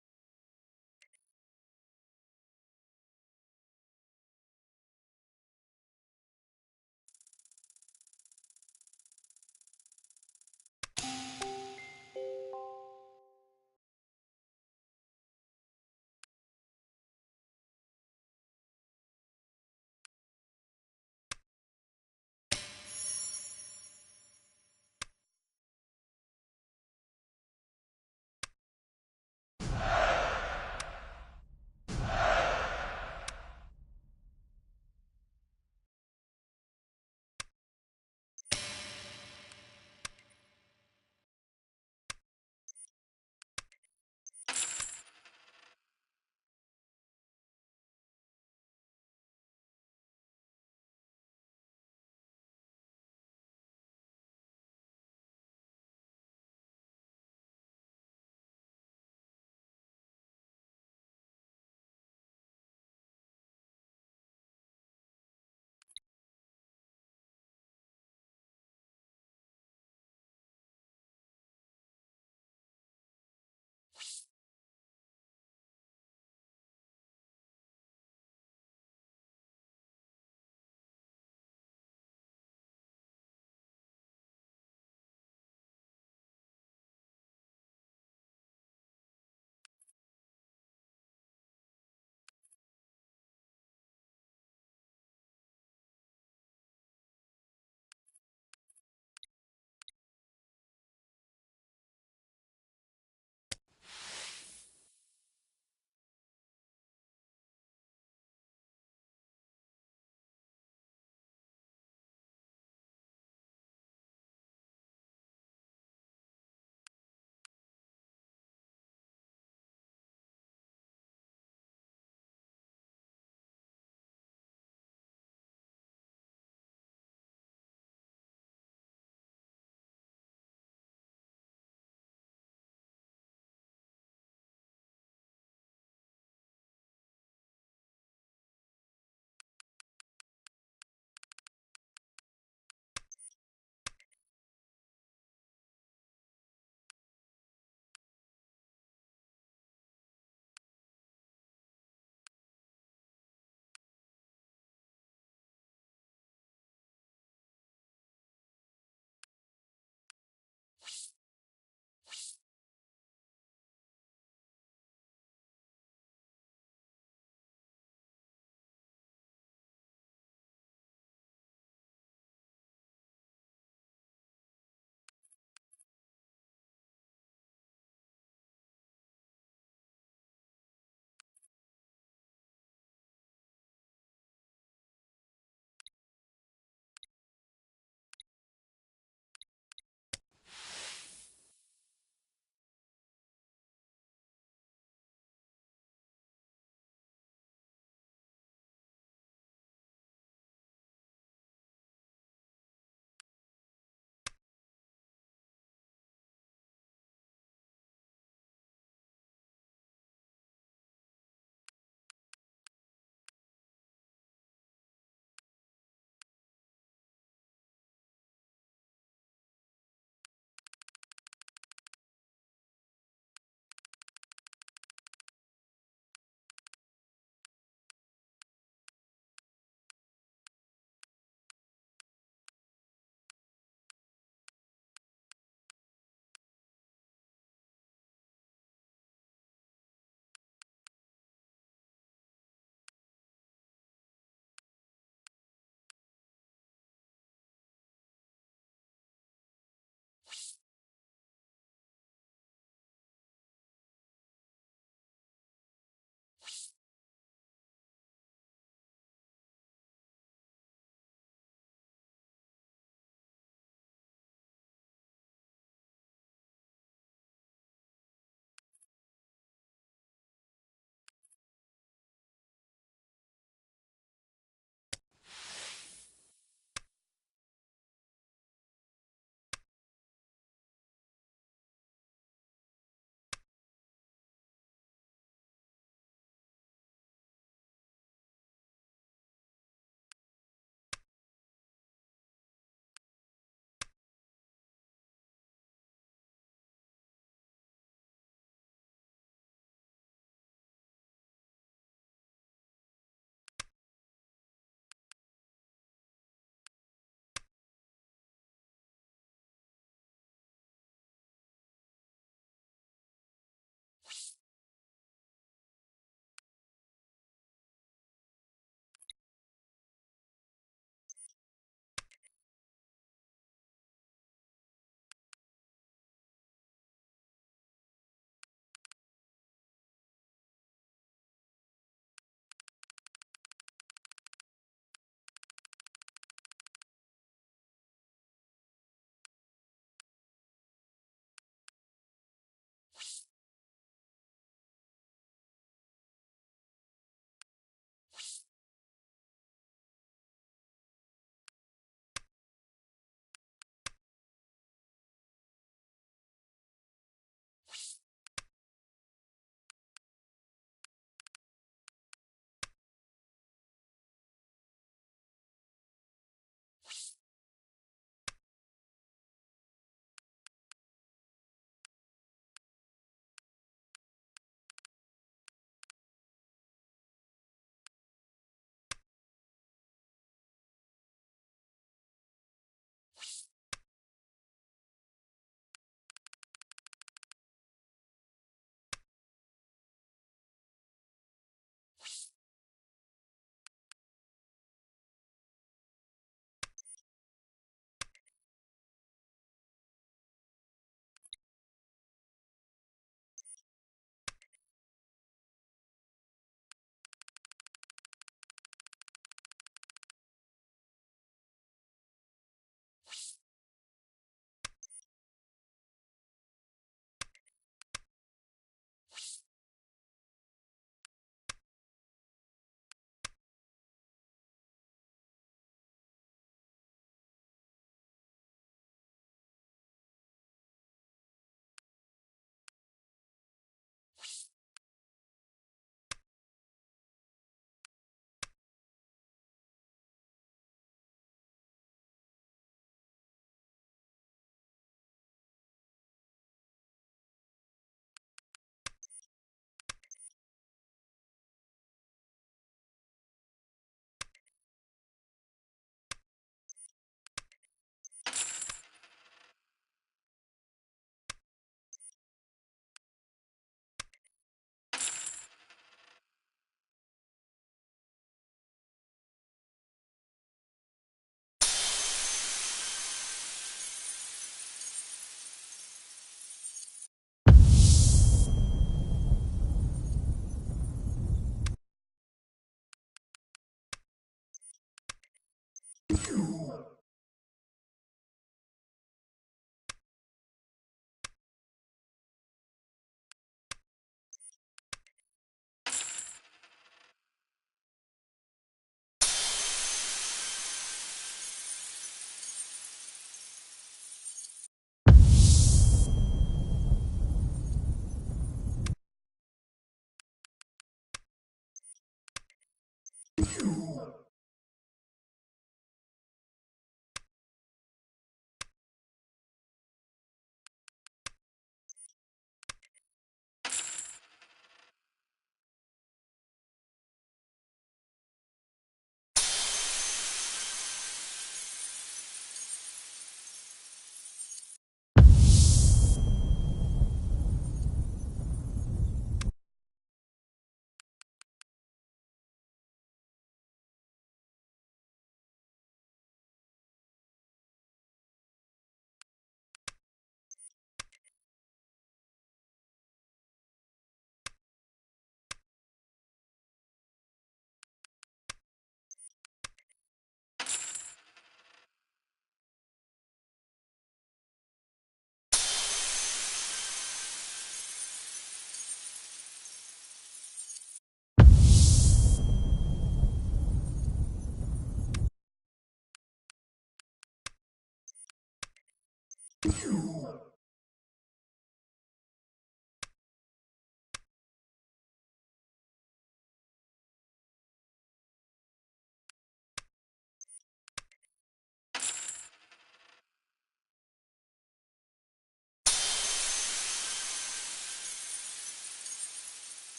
You